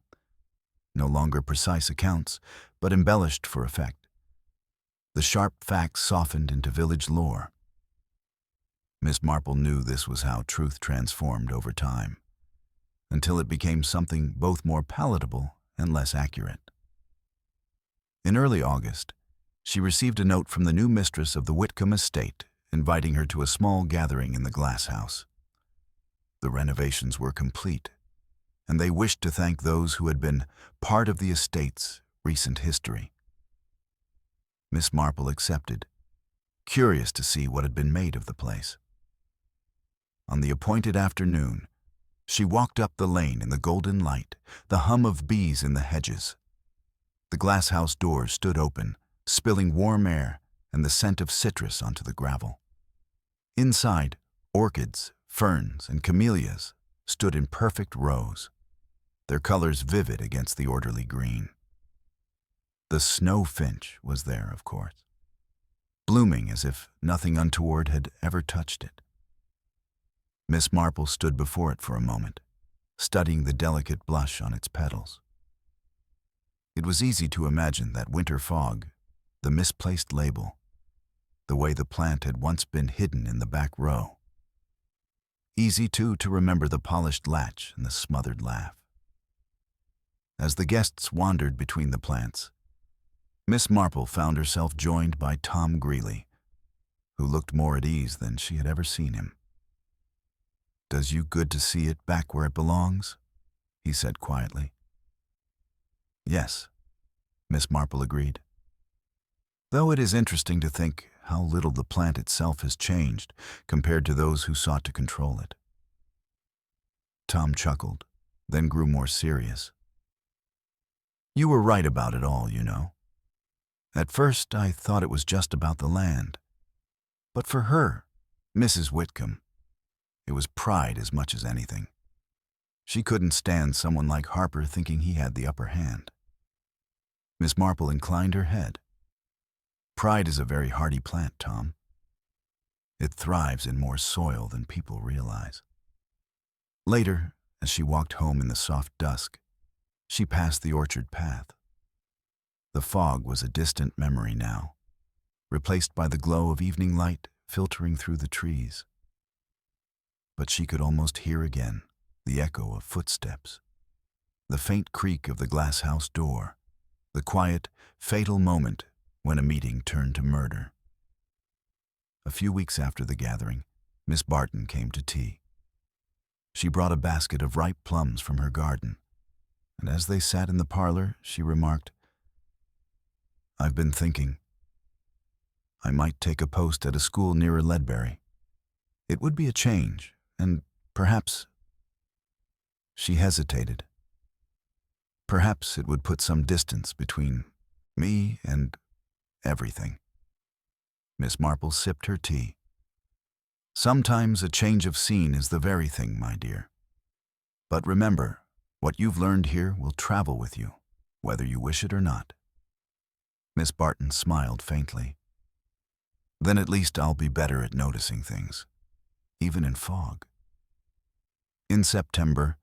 Speaker 1: No longer precise accounts, but embellished for effect. The sharp facts softened into village lore. Miss Marple knew this was how truth transformed over time, until it became something both more palatable and less accurate. In early August, she received a note from the new mistress of the Whitcomb estate inviting her to a small gathering in the Glasshouse. The renovations were complete, and they wished to thank those who had been part of the estate's recent history. Miss Marple accepted, curious to see what had been made of the place. On the appointed afternoon, she walked up the lane in the golden light, the hum of bees in the hedges. The glasshouse doors stood open, spilling warm air and the scent of citrus onto the gravel. Inside, orchids, ferns, and camellias stood in perfect rows, their colors vivid against the orderly green. The snow finch was there, of course, blooming as if nothing untoward had ever touched it. Miss Marple stood before it for a moment, studying the delicate blush on its petals. It was easy to imagine that winter fog, the misplaced label, the way the plant had once been hidden in the back row. Easy, too, to remember the polished latch and the smothered laugh. As the guests wandered between the plants, Miss Marple found herself joined by Tom Greeley, who looked more at ease than she had ever seen him. "Does you good to see it back where it belongs?" he said quietly. "Yes," Miss Marple agreed. "Though it is interesting to think how little the plant itself has changed compared to those who sought to control it." Tom chuckled, then grew more serious. You were right about it all, you know. At first, I thought it was just about the land. But for her, Mrs. Whitcomb, it was pride as much as anything. She couldn't stand someone like Harper thinking he had the upper hand. Miss Marple inclined her head. Pride is a very hardy plant, Tom. It thrives in more soil than people realize. Later, as she walked home in the soft dusk, she passed the orchard path. The fog was a distant memory now, replaced by the glow of evening light filtering through the trees. But she could almost hear again the echo of footsteps, the faint creak of the glasshouse door, the quiet, fatal moment when a meeting turned to murder. A few weeks after the gathering, Miss Barton came to tea. She brought a basket of ripe plums from her garden, and as they sat in the parlor, she remarked, "I've been thinking. I might take a post at a school nearer Ledbury. It would be a change, and perhaps—" She hesitated. "Perhaps it would put some distance between me and everything." Miss Marple sipped her tea. "Sometimes a change of scene is the very thing, my dear. But remember, what you've learned here will travel with you, whether you wish it or not." Miss Barton smiled faintly. "Then at least I'll be better at noticing things, even in fog." In September,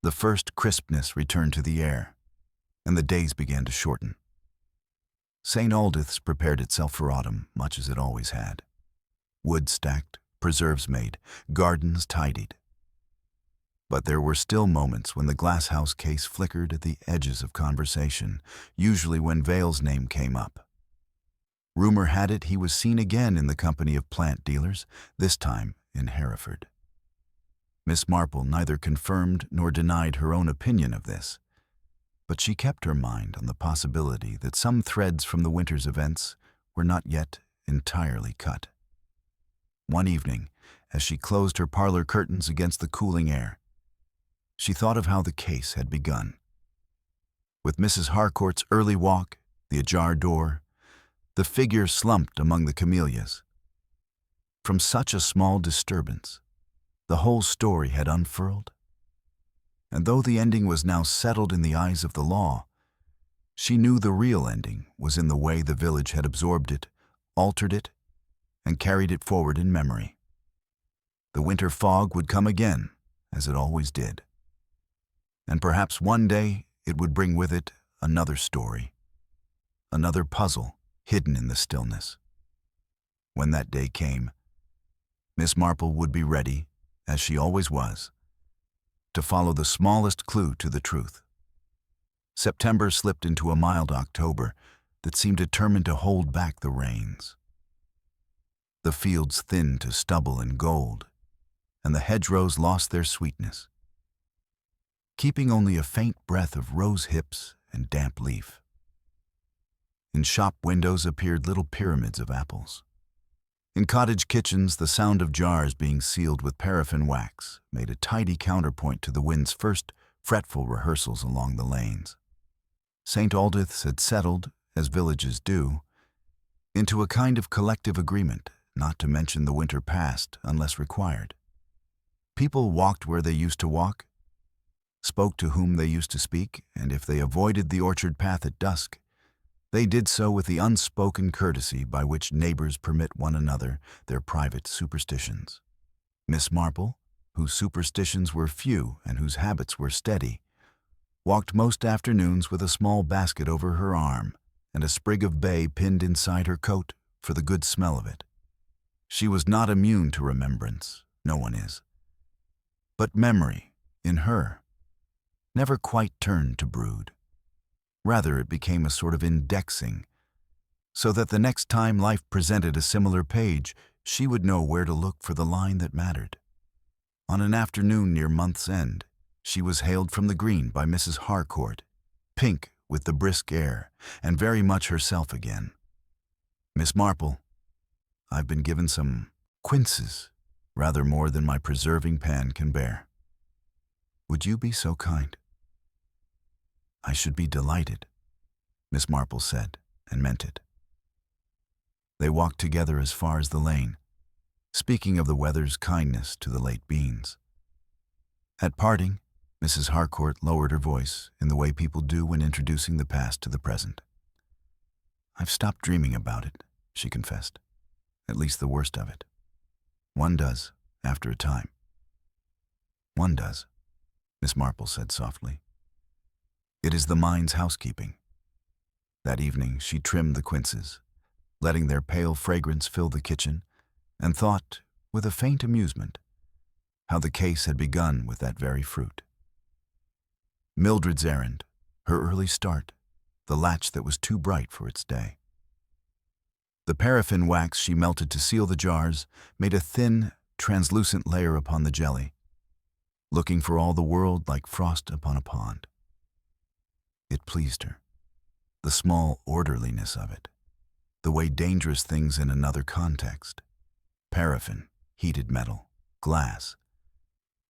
Speaker 1: the first crispness returned to the air, and the days began to shorten. St. Aldith's prepared itself for autumn, much as it always had. Wood stacked, preserves made, gardens tidied. But there were still moments when the Glasshouse case flickered at the edges of conversation, usually when Vale's name came up. Rumor had it he was seen again in the company of plant dealers, this time in Hereford. Miss Marple neither confirmed nor denied her own opinion of this, but she kept her mind on the possibility that some threads from the winter's events were not yet entirely cut. One evening, as she closed her parlor curtains against the cooling air, she thought of how the case had begun. With Mrs. Harcourt's early walk, the ajar door, the figure slumped among the camellias. From such a small disturbance, the whole story had unfurled. And though the ending was now settled in the eyes of the law, she knew the real ending was in the way the village had absorbed it, altered it, and carried it forward in memory. The winter fog would come again, as it always did. And perhaps one day it would bring with it another story, another puzzle hidden in the stillness. When that day came, Miss Marple would be ready, as she always was, to follow the smallest clue to the truth. September slipped into a mild October that seemed determined to hold back the rains. The fields thinned to stubble and gold, and the hedgerows lost their sweetness, keeping only a faint breath of rose hips and damp leaf. In shop windows appeared little pyramids of apples. In cottage kitchens, the sound of jars being sealed with paraffin wax made a tidy counterpoint to the wind's first fretful rehearsals along the lanes. St. Aldith's had settled, as villages do, into a kind of collective agreement not to mention the winter past unless required. People walked where they used to walk, spoke to whom they used to speak, and if they avoided the orchard path at dusk, they did so with the unspoken courtesy by which neighbors permit one another their private superstitions. Miss Marple, whose superstitions were few and whose habits were steady, walked most afternoons with a small basket over her arm and a sprig of bay pinned inside her coat for the good smell of it. She was not immune to remembrance, no one is. But memory, in her, never quite turned to brood. Rather, it became a sort of indexing, so that the next time life presented a similar page, she would know where to look for the line that mattered. On an afternoon near month's end, she was hailed from the green by Mrs. Harcourt, pink with the brisk air, and very much herself again. "Miss Marple, I've been given some quinces, rather more than my preserving pan can bear." Would you be so kind?" "I should be delighted," Miss Marple said, and meant it. They walked together as far as the lane, speaking of the weather's kindness to the late beans. At parting, Mrs. Harcourt lowered her voice in the way people do when introducing the past to the present. "I've stopped dreaming about it," she confessed. "At least the worst of it. One does, after a time." "One does," Miss Marple said softly. "It is the mind's housekeeping." That evening she trimmed the quinces, letting their pale fragrance fill the kitchen, and thought, with a faint amusement, how the case had begun with that very fruit. Mildred's errand, her early start, the latch that was too bright for its day. The paraffin wax she melted to seal the jars made a thin, translucent layer upon the jelly, looking for all the world like frost upon a pond. It pleased her, the small orderliness of it, the way dangerous things in another context, paraffin, heated metal, glass,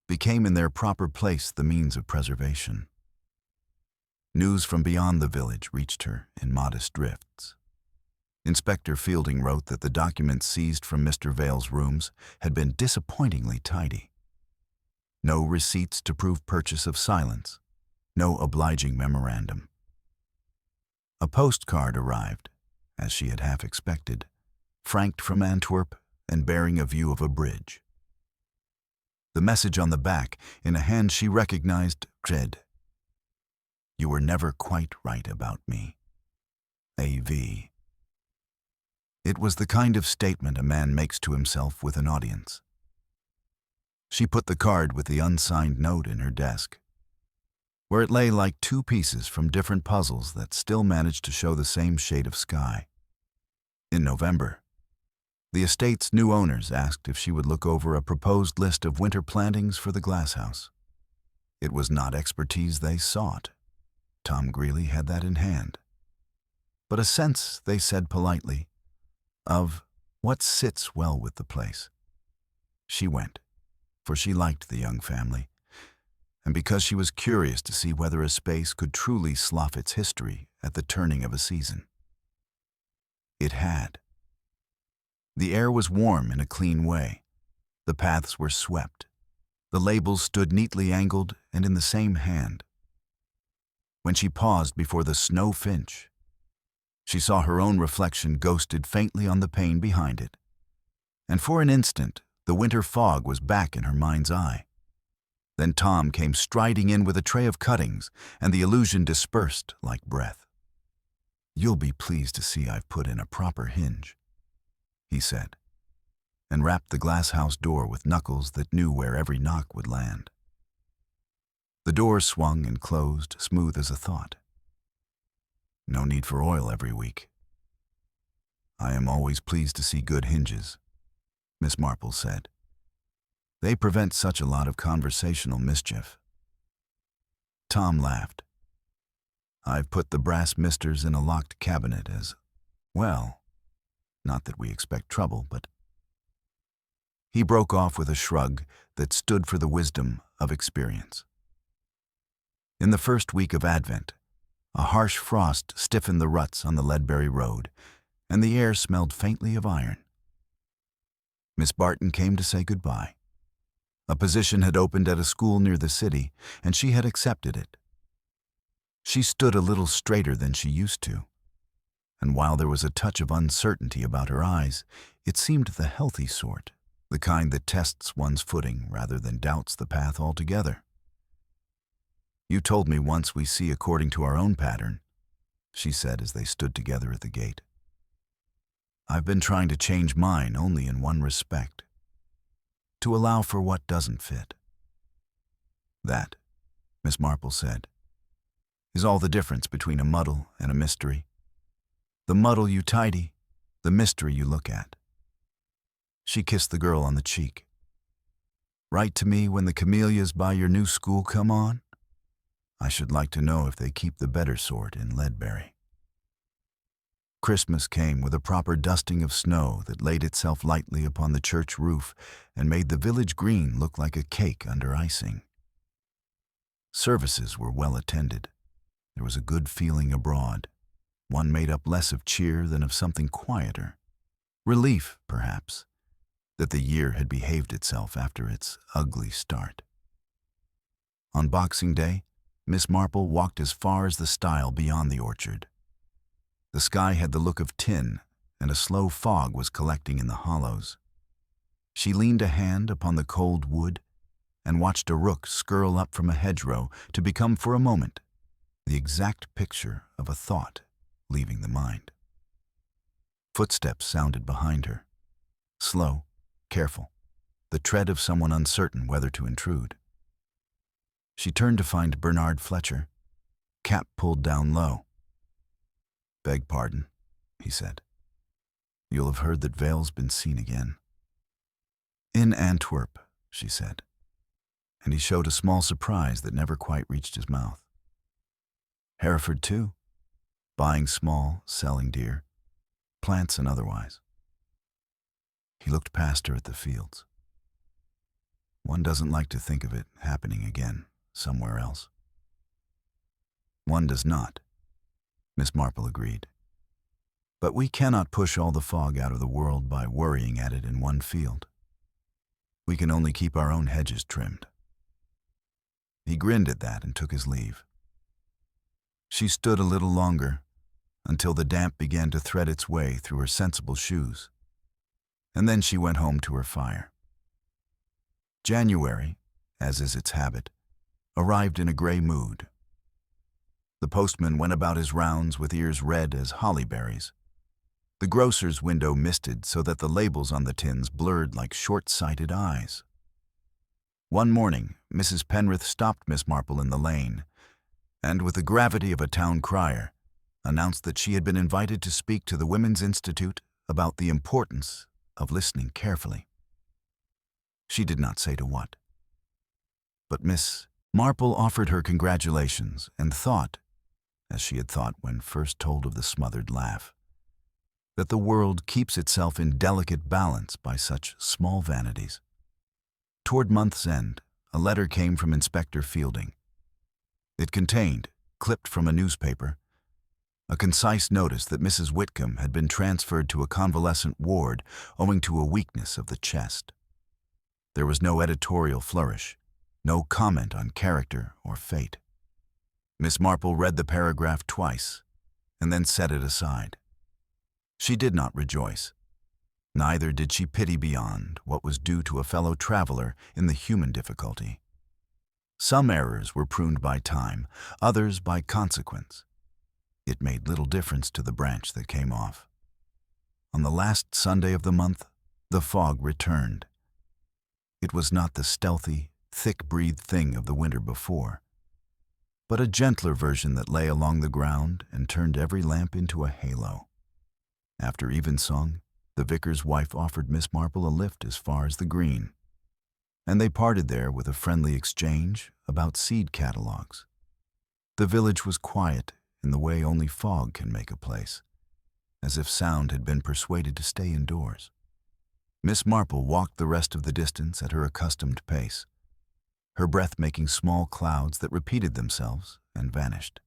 Speaker 1: became in their proper place the means of preservation. News from beyond the village reached her in modest drifts. Inspector Fielding wrote that the documents seized from Mr. Vale's rooms had been disappointingly tidy. No receipts to prove purchase of silence, no obliging memorandum. A postcard arrived, as she had half expected, franked from Antwerp and bearing a view of a bridge. The message on the back, in a hand she recognized, read, "You were never quite right about me. A.V." It was the kind of statement a man makes to himself with an audience. She put the card with the unsigned note in her desk, where it lay like two pieces from different puzzles that still managed to show the same shade of sky. In November, the estate's new owners asked if she would look over a proposed list of winter plantings for the Glasshouse. It was not expertise they sought. Tom Greeley had that in hand. But a sense, they said politely, of what sits well with the place. She went, for she liked the young family, and because she was curious to see whether a space could truly slough its history at the turning of a season. It had. The air was warm in a clean way. The paths were swept. The labels stood neatly angled and in the same hand. When she paused before the snow finch, she saw her own reflection ghosted faintly on the pane behind it, and for an instant the winter fog was back in her mind's eye. Then Tom came striding in with a tray of cuttings, and the illusion dispersed like breath. "You'll be pleased to see I've put in a proper hinge," he said, and rapped the glasshouse door with knuckles that knew where every knock would land. The door swung and closed, smooth as a thought. "No need for oil every week." "I am always pleased to see good hinges," Miss Marple said. "They prevent such a lot of conversational mischief." Tom laughed. "I've put the brass misters in a locked cabinet as well. Not that we expect trouble, but—" He broke off with a shrug that stood for the wisdom of experience. In the first week of Advent, a harsh frost stiffened the ruts on the Ledbury Road, and the air smelled faintly of iron. Miss Barton came to say goodbye. A position had opened at a school near the city, and she had accepted it. She stood a little straighter than she used to, and while there was a touch of uncertainty about her eyes, it seemed the healthy sort, the kind that tests one's footing rather than doubts the path altogether. "You told me once we see according to our own pattern," she said as they stood together at the gate. "I've been trying to change mine only in one respect, to allow for what doesn't fit." "That," Miss Marple said, "is all the difference between a muddle and a mystery. The muddle you tidy, the mystery you look at." She kissed the girl on the cheek. "Write to me when the camellias by your new school come on. I should like to know if they keep the better sort in Ledbury." Christmas came with a proper dusting of snow that laid itself lightly upon the church roof and made the village green look like a cake under icing. Services were well attended. There was a good feeling abroad, one made up less of cheer than of something quieter. Relief, perhaps, that the year had behaved itself after its ugly start. On Boxing Day, Miss Marple walked as far as the stile beyond the orchard. The sky had the look of tin, and a slow fog was collecting in the hollows. She leaned a hand upon the cold wood and watched a rook skirl up from a hedgerow to become for a moment the exact picture of a thought leaving the mind. Footsteps sounded behind her, slow, careful, the tread of someone uncertain whether to intrude. She turned to find Bernard Fletcher, cap pulled down low. "Beg pardon," he said. "You'll have heard that Vale's been seen again." "In Antwerp," she said, and he showed a small surprise that never quite reached his mouth. "Hereford, too, buying small, selling dear, plants and otherwise." He looked past her at the fields. One doesn't like to think of it happening again, somewhere else. One does not, Miss Marple agreed. But we cannot push all the fog out of the world by worrying at it in one field. We can only keep our own hedges trimmed. He grinned at that and took his leave. She stood a little longer, until the damp began to thread its way through her sensible shoes, and then she went home to her fire. January, as is its habit, arrived in a gray mood. The postman went about his rounds with ears red as holly berries. The grocer's window misted so that the labels on the tins blurred like short-sighted eyes. One morning, Mrs. Penrith stopped Miss Marple in the lane, and with the gravity of a town crier, announced that she had been invited to speak to the Women's Institute about the importance of listening carefully. She did not say to what. But Miss Marple offered her congratulations and thought, as she had thought when first told of the smothered laugh, that the world keeps itself in delicate balance by such small vanities. Toward month's end, a letter came from Inspector Fielding. It contained, clipped from a newspaper, a concise notice that Mrs. Whitcomb had been transferred to a convalescent ward owing to a weakness of the chest. There was no editorial flourish, no comment on character or fate. Miss Marple read the paragraph twice, and then set it aside. She did not rejoice. Neither did she pity beyond what was due to a fellow traveler in the human difficulty. Some errors were pruned by time, others by consequence. It made little difference to the branch that came off. On the last Sunday of the month, the fog returned. It was not the stealthy, thick-breathed thing of the winter before, but a gentler version that lay along the ground and turned every lamp into a halo. After evensong, the vicar's wife offered Miss Marple a lift as far as the green, and they parted there with a friendly exchange about seed catalogues. The village was quiet in the way only fog can make a place, as if sound had been persuaded to stay indoors. Miss Marple walked the rest of the distance at her accustomed pace, her breath making small clouds that repeated themselves and vanished.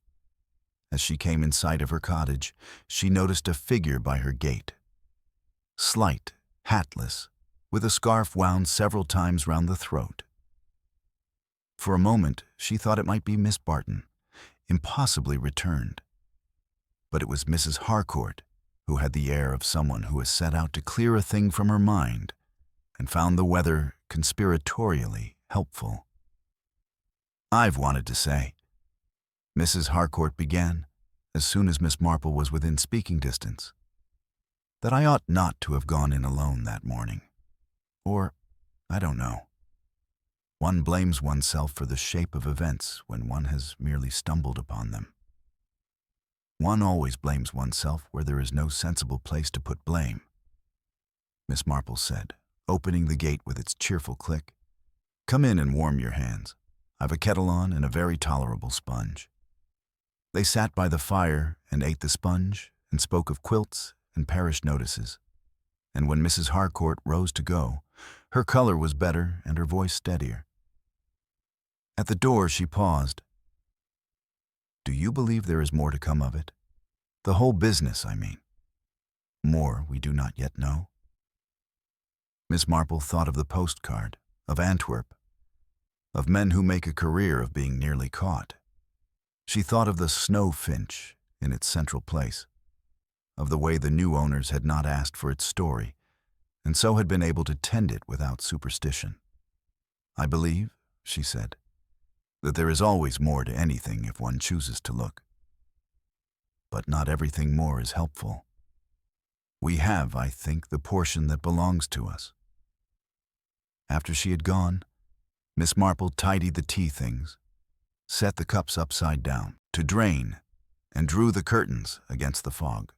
Speaker 1: As she came in sight of her cottage, she noticed a figure by her gate. Slight, hatless, with a scarf wound several times round the throat. For a moment, she thought it might be Miss Barton, impossibly returned. But it was Mrs. Harcourt, who had the air of someone who has set out to clear a thing from her mind and found the weather conspiratorially helpful. "I've wanted to say," Mrs. Harcourt began, as soon as Miss Marple was within speaking distance, "that I ought not to have gone in alone that morning. Or, I don't know. One blames oneself for the shape of events when one has merely stumbled upon them. One always blames oneself where there is no sensible place to put blame," Miss Marple said, opening the gate with its cheerful click. "Come in and warm your hands. I've a kettle on and a very tolerable sponge." They sat by the fire and ate the sponge and spoke of quilts and parish notices. And when Mrs. Harcourt rose to go, her color was better and her voice steadier. At the door, she paused. Do you believe there is more to come of it? The whole business, I mean. More we do not yet know. Miss Marple thought of the postcard, of Antwerp, of men who make a career of being nearly caught. She thought of the snow finch in its central place, of the way the new owners had not asked for its story, and so had been able to tend it without superstition. I believe, she said, that there is always more to anything if one chooses to look. But not everything more is helpful. We have, I think, the portion that belongs to us. After she had gone, Miss Marple tidied the tea things, set the cups upside down to drain, and drew the curtains against the fog.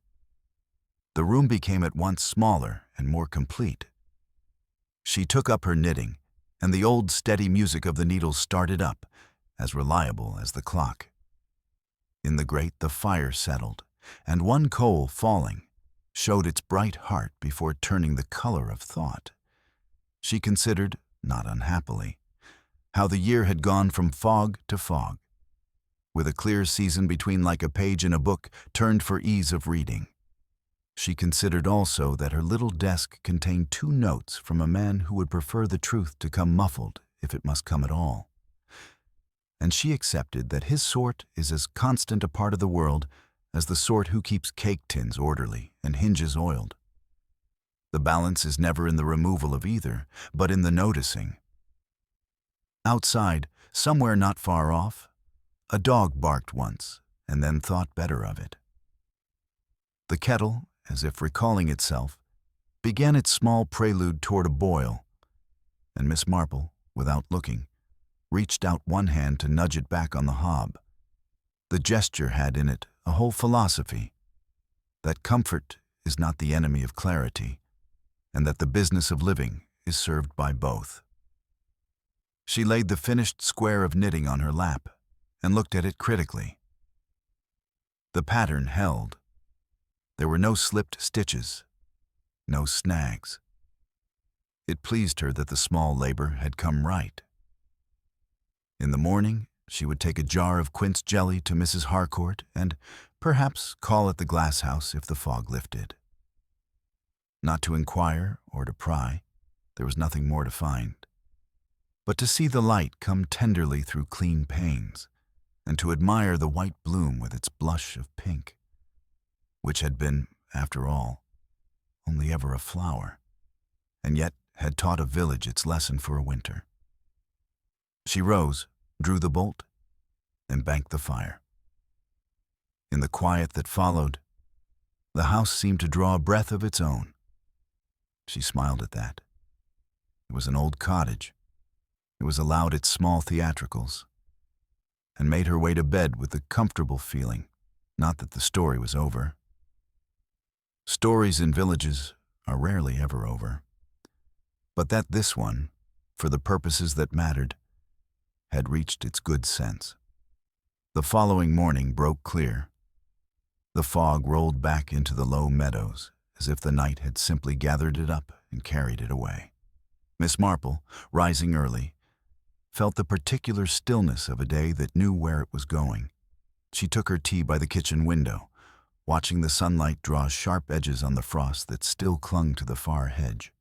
Speaker 1: The room became at once smaller and more complete. She took up her knitting, and the old steady music of the needles started up, as reliable as the clock. In the grate the fire settled, and one coal falling showed its bright heart before turning the color of thought. She considered, not unhappily, how the year had gone from fog to fog, with a clear season between like a page in a book turned for ease of reading. She considered also that her little desk contained 2 notes from a man who would prefer the truth to come muffled if it must come at all. And she accepted that his sort is as constant a part of the world as the sort who keeps cake tins orderly and hinges oiled. The balance is never in the removal of either, but in the noticing. Outside, somewhere not far off, a dog barked once and then thought better of it. The kettle, as if recalling itself, began its small prelude toward a boil, and Miss Marple, without looking, reached out one hand to nudge it back on the hob. The gesture had in it a whole philosophy, that comfort is not the enemy of clarity, and that the business of living is served by both. She laid the finished square of knitting on her lap and looked at it critically. The pattern held. There were no slipped stitches, no snags. It pleased her that the small labor had come right. In the morning, she would take a jar of quince jelly to Mrs. Harcourt and perhaps call at the Glasshouse if the fog lifted. Not to inquire or to pry, there was nothing more to find, but to see the light come tenderly through clean panes and to admire the white bloom with its blush of pink, which had been, after all, only ever a flower, and yet had taught a village its lesson for a winter. She rose, drew the bolt, and banked the fire. In the quiet that followed, the house seemed to draw a breath of its own. She smiled at that. It was an old cottage. It was allowed its small theatricals, and made her way to bed with the comfortable feeling, not that the story was over. Stories in villages are rarely ever over, but that this one, for the purposes that mattered, had reached its good sense. The following morning broke clear. The fog rolled back into the low meadows, as if the night had simply gathered it up and carried it away. Miss Marple, rising early, felt the particular stillness of a day that knew where it was going. She took her tea by the kitchen window, watching the sunlight draw sharp edges on the frost that still clung to the far hedge.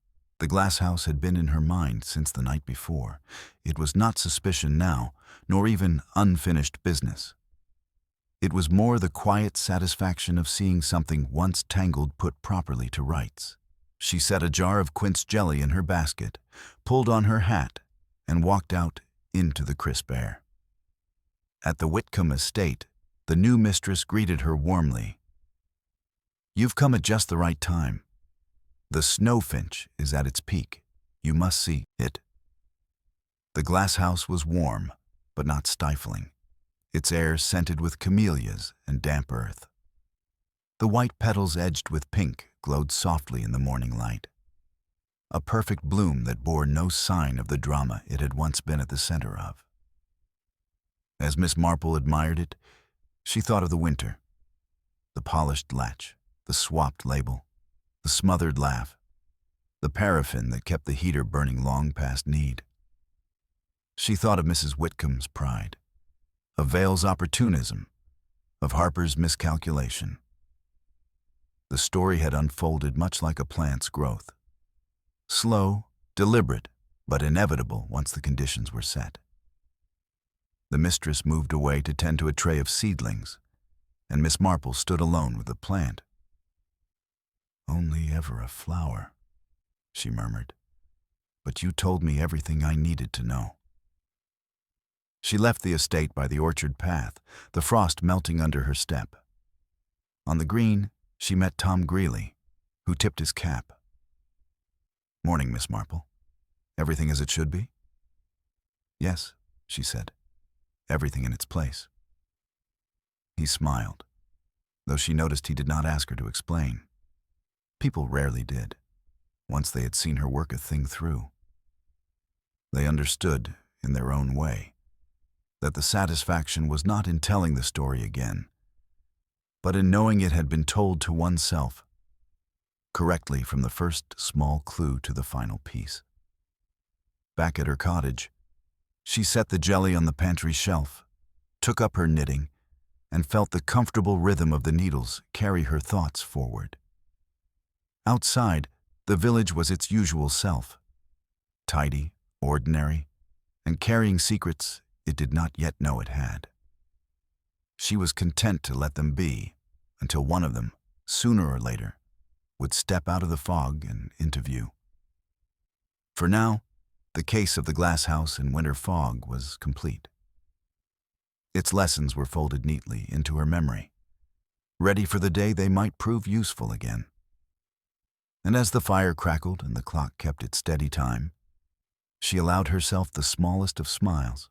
Speaker 1: The Glasshouse had been in her mind since the night before. It was not suspicion now, nor even unfinished business. It was more the quiet satisfaction of seeing something once tangled put properly to rights. She set a jar of quince jelly in her basket, pulled on her hat, and walked out into the crisp air. At the Whitcomb estate, the new mistress greeted her warmly. "You've come at just the right time. The snowfinch is at its peak. You must see it." The Glasshouse was warm, but not stifling, its air scented with camellias and damp earth. The white petals edged with pink glowed softly in the morning light, a perfect bloom that bore no sign of the drama it had once been at the center of. As Miss Marple admired it, she thought of the winter, the polished latch, the swapped label, the smothered laugh, the paraffin that kept the heater burning long past need. She thought of Mrs. Whitcomb's pride, of Vale's opportunism, of Harper's miscalculation. The story had unfolded much like a plant's growth. Slow, deliberate, but inevitable once the conditions were set. The mistress moved away to tend to a tray of seedlings, and Miss Marple stood alone with the plant. "Only ever a flower," she murmured, "but you told me everything I needed to know." She left the estate by the orchard path, the frost melting under her step. On the green, she met Tom Greeley, who tipped his cap. "Morning, Miss Marple. Everything as it should be?" "Yes," she said. "Everything in its place." He smiled, though she noticed he did not ask her to explain. People rarely did, once they had seen her work a thing through. They understood, in their own way, that the satisfaction was not in telling the story again, but in knowing it had been told to oneself, correctly from the first small clue to the final piece. Back at her cottage, she set the jelly on the pantry shelf, took up her knitting, and felt the comfortable rhythm of the needles carry her thoughts forward. Outside, the village was its usual self, tidy, ordinary, and carrying secrets it did not yet know it had. She was content to let them be, until one of them, sooner or later, would step out of the fog and into view. For now, the case of the Glasshouse in winter fog was complete. Its lessons were folded neatly into her memory, ready for the day they might prove useful again. And as the fire crackled and the clock kept its steady time, she allowed herself the smallest of smiles.